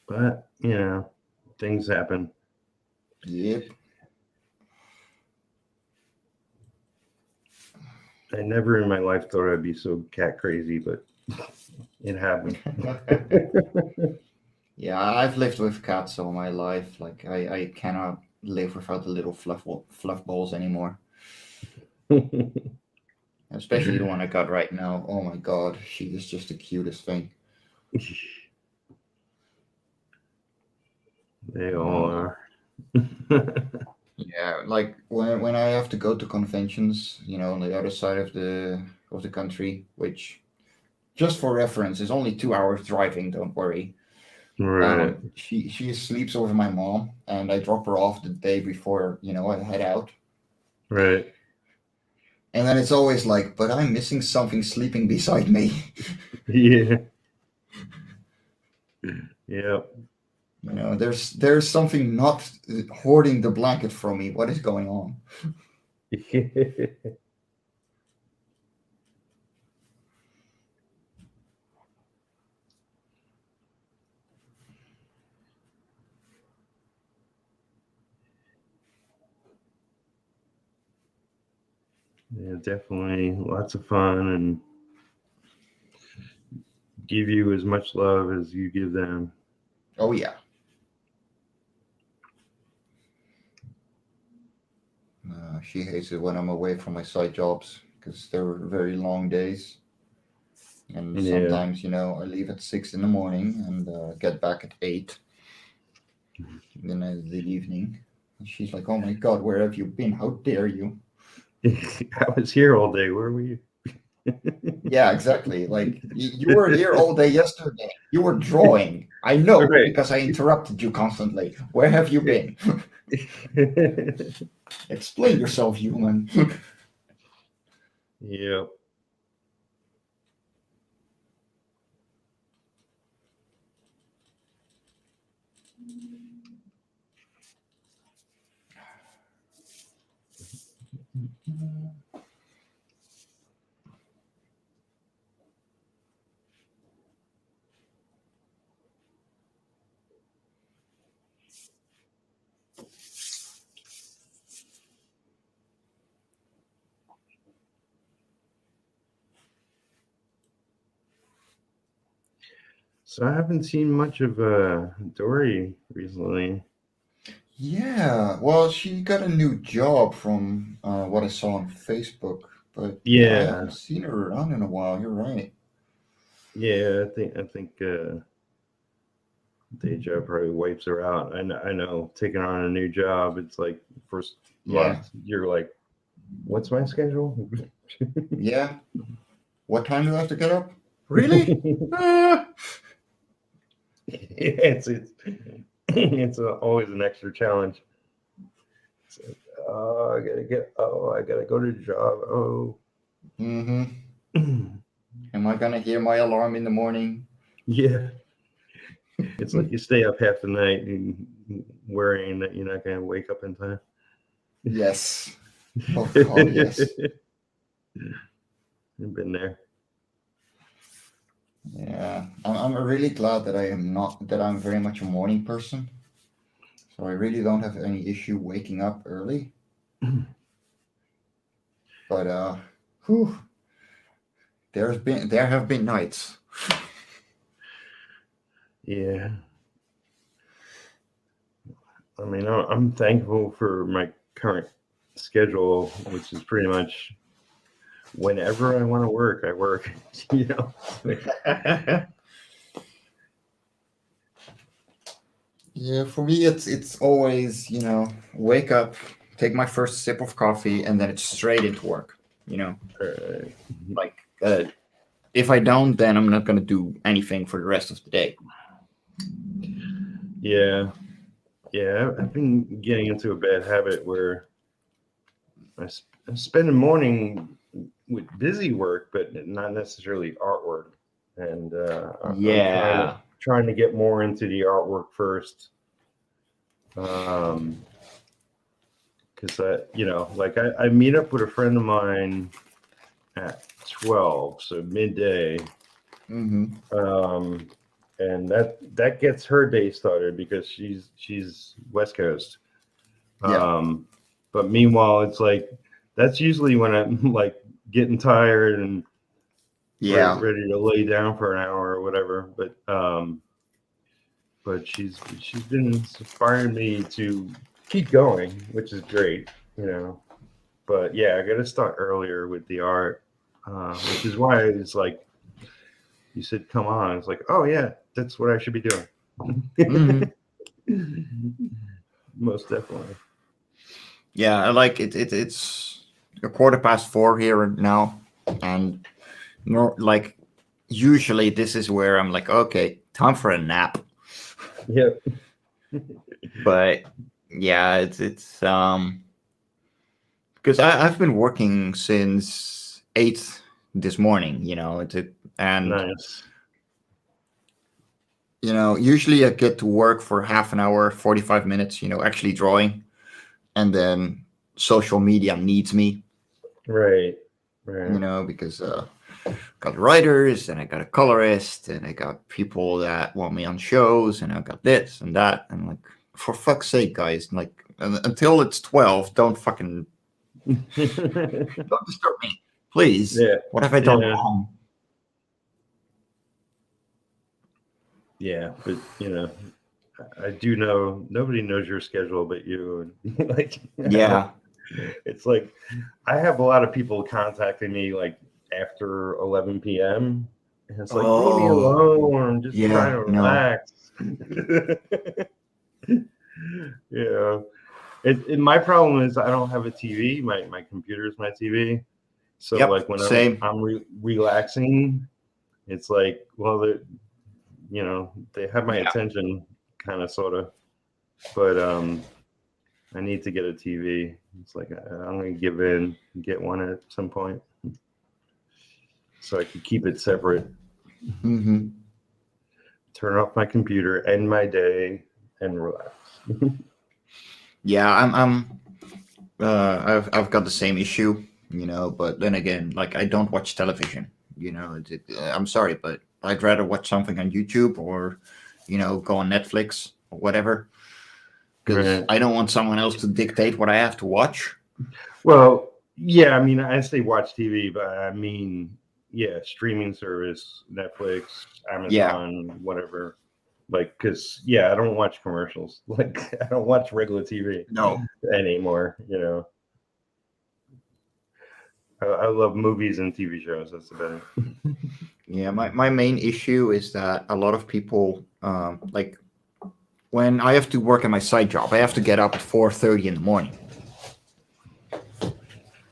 But things happen. Yep. I never in my life thought I'd be so cat crazy, but it happened. Yeah, I've lived with cats all my life. Like I cannot live without the little fluff balls anymore. Especially the one I got right now. Oh my god, she is just the cutest thing. They all are. Yeah, like when I have to go to conventions, on the other side of the country, which, just for reference, is only 2 hours driving. Don't worry. Right. She sleeps over my mom, and I drop her off the day before I head out. Right. And then it's always like, but I'm missing something sleeping beside me. Yeah. Yep. There's something not hoarding the blanket from me. What is going on? Yeah, definitely lots of fun and give you as much love as you give them. Oh yeah. She hates it when I'm away from my side jobs because they're very long days. And Yeah. sometimes, I leave at 6 in the morning and get back at 8 in the evening. And she's like, "Oh my God, where have you been? How dare you?" I was here all day. Where were you? Yeah, exactly. Like, you were here all day yesterday. You were drawing. I know Right. because I interrupted you constantly. Where have you been? Explain yourself, human. Yep. So I haven't seen much of Dory recently. Yeah, well, she got a new job from what I saw on Facebook, but yeah, I Yeah. haven't seen her around in a while. You're right. Yeah, I think day job probably wipes her out. I know taking on a new job, it's like first Yeah, month you're like, what's my schedule? yeah. What time do I have to get up? Really? Ah. It's always an extra challenge. It's like, I gotta go to the job. Oh. Mm-hmm. Am I gonna hear my alarm in the morning? Yeah. It's like you stay up half the night and worrying that you're not gonna wake up in time. Yes. Oh God, yes. I've been there. Yeah, I'm really glad that I'm very much a morning person. So I really don't have any issue waking up early. But whew, there have been nights. Yeah. I mean, I'm thankful for my current schedule, which is pretty much whenever I want to work, I work. You know. Yeah, for me it's always, wake up, take my first sip of coffee, and then it's straight into work. Uh, Like if I don't, then I'm not gonna do anything for the rest of the day. yeah, yeah. I've been getting into a bad habit where I spend the morning with busy work, but not necessarily artwork. And I'm Yeah. trying to get more into the artwork first. Because like I meet up with a friend of mine at 12, so midday. Mm-hmm. And that gets her day started because she's West Coast. Yeah. But meanwhile, it's like that's usually when I'm like getting tired and Yeah. ready to lay down for an hour or whatever. But she's been inspiring me to keep going, which is great, But yeah, I got to start earlier with the art, which is why it's like you said, come on. It's like, oh yeah, that's what I should be doing. Mm-hmm. Most definitely. Yeah, I like it. It's a 4:15 here now, and like usually this is where I'm like, okay, time for a nap. Yep. But yeah, it's because I've been working since 8 this morning. And Nice. usually I get to work for half an hour, 45 minutes. Actually drawing, and then social media needs me. Right. Because got writers and I got a colorist and I got people that want me on shows and I got this and that and like, for fuck's sake, guys, like until it's 12, don't fucking Don't disturb me, please. Yeah. What have I done Yeah. wrong? Yeah, but I do know nobody knows your schedule but you. Like, Yeah. it's like I have a lot of people contacting me like after 11 p.m. And it's like, leave me Oh, alone. I'm just trying yeah, to no. relax. Yeah. My problem is I don't have a TV. My computer is my TV. So Yep, like when same. I'm relaxing, it's like, well, they have my Yeah. attention kind of sort of, but I need to get a TV. It's like I'm going to give in, get one at some point so I can keep it separate. Mm-hmm. Turn off my computer, end my day, and relax. Yeah, I've got the same issue, but then again, like I don't watch television, I'm sorry, but I'd rather watch something on YouTube or, go on Netflix or whatever, because Right. I don't want someone else to dictate what I have to watch. Well, yeah, I mean, I say watch TV, but I mean, yeah, streaming service, Netflix, Amazon, whatever. Like, because, yeah, I don't watch commercials. Like, I don't watch regular TV No. anymore, I love movies and TV shows. That's about it. Yeah, my main issue is that a lot of people, like when I have to work at my side job, I have to get up at 4:30 in the morning.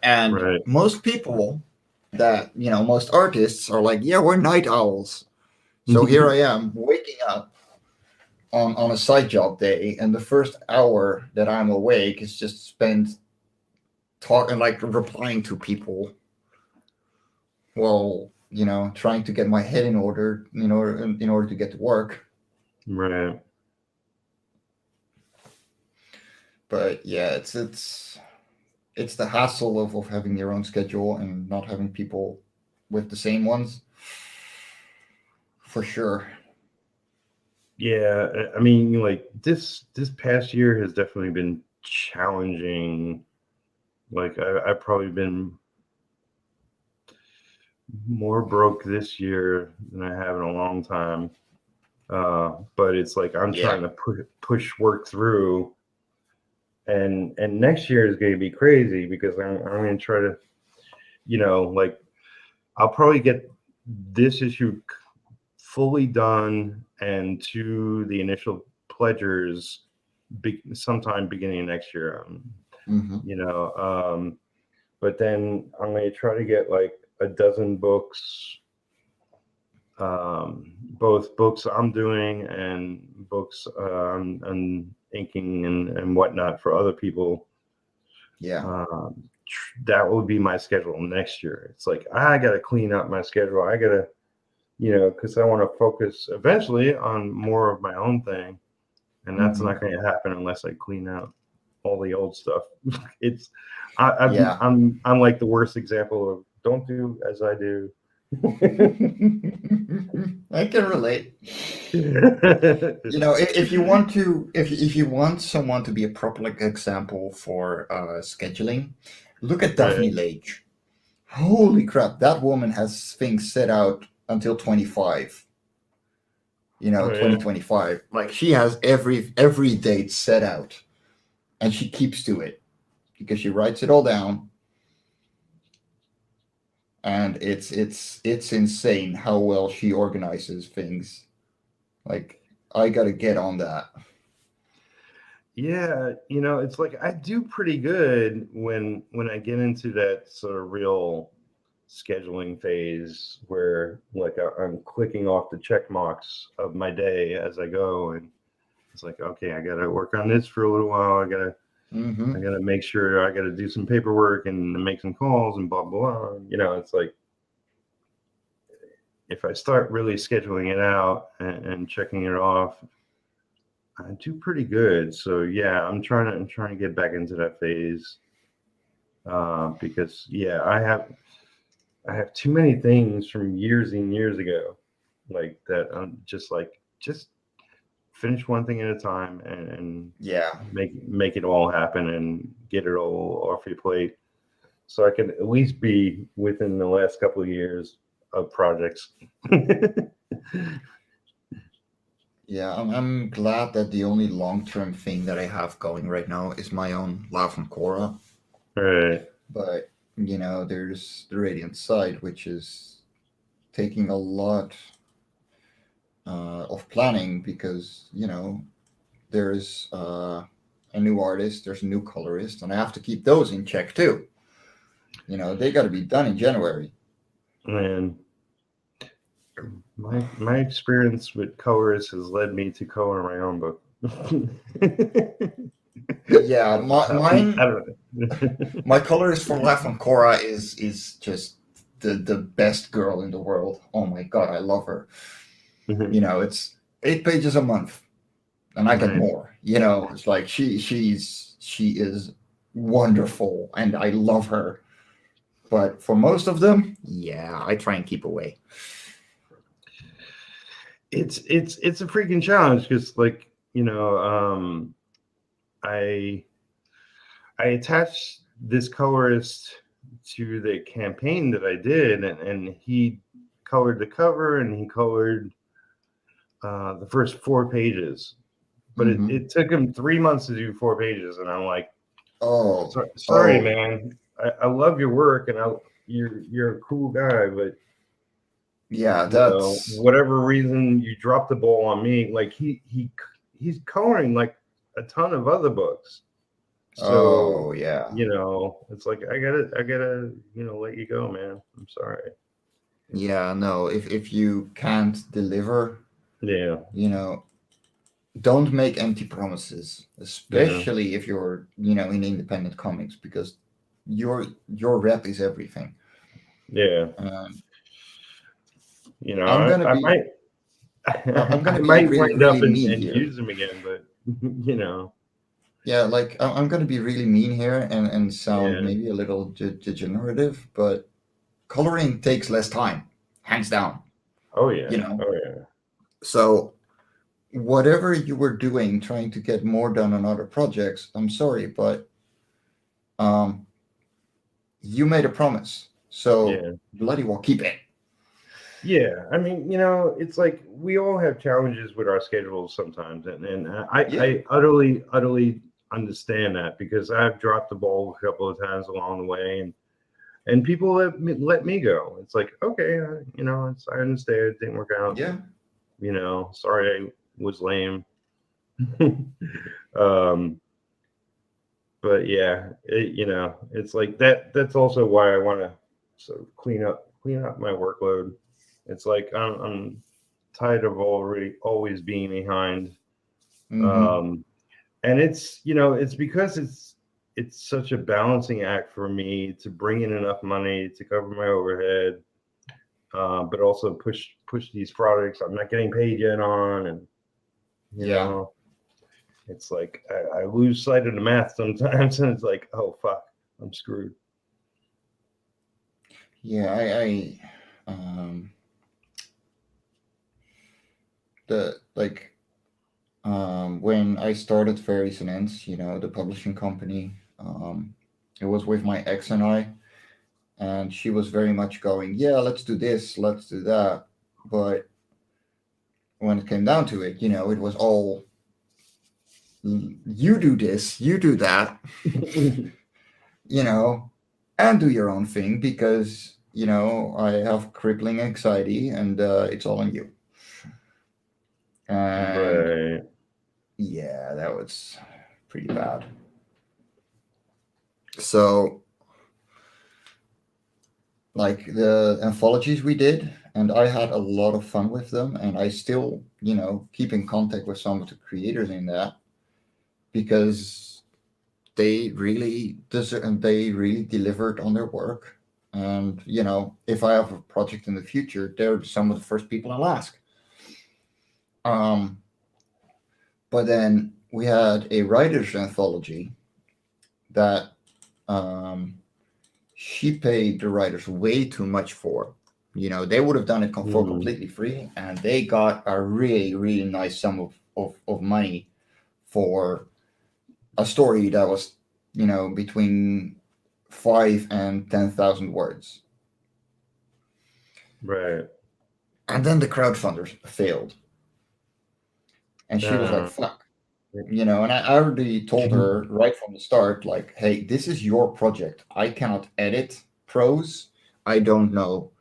And Right. most people most artists are like, yeah, we're night owls. So here I am waking up on a side job day, and the first hour that I'm awake is just spent talking, like replying to people. Well, trying to get my head in order, in order to get to work. Right. But yeah, it's the hassle of having your own schedule and not having people with the same ones. For sure. Yeah, I mean, like this past year has definitely been challenging. Like I've probably been more broke this year than I have in a long time. But it's like I'm trying to push work through, and next year is going to be crazy because I'm going to try to, like I'll probably get this issue fully done and to the initial pledgers sometime beginning of next year. But then I'm going to try to get like a dozen books, both books I'm doing and books and inking and whatnot for other people. Yeah. That will be my schedule next year. It's like I got to clean up my schedule. I got to, because I want to focus eventually on more of my own thing, and that's not going to happen unless I clean out all the old stuff. I'm like the worst example of don't do as I do. I can relate. If you want someone to be a proper example for scheduling, look at Daphne Lage. Holy crap, that woman has things set out until 25. 2025. Like she has every date set out, and she keeps to it because she writes it all down. And it's insane how well she organizes things. Like I gotta get on that. Yeah, it's like I do pretty good when I get into that sort of real scheduling phase where like I'm clicking off the check marks of my day as I go, and it's like, okay, I gotta work on this for a little while. I gotta make sure I gotta do some paperwork and make some calls and blah blah blah. It's like if I start really scheduling it out and checking it off, I do pretty good. So yeah, I'm trying to get back into that phase because I have too many things from years and years ago, like that. I'm just finish one thing at a time and make it all happen and get it all off your plate. so I can at least be within the last couple of years of projects. Yeah, I'm glad that the only long-term thing that I have going right now is my own Love from Korra. Right. But there's the Radiant side, which is taking a lot of planning because there's a new artist, there's a new colorist, and I have to keep those in check too. They got to be done in January. And my experience with colorists has led me to color my own book. Yeah, mine. I don't know. My colorist for Love from Korra is just the best girl in the world. Oh my god, I love her. It's 8 pages a month, and I get Right. more. It's like she is wonderful, and I love her. But for most of them, yeah, I try and keep away. It's a freaking challenge because, like, I attached this colorist to the campaign that I did, and he colored the cover and he colored the first 4 pages. But it took him 3 months to do 4 pages, and I'm like, oh, sorry, man. I love your work, and you're a cool guy, but yeah, that's whatever reason you dropped the ball on me. Like he's coloring like a ton of other books. So yeah, it's like I gotta let you go, man. I'm sorry. Yeah, no, if you can't deliver, Yeah. Don't make empty promises, especially if you're, in independent comics, because your rep is everything. Yeah. I'm gonna I be, might I'm gonna I be might really, wind up really and mean here. use them again, but Yeah, like I'm gonna be really mean here and sound Yeah. maybe a little degenerative, but coloring takes less time, hands down. Oh yeah. Oh yeah. So whatever you were doing, trying to get more done on other projects, I'm sorry, but you made a promise, so Yeah. bloody well keep it. Yeah, I mean, it's like we all have challenges with our schedules sometimes, and I utterly understand that because I've dropped the ball a couple of times along the way, and people let me go. It's like, okay, I understand it didn't work out. Yeah. Sorry I was lame. But yeah, it's like that. That's also why I want to sort of clean up my workload. It's like I'm tired of always being behind. And it's it's because it's such a balancing act for me to bring in enough money to cover my overhead, but also push these products I'm not getting paid yet on, and it's like I lose sight of the math sometimes, and it's like, oh fuck, I'm screwed. Yeah, I when I started Fairies and Ends, the publishing company, it was with my ex and she was very much going, yeah, let's do this, let's do that. But when it came down to it, it was all, you do this, you do that, and do your own thing because, I have crippling anxiety and it's all on you. And Right. yeah, that was pretty bad. So, like the anthologies we did, and I had a lot of fun with them, and I still, keep in contact with some of the creators in that because they really deserve and they really delivered on their work. And if I have a project in the future, they're some of the first people I'll ask. But then we had a writers anthology that she paid the writers way too much for. They would have done it for completely free, and they got a really, really nice sum of money for a story that was, between 5 and 10,000 words. Right. And then the crowdfunders failed. And she was like, fuck. And I already told her right from the start, like, hey, this is your project. I cannot edit prose. I don't know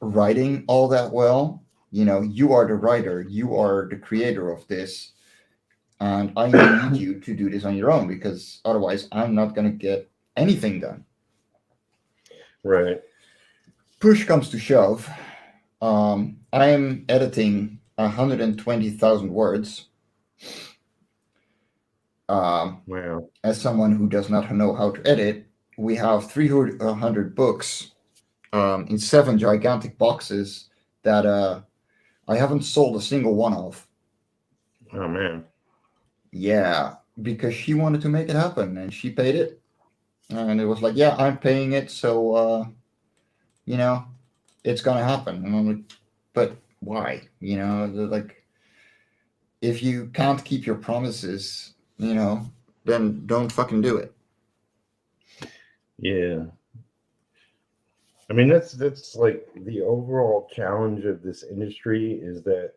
writing all that well. You are the writer. You are the creator of this. And I need you to do this on your own, because otherwise I'm not going to get anything done. Right. Push comes to shove. I am editing 120,000 words. Wow. As someone who does not know how to edit, we have 300 books in 7 gigantic boxes that I haven't sold a single one of. Oh, man. Yeah, because she wanted to make it happen, and she paid it. And it was like, yeah, I'm paying it, so, it's going to happen. And I'm like, but why? Like, if you can't keep your promises, then don't fucking do it. Yeah. I mean, that's like the overall challenge of this industry is that,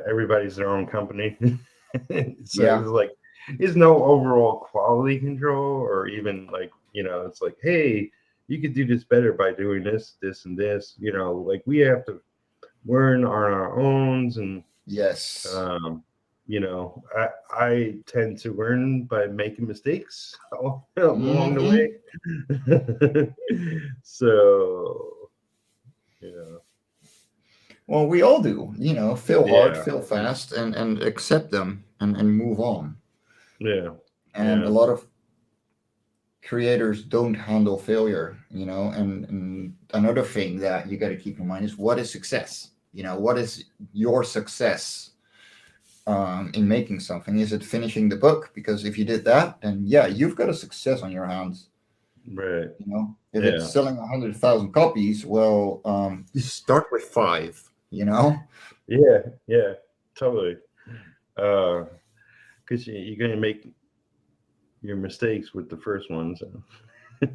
everybody's their own company. So Yeah. it's like, there's no overall quality control, or even like, it's like, hey, you could do this better by doing this, and this, like we have to learn on our own. And Yes. I tend to learn by making mistakes along the way. So, Well, we all do, fail hard, Yeah. fail fast, and accept them and move on. Yeah. And a lot of creators don't handle failure, and another thing that you got to keep in mind is, what is success? What is your success in making something? Is it finishing the book? Because if you did that, then yeah, you've got a success on your hands. Right. If it's selling 100,000 copies, well, you start with 5. Yeah, totally. Because you're going to make your mistakes with the first one. So.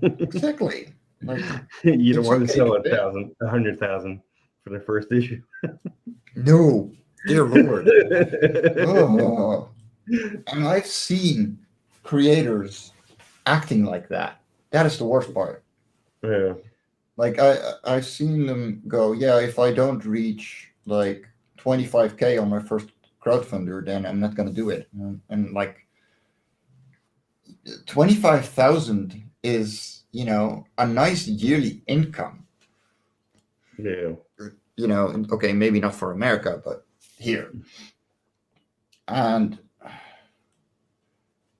Exactly. Like, you don't want to okay sell to 100,000 for the first issue. No, dear Lord. Oh. And I've seen creators acting like that. That is the worst part. Yeah. Like, I've seen them go, yeah, if I don't reach like 25K on my first crowdfunder, then I'm not going to do it. And like 25,000 is, a nice yearly income. Yeah. Okay, maybe not for America, but here. And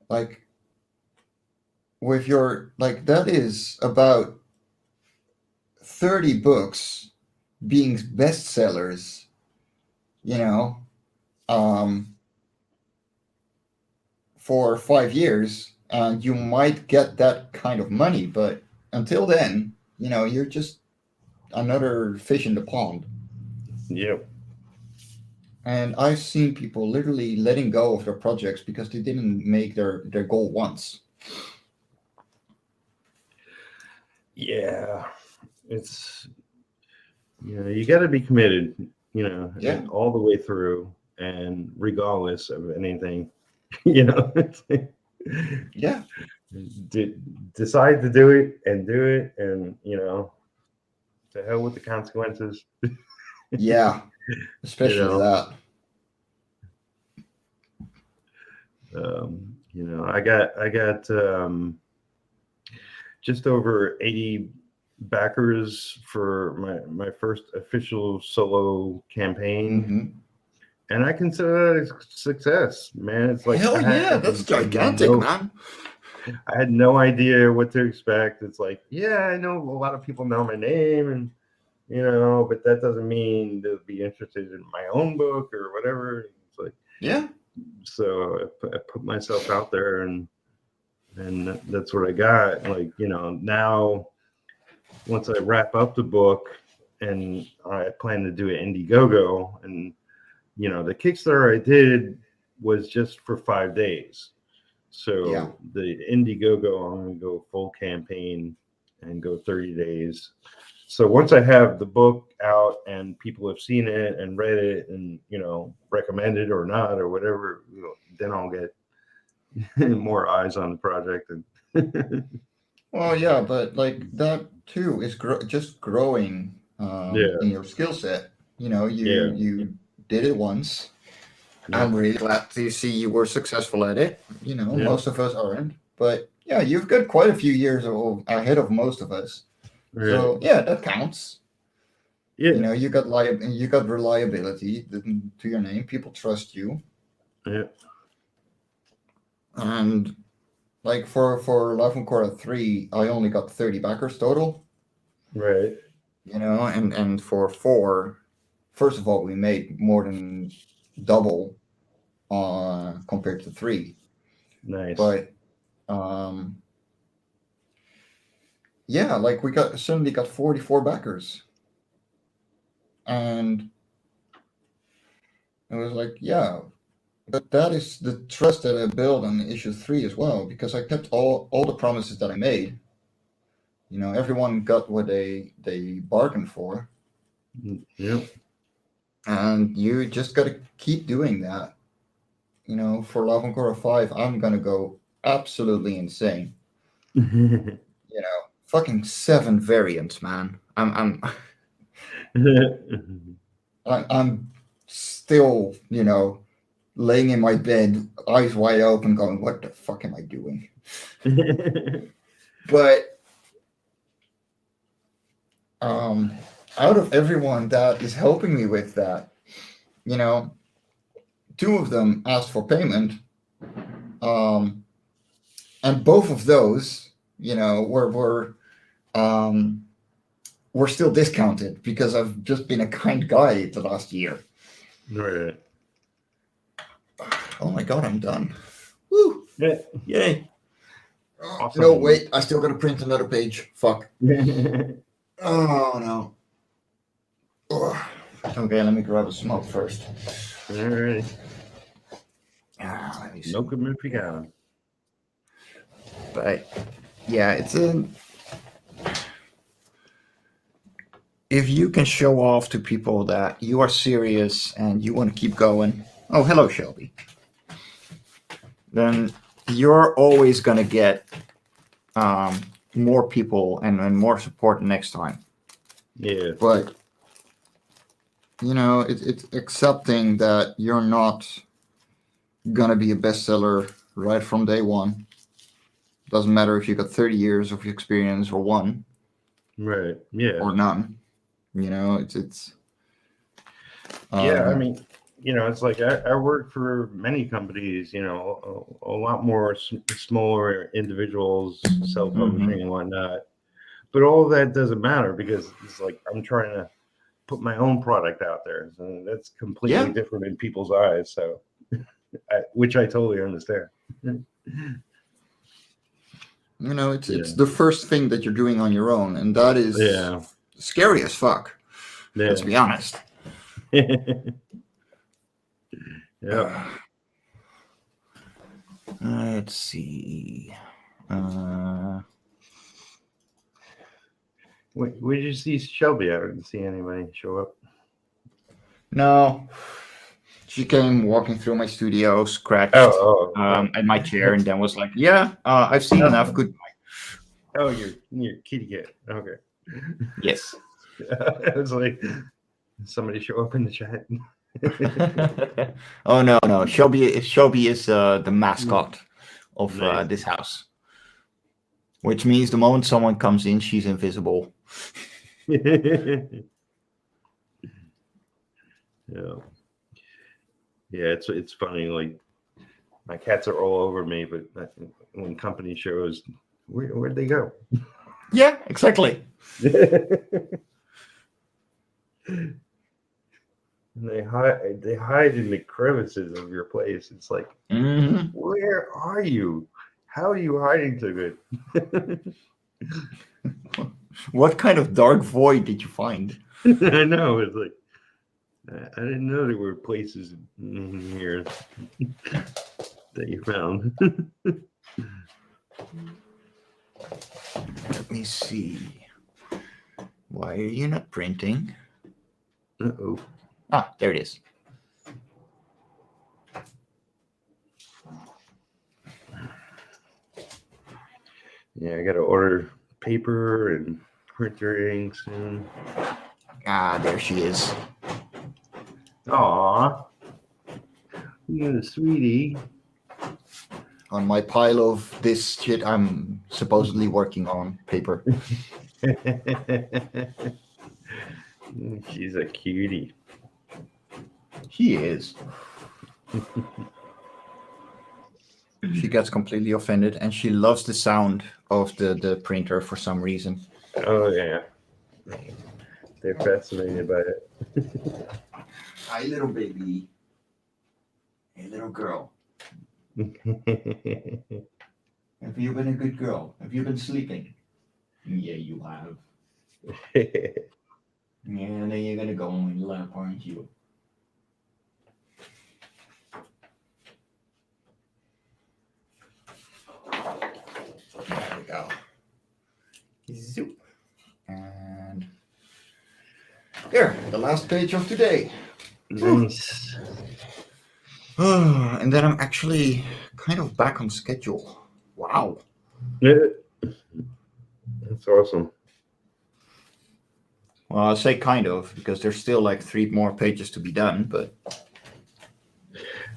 like, with your, like, that is about 30 books being bestsellers, for 5 years, and you might get that kind of money, but until then, you're just another fish in the pond. Yep. And I've seen people literally letting go of their projects because they didn't make their goal once. Yeah. It's, you got to be committed, all the way through, and regardless of anything, it's like, Yeah. Decide to do it, and to hell with the consequences. Yeah. Especially that. I got just over 80 backers for my first official solo campaign. Mm-hmm. And I consider that a success, man. It's like, hell yeah, that's gigantic, man. I had no idea what to expect. It's like, yeah, I know a lot of people know my name, and but that doesn't mean they'll be interested in my own book or whatever. It's like, yeah. So I put myself out there, and that's what I got. Like, now once I wrap up the book, and I plan to do it Indiegogo, and the Kickstarter I did was just for 5 days. So Yeah. the Indiegogo, I'm going to go full campaign and go 30 days. So once I have the book out and people have seen it and read it and, recommend it or not or whatever, then I'll get more eyes on the project. And Well, yeah, but like that too is just growing Yeah. in your skill set. Yeah. You did it once. Yeah. I'm really glad to see you were successful at it. Yeah. Most of us aren't, but yeah, you've got quite a few years ahead of most of us. Right. So yeah, that counts. Yeah. You got reliability to your name. People trust you, Yeah. and like for Life on Korra 3, I only got 30 backers total. Right. And for 4, first of all, we made more than double compared to 3. Nice. But yeah, like we suddenly got 44 backers, and it was like, yeah, but that is the trust that I built on issue 3 as well, because I kept all the promises that I made. Everyone got what they bargained for. Yeah. And you just got to keep doing that. For Love and Korra 5, I'm gonna go absolutely insane. Fucking 7 variants, man. I'm still, laying in my bed, eyes wide open, going, "What the fuck am I doing?" But out of everyone that is helping me with that, 2 of them asked for payment, and both of those, were still discounted because I've just been a kind guy the last year. Right. Oh my god, I'm done. Woo! Yeah. Yay! Awesome. No, wait, I still gotta print another page. Fuck. Oh no. Ugh. Okay, let me grab a smoke first. All right. Let me see. Smoke him if you got him. But yeah, if you can show off to people that you are serious and you want to keep going. Oh, hello, Shelby. Then you're always gonna get more people and more support next time. Yeah. But it's accepting that you're not gonna be a bestseller right from day one. Doesn't matter if you got 30 years of experience or 1. Right. Yeah. Or none. It's Yeah. I mean, it's like I work for many companies, a lot more smaller individuals, self-publishing and whatnot. But all of that doesn't matter because it's like I'm trying to put my own product out there. So that's completely different in people's eyes. So, which I totally understand. It's the first thing that you're doing on your own, and that is scary as fuck. Yeah. Let's be honest. Yeah. Let's see. Where did you see Shelby? I didn't see anybody show up. No. She came walking through my studio, scratched at my chair, and then was like, "Yeah, I've seen enough. Goodbye." Oh, you're kitty cat. Okay. Yes. I was like, somebody show up in the chat. Oh no. Shelby is the mascot of this house, which means the moment someone comes in, she's invisible. Yeah, it's funny. Like my cats are all over me, but when company shows, where'd they go? Yeah, exactly. And they hide in the crevices of your place. It's like, where are you? How are you hiding so good? What kind of dark void did you find? I know. It's like I didn't know there were places in here. that you found. Let me see. Why are you not printing? Uh-oh. Ah, there it is. Yeah, I got to order paper and printer ink soon. Ah, there she is. Aw. You a sweetie. On my pile of this shit I'm supposedly working on paper. She's a cutie. She is. She gets completely offended and she loves the sound of the printer for some reason. Oh, yeah. They're fascinated by it. Hi, little baby. Hey, little girl. Have you been a good girl? Have you been sleeping? Yeah, you have. Yeah, and then you're gonna go on my lap, aren't you? There we go. Zoop. And there, the last page of today. Nice. And then I'm actually kind of back on schedule. Wow. That's awesome. Well, I'll say kind of, because there's still like 3 more pages to be done, but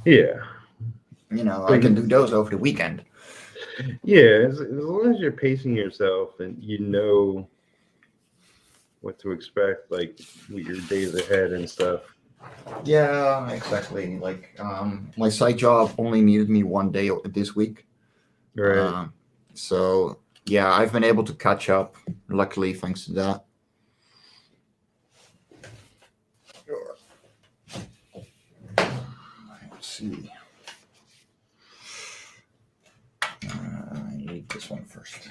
Yeah. you know, I can do those over the weekend. Yeah, as long as you're pacing yourself and you know what to expect, like with your days ahead and stuff. Yeah, exactly. Like, my side job only needed me 1 day this week. Right. So, yeah, I've been able to catch up, luckily, thanks to that. Let's see. I need this one first.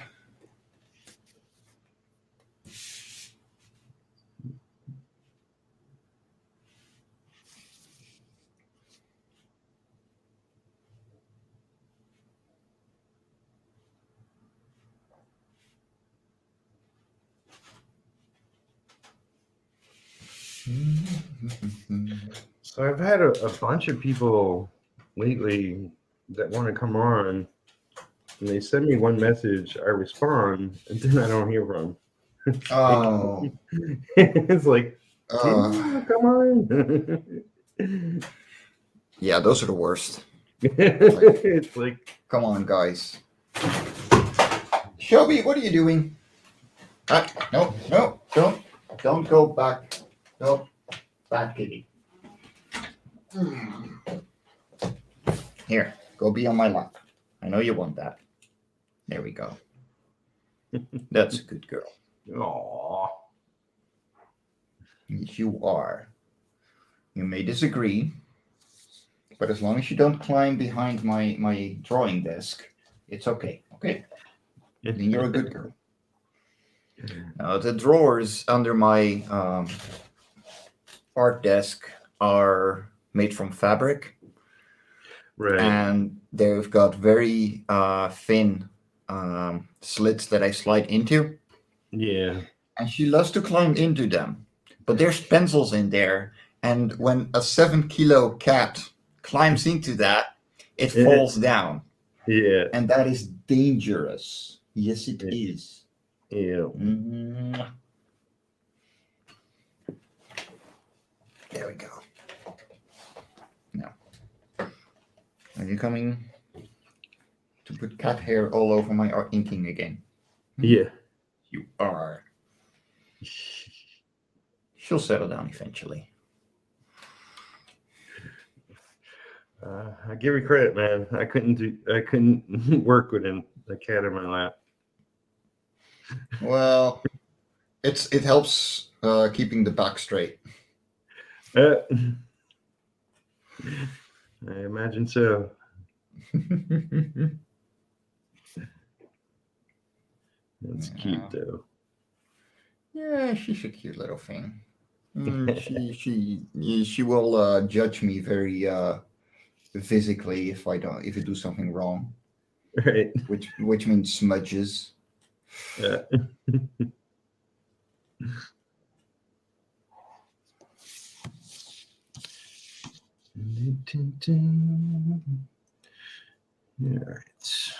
So I've had a bunch of people lately that want to come on, and they send me one message, I respond, and then I don't hear from them. Oh. It's like, Uh, didn't you come on? yeah, those are the worst. It's like, Come on, guys. Shelby, what are you doing? No, don't go back. No, back, kitty. Here, go be on my lap. I know you want that. There we go. That's a good girl. aw. Yes, you are. You may disagree, but as long as you don't climb behind my drawing desk, it's okay. Okay? Then you're a good girl. Now, the drawers under my art desk are made from fabric, Right. and they've got very thin slits that I slide into. Yeah. And she loves to climb into them, but there's pencils in there, and when a 7-kilo cat climbs into that, it falls down, Yeah. and that is dangerous. Yes, it is. Yeah. There we go. Now, are you coming to put cat hair all over my art inking again? Yeah. You are. She'll settle down eventually. I give you credit, man. I couldn't work with a cat in my lap. Well, it helps keeping the back straight. I imagine so. That's cute though. Yeah, she's a cute little thing. She will judge me very physically if I do something wrong, Right. which means smudges. Yeah. All right.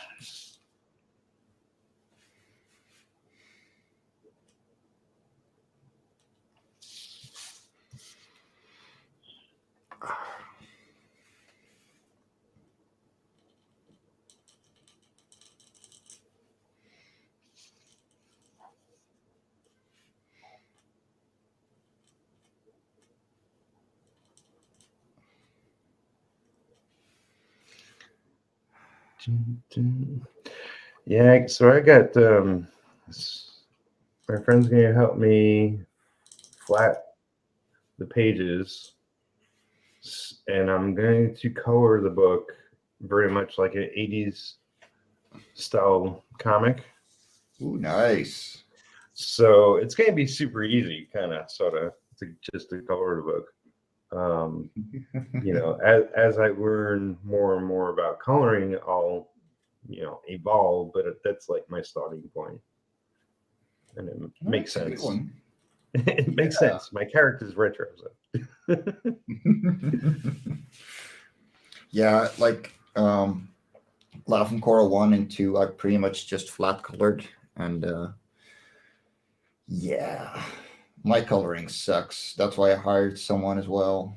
Yeah, so I got my friend's gonna help me flat the pages, and I'm going to color the book very much like an 80s style comic. Ooh, nice. So it's gonna be super easy, kind of, sort of, to color the book. As I learn more and more about coloring, I'll evolve, but that's like my starting point, and it makes That's a good sense. one. It makes sense. My character's retro, so. Yeah, like Laugh and Coral 1 and 2, I pretty much just flat colored, and yeah, my coloring sucks. That's why I hired someone as well.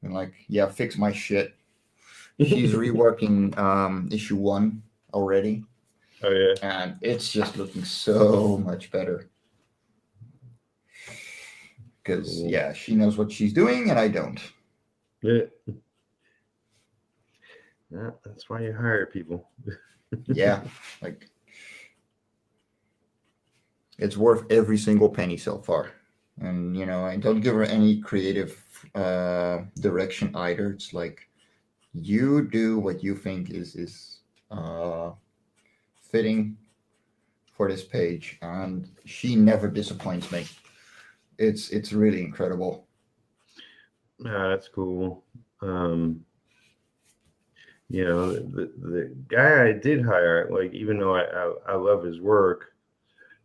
And like, yeah, fix my shit. She's reworking issue 1 already, Oh yeah. and it's just looking so much better. Because Cool. yeah, she knows what she's doing, and I don't. Yeah. Yeah, that's why you hire people. Yeah, like it's worth every single penny so far. And I don't give her any creative direction either. It's like you do what you think is fitting for this page, and she never disappoints me. It's really incredible. That's cool. The guy I did hire, like, even though I love his work,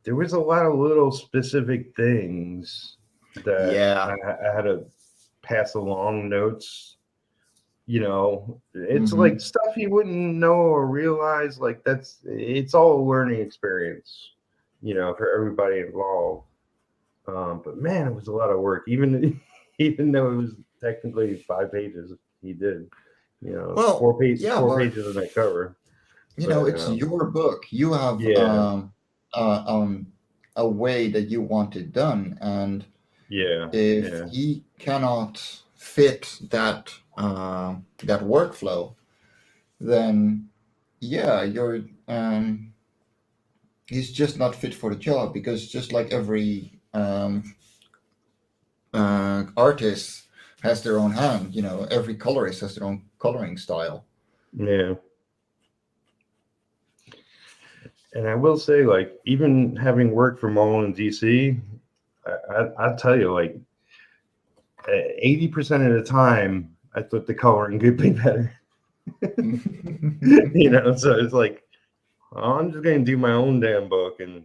there was a lot of little specific things that Yeah. I had to pass along notes. It's Mhm. like stuff you wouldn't know or realize. Like it's all a learning experience, for everybody involved. But man, it was a lot of work. Even even though it was technically 5 pages, he did. Well, four yeah, four but pages in that cover. But it's your book. You have yeah, uh, um, a way that you want it done, and yeah, if yeah, he cannot fit that workflow, then yeah, he's just not fit for the job, because just like every artist has their own hand, every colorist has their own coloring style. yeah. And I will say, like, even having worked for Marvel in DC, I'll tell you, like, 80% of the time, I thought the coloring could be better. So it's like, oh, I'm just gonna do my own damn book, and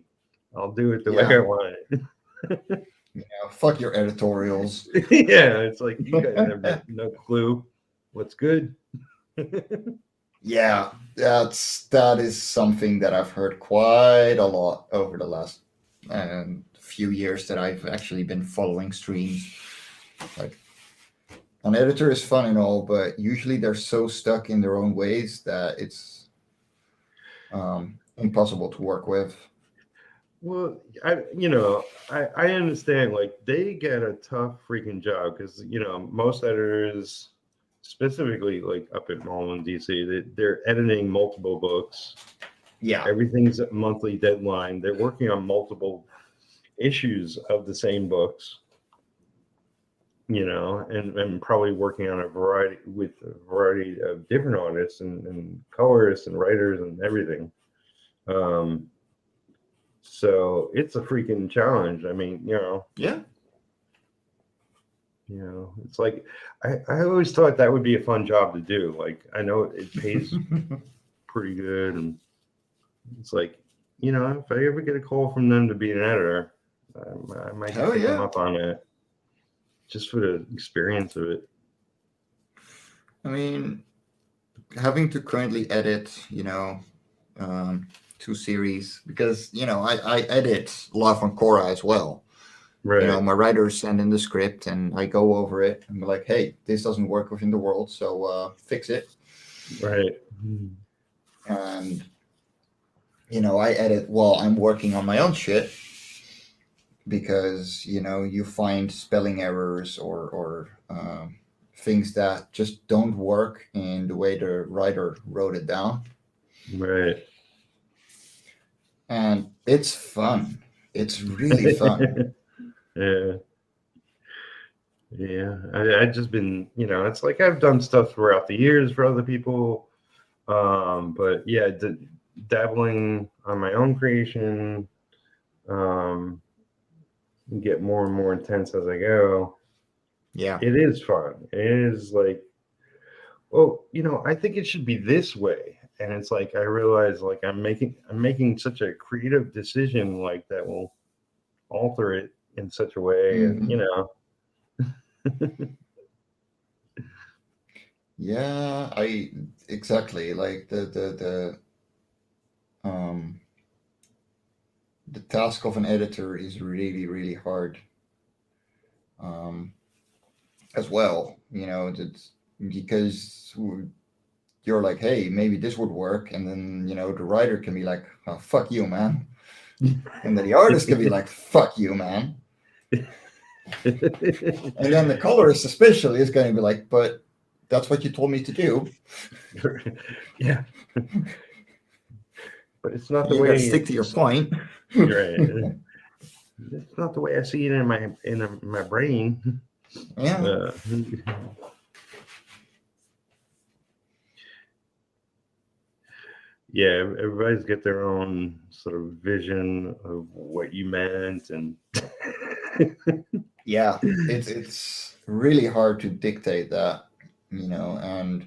I'll do it the way Yeah. I want it. Fuck your editorials. Yeah, it's like you guys have no clue what's good. Yeah, that is something that I've heard quite a lot over the last few years that I've actually been following streams. Like, an editor is fun and all, but usually they're so stuck in their own ways that it's impossible to work with. Well, I understand, like, they get a tough freaking job because most editors, specifically like up at Marvel in DC, they're editing multiple books. Yeah. Everything's a monthly deadline. They're working on multiple issues of the same books, and probably working on a variety of different artists and colorists and writers and everything. So it's a freaking challenge. I mean, Yeah. You know, it's like I always thought that would be a fun job to do. Like, I know it pays pretty good, and it's like, you know, if I ever get a call from them to be an editor, I might Hell take them yeah. up on it just for the experience of it. I mean, having to currently edit, 2 series, because I edit live on Cora as well. Right. My writers send in the script and I go over it and be like, hey, this doesn't work within the world, so fix it. Right. And I edit while I'm working on my own shit, because you find spelling errors or things that just don't work in the way the writer wrote it down. Right. And it's fun. It's really fun. Yeah. Yeah. I just been, it's like I've done stuff throughout the years for other people. But yeah, dabbling on my own creation, get more and more intense as I go. Yeah. It is fun. It is like, well, I think it should be this way. And it's like I realize like I'm making such a creative decision like that will alter it in such a way, Mhm. and Yeah, I exactly like the task of an editor is really, really hard, as well. It's because you're like, hey, maybe this would work, and then the writer can be like, oh, fuck you, man, and then the artist can be like, fuck you, man, and then the colorist especially is going to be like, but that's what you told me to do. Yeah. But it's not the You got to way. stick to your point. Right. It's not the way I see it in my brain. Yeah. Yeah, everybody's got their own sort of vision of what you meant, and Yeah, it's really hard to dictate that, and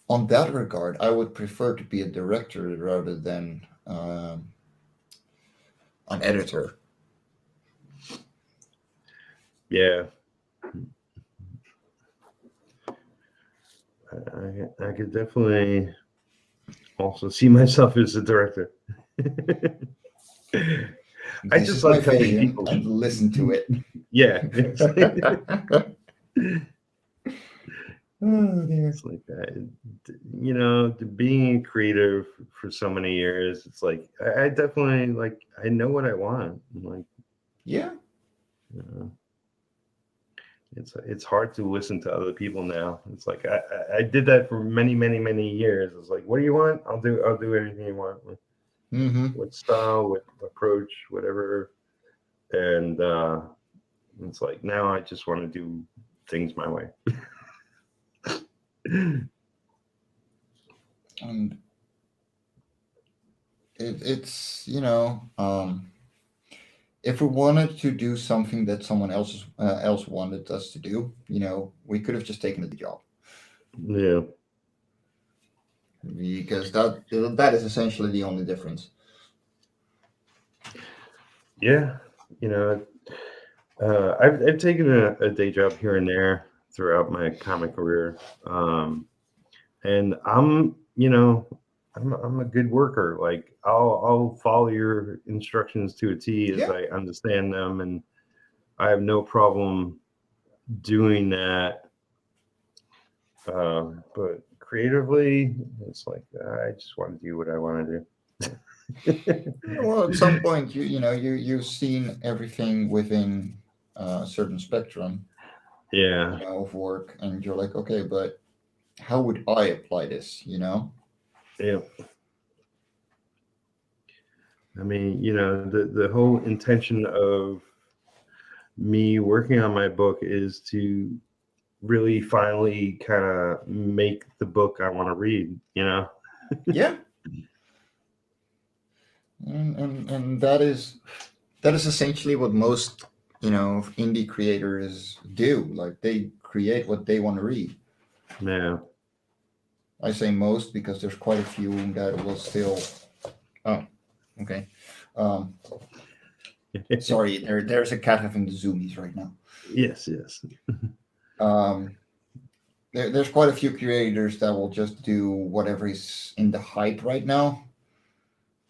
on that regard, I would prefer to be a director rather than an editor. yeah, I could definitely also see myself as a director. I This just is my like helping vision, people. and listen to it. Yeah, Oh dear. it's like that. Being creative for so many years, it's like I definitely like I know what I want. Like, Yeah. it's hard to listen to other people now. It's like I did that for many, many, many years. It's like, what do you want? I'll do anything you want. Mm-hmm. What style, what approach, whatever. And it's like now I just want to do things my way. And it's if we wanted to do something that someone else wanted us to do, we could have just taken the job, Yeah. because that is essentially the only difference. Yeah. I've taken a day job here and there throughout my comic career, and I'm a good worker. Like I'll follow your instructions to a T as Yeah. I understand them, and I have no problem doing that. But creatively, it's like I just want to do what I want to do. Well, at some point, you've seen everything within a certain spectrum, Yeah. of work, and you're like, okay, but how would I apply this? Yeah. I mean, the whole intention of me working on my book is to really finally kind of make the book I want to read, Yeah. And that is that is essentially what most, indie creators do. Like they create what they want to read. Yeah. I say most because there's quite a few that will still. Oh, okay. Sorry, there's a cat having the zoomies right now. Yes, yes. There's quite a few creators that will just do whatever is in the hype right now.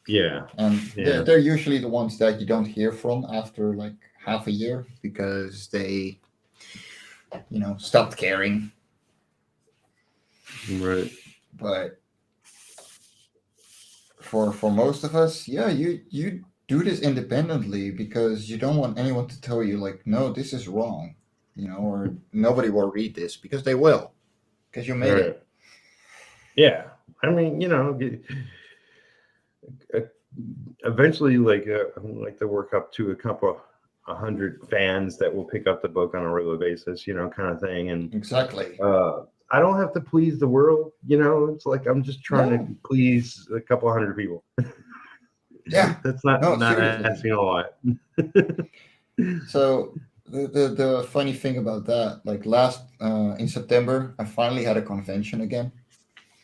Yeah. And they're usually the ones that you don't hear from after like half a year because they, stopped caring. Right. But for most of us, yeah, you do this independently because you don't want anyone to tell you like, no, this is wrong, or nobody will read this because they will, because you made it. Yeah, I mean, eventually, like to work up to a couple 100 fans that will pick up the book on a regular basis, kind of thing. And Exactly. I don't have to please the world, it's like I'm just trying to please a couple 100 people. Yeah, that's not asking a lot. So the funny thing about that, like last in September, I finally had a convention again.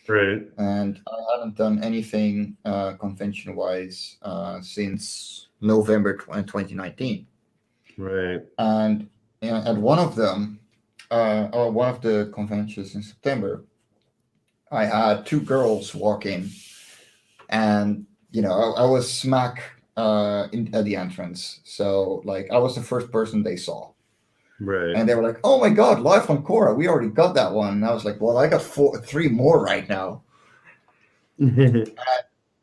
Right. And I haven't done anything convention wise since November 2019. Right. And at one of them, or one of the conventions in September, I had two girls walk in, and I was smack at the entrance. So like I was the first person they saw. Right. And they were like, "Oh my God, Live on Quora, we already got that one." And I was like, "Well, I got three more right now."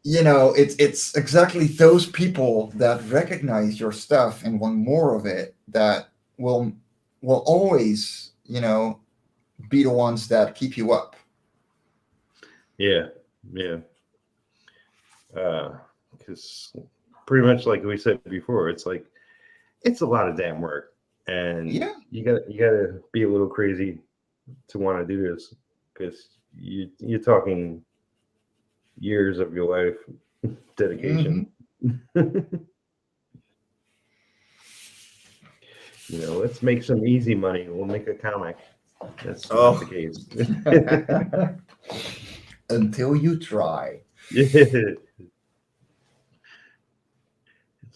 It's exactly those people that recognize your stuff and want more of it that will always, be the ones that keep you up. Yeah. Because pretty much like we said before, it's like it's a lot of damn work, and you gotta be a little crazy to want to do this because you're talking years of your life dedication. Mm-hmm. Let's make some easy money. We'll make a comic. That's not the case. Until you try. It's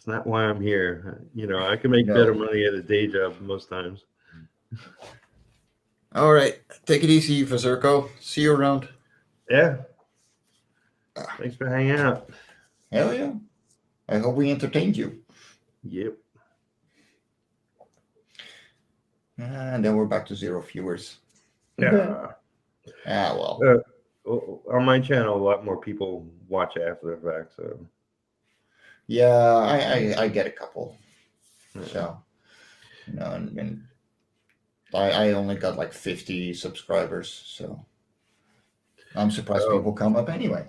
not why I'm here. I can make better money at a day job most times. All right. Take it easy, Vazirko. See you around. Yeah. Thanks for hanging out. Hell yeah. I hope we entertained you. Yep. And then we're back to 0 viewers. Yeah. Well. On my channel, a lot more people watch after the fact. So. Yeah, I get a couple. So, and I only got like 50 subscribers. So I'm surprised people come up anyway.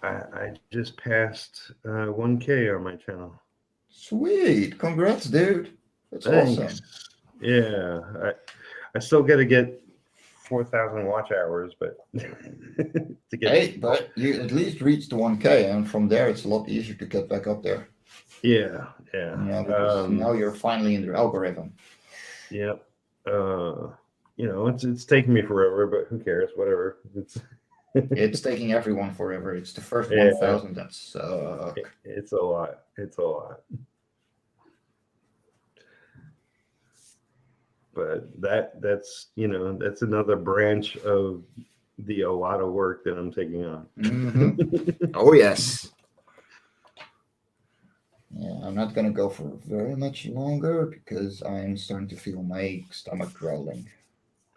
I just passed 1K on my channel. Sweet. Congrats, dude. That's Thanks. awesome. Yeah. I still got to get 4,000 watch hours, but but you at least reached the 1K, and from there it's a lot easier to get back up there. Yeah. Because now you're finally in the algorithm. Yep. It's taking me forever, but who cares? Whatever. It's taking everyone forever. It's the first 1,000 that suck. It's a lot. But that's another branch of a lot of work that I'm taking on. Mm-hmm. Oh yes. Yeah, I'm not gonna go for very much longer because I'm starting to feel my stomach growling.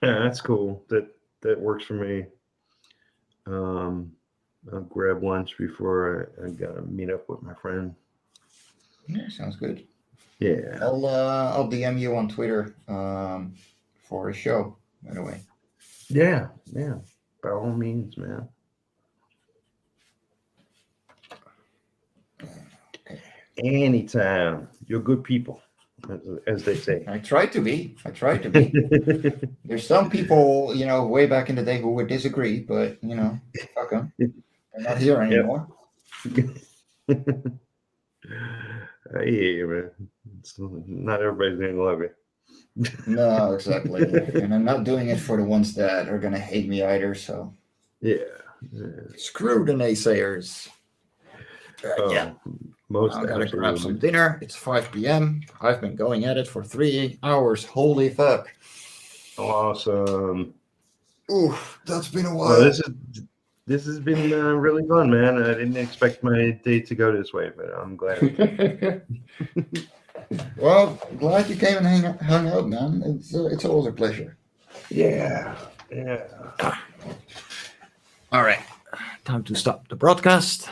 Yeah, that's cool. That works for me. I'll grab lunch before I gotta meet up with my friend. Yeah, sounds good. Yeah. I'll DM you on Twitter for a show, by the way. Yeah. By all means, man. Okay. Anytime. You're good people, as they say. I try to be. There's some people, way back in the day who would disagree, but fuck them. They're not here anymore. I hear you, man. It's not everybody's gonna love you. No, exactly. And I'm not doing it for the ones that are gonna hate me either. So Yeah. screw the naysayers. Yeah. Most I'm gonna grab some absolutely. dinner. It's 5 p.m. I've been going at it for 3 hours. Holy fuck. Awesome. Ooh, that's been a while. Well, this has been really fun, man. I didn't expect my day to go this way, but I'm glad it did. Well, glad you came and hung out, man. It's always a pleasure. Yeah. All right, time to stop the broadcast.